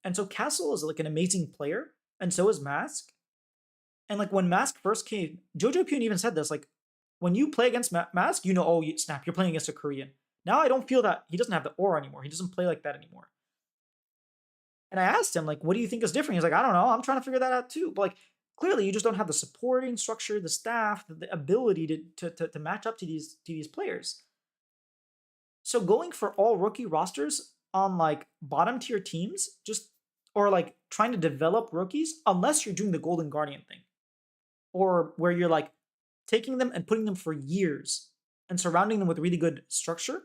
Speaker 1: And so Castle is like an amazing player, and so is Mask. And like when Mask first came, Jojo Pyun even said this, like when you play against Mask, you know, oh snap, you're playing against a Korean. Now I don't feel that he doesn't have the aura anymore. He doesn't play like that anymore. And I asked him, like, what do you think is different? He's like, I don't know. I'm trying to figure that out too. But like, clearly, you just don't have the supporting structure, the staff, the ability to match up to these players. So going for all rookie rosters on like bottom tier teams, or like trying to develop rookies, unless you're doing the Golden Guardian thing, or where you're like taking them and putting them for years and surrounding them with really good structure,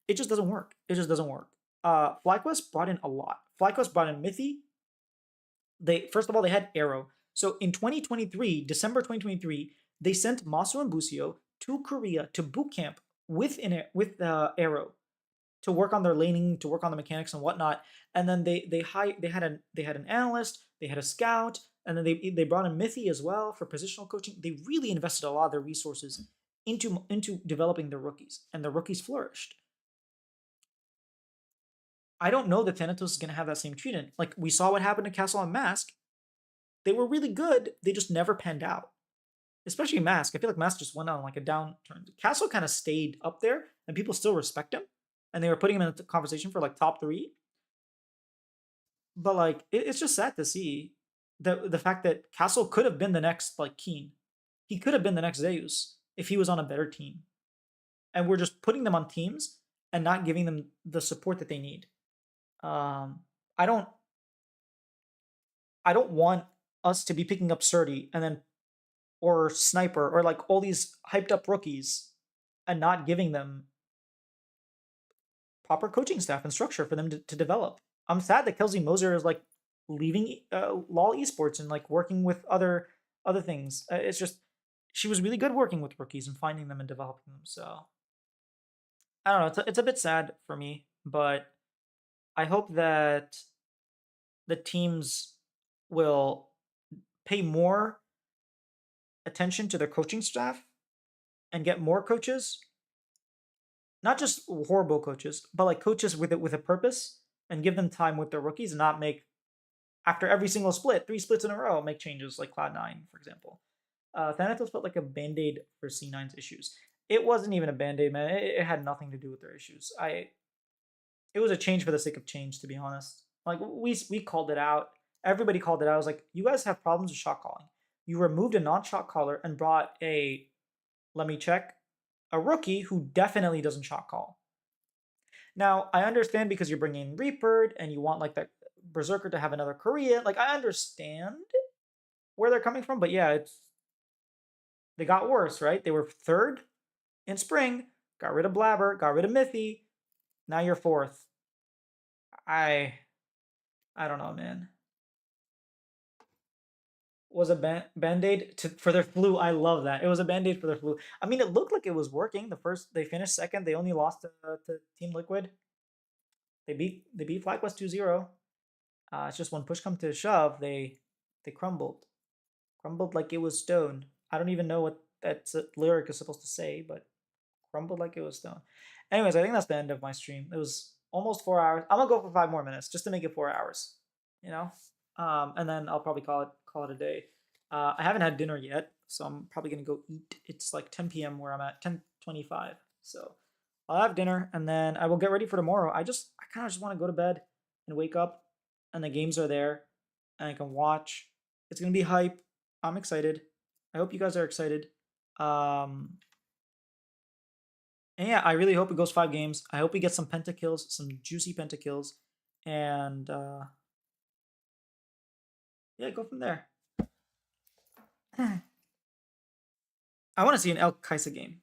Speaker 1: it just doesn't work. It just doesn't work. FlyQuest brought in a lot. FlyQuest brought in Mithy. First of all, they had Arrow. So in 2023, December 2023, they sent Masu and Busio to Korea to boot camp with Arrow to work on their laning, to work on the mechanics and whatnot. And then they had an analyst, they had a scout, and then they brought in Mithy as well for positional coaching. They really invested a lot of their resources into developing their rookies, and the rookies flourished. I don't know that Thanatos is going to have that same treatment. Like, we saw what happened to Castle and Mask. They were really good. They just never panned out. Especially Mask. I feel like Mask just went on like a downturn. Castle kind of stayed up there, and people still respect him. And they were putting him in the conversation for like top 3. But like, it's just sad to see the fact that Castle could have been the next like Keen. He could have been the next Zeus if he was on a better team. And we're just putting them on teams and not giving them the support that they need. I don't want us to be picking up Surdy or Sniper or like all these hyped up rookies and not giving them proper coaching staff and structure for them to develop. I'm sad that Kelsey Moser is like leaving LOL Esports and like working with other things. It's just, she was really good working with rookies and finding them and developing them. So I don't know. It's a bit sad for me, but I hope that the teams will pay more attention to their coaching staff and get more coaches, not just horrible coaches, but like coaches with a purpose, and give them time with their rookies and not make, after every single split, 3 splits in a row, make changes like Cloud9, for example. Thanatos felt like a band-aid for C9's issues. It wasn't even a band-aid, man. It had nothing to do with their issues. It was a change for the sake of change, to be honest. Like, we called it out. Everybody called it out. I was like, you guys have problems with shot calling. You removed a non-shot caller and brought a rookie who definitely doesn't shot call. Now, I understand because you're bringing in Reaper and you want like that Berserker to have another Korea. Like, I understand where they're coming from, but yeah, they got worse, right? They were third in spring, got rid of Blabber, got rid of Mithy. Now you're fourth. I don't know, man. Was a band-aid for their flu. I love that. It was a band-aid for their flu. I mean, it looked like it was working. They finished second. They only lost to Team Liquid. They beat FlyQuest 2-0. It's just when push come to shove, they crumbled. Crumbled like it was stone. I don't even know what that lyric is supposed to say, but crumbled like it was stone. Anyways, I think that's the end of my stream. It was almost 4 hours. I'm gonna go for 5 more minutes just to make it 4 hours. You know, and then I'll probably call it a day. I haven't had dinner yet, so I'm probably gonna go eat. It's like 10 p.m. where I'm at, 10:25. So I'll have dinner and then I will get ready for tomorrow. I kind of just want to go to bed and wake up, and the games are there, and I can watch. It's gonna be hype. I'm excited. I hope you guys are excited. And yeah, I really hope it goes 5 games. I hope we get some pentakills, some juicy pentakills, and yeah, go from there. I want to see an El Kaisa game.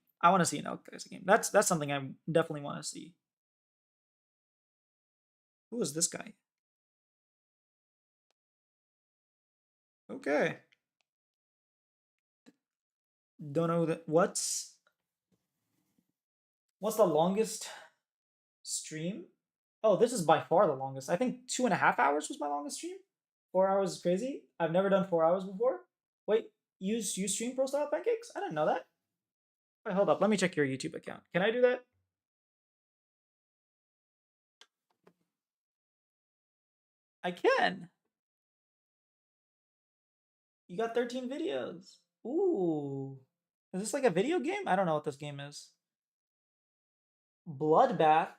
Speaker 1: That's something I definitely want to see. Who is this guy? Okay. Don't know that. What's the longest stream? Oh, this is by far the longest. I think 2.5 hours was my longest stream. 4 hours is crazy. I've never done 4 hours before. Wait, you stream pro style pancakes? I didn't know that. Wait, hold up. Let me check your YouTube account. Can I do that? I can. You got 13 videos. Ooh. Is this like a video game? I don't know what this game is. Bloodbath.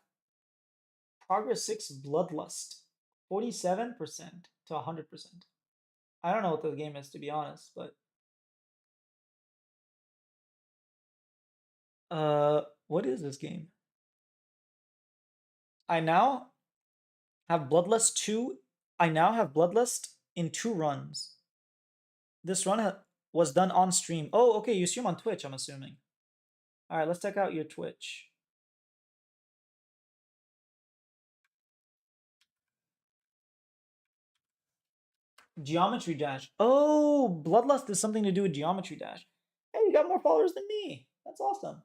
Speaker 1: Progress 6 Bloodlust. 47% to 100%. I don't know what the game is, to be honest, but what is this game? I now have Bloodlust 2. I now have Bloodlust in 2 runs. This run was done on stream. Oh, okay, you stream on Twitch, I'm assuming. All right, let's check out your Twitch. Geometry Dash. Oh, Bloodlust is something to do with Geometry Dash. Hey, you got more followers than me. That's awesome.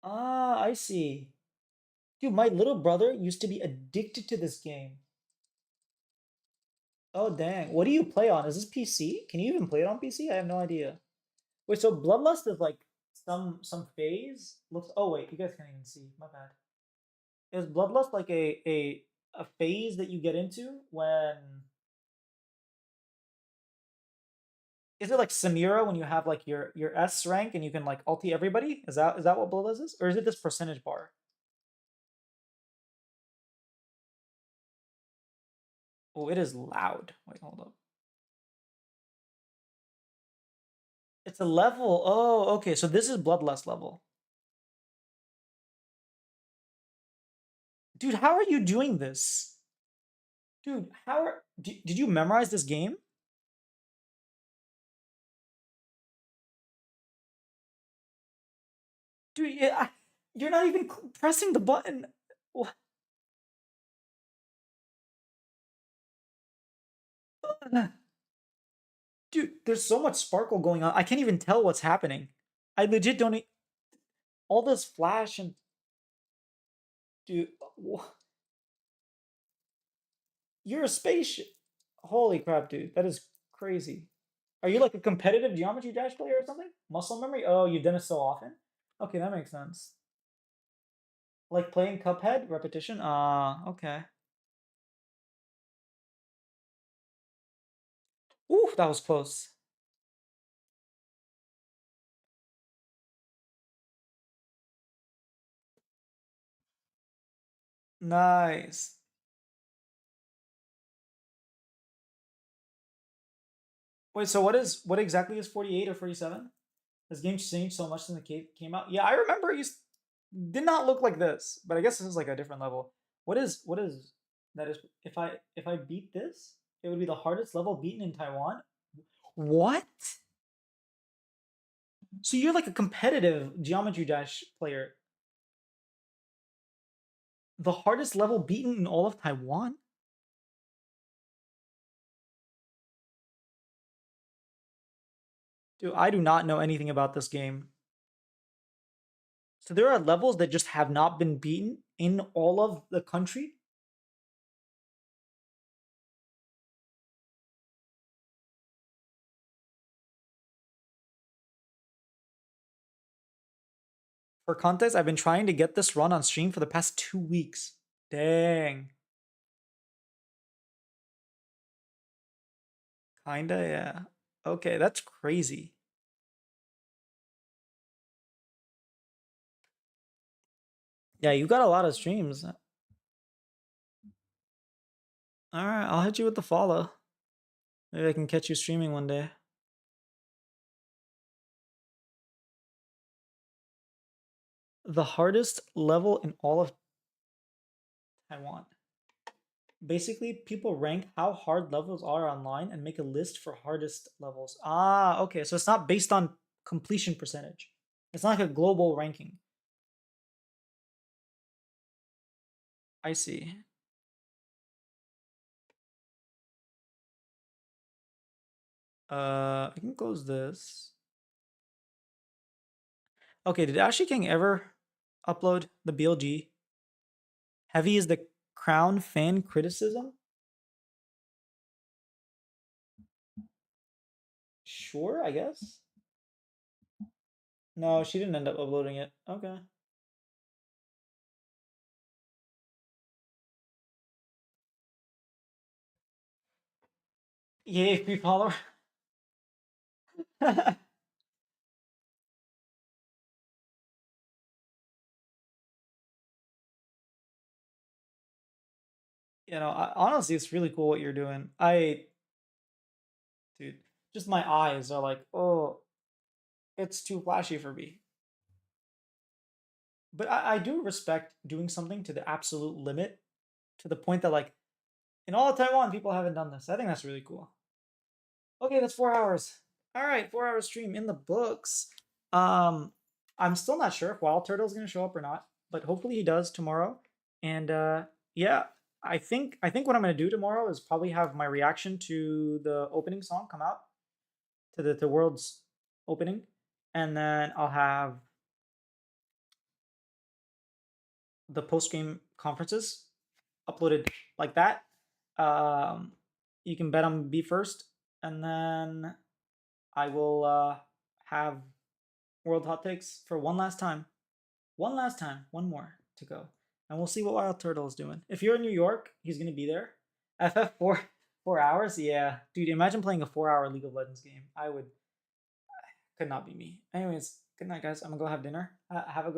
Speaker 1: Ah, I see. Dude, my little brother used to be addicted to this game. Oh, dang. What do you play on? Is this PC? Can you even play it on PC? I have no idea. Wait, so Bloodlust is like some phase? Looks. Oh, wait, you guys can't even see. My bad. Is Bloodlust like a phase that you get into when... Is it like Samira when you have like your S rank and you can like ulti everybody? Is that what Bloodlust is? Or is it this percentage bar? Oh, it is loud. Wait, hold up. It's a level. Oh, okay. So this is Bloodlust level. Dude, how are you doing this? Dude, did you memorize this game? Dude, yeah, you're not even pressing the button. What? Dude, there's so much sparkle going on. I can't even tell what's happening. I legit don't. All this flash and... Dude, you're a spaceship. Holy crap, dude. That is crazy. Are you like a competitive Geometry Dash player or something? Muscle memory? Oh, you've done it so often? Okay, that makes sense. Like playing Cuphead? Repetition? Okay. Ooh, that was close. Nice. Wait, so what exactly is 48 or 47? Has game changed so much since it came out? Yeah, I remember did not look like this, but I guess this is like a different level. What is that is if I beat this, it would be the hardest level beaten in Taiwan. What? So you're like a competitive Geometry Dash player. The hardest level beaten in all of Taiwan? Dude, I do not know anything about this game. So there are levels that just have not been beaten in all of the country? For context, I've been trying to get this run on stream for the past 2 weeks. Dang. Kinda, yeah. Okay, that's crazy. Yeah, you got a lot of streams. Alright, I'll hit you with the follow. Maybe I can catch you streaming one day. The hardest level in all of Taiwan. Basically, people rank how hard levels are online and make a list for hardest levels. Ah, okay. So it's not based on completion percentage. It's not like a global ranking. I see. I can close this. Okay, did Ashley King ever upload the BLG? Heavy is the crown fan criticism? Sure, I guess. No, she didn't end up uploading it. Okay. Yay, free follower. You know, honestly, it's really cool what you're doing. Dude, just my eyes are like, oh, it's too flashy for me. But I do respect doing something to the absolute limit, to the point that like, in all of Taiwan, people haven't done this. I think that's really cool. Okay, that's 4 hours. All right, 4 hour stream in the books. I'm still not sure if Wild Turtle's gonna show up or not, but hopefully he does tomorrow. And yeah, I think what I'm gonna do tomorrow is probably have my reaction to the opening song come out, to the world's opening, and then I'll have the post game conferences uploaded like that. You can bet I'm gonna be first, and then I will have World Hot Takes for one last time. One last time. One more to go. And we'll see what Wild Turtle is doing. If you're in New York, he's going to be there. FF 4 hours? Yeah. Dude, imagine playing a 4-hour League of Legends game. Could not be me. Anyways, good night, guys. I'm going to go have dinner. Have a good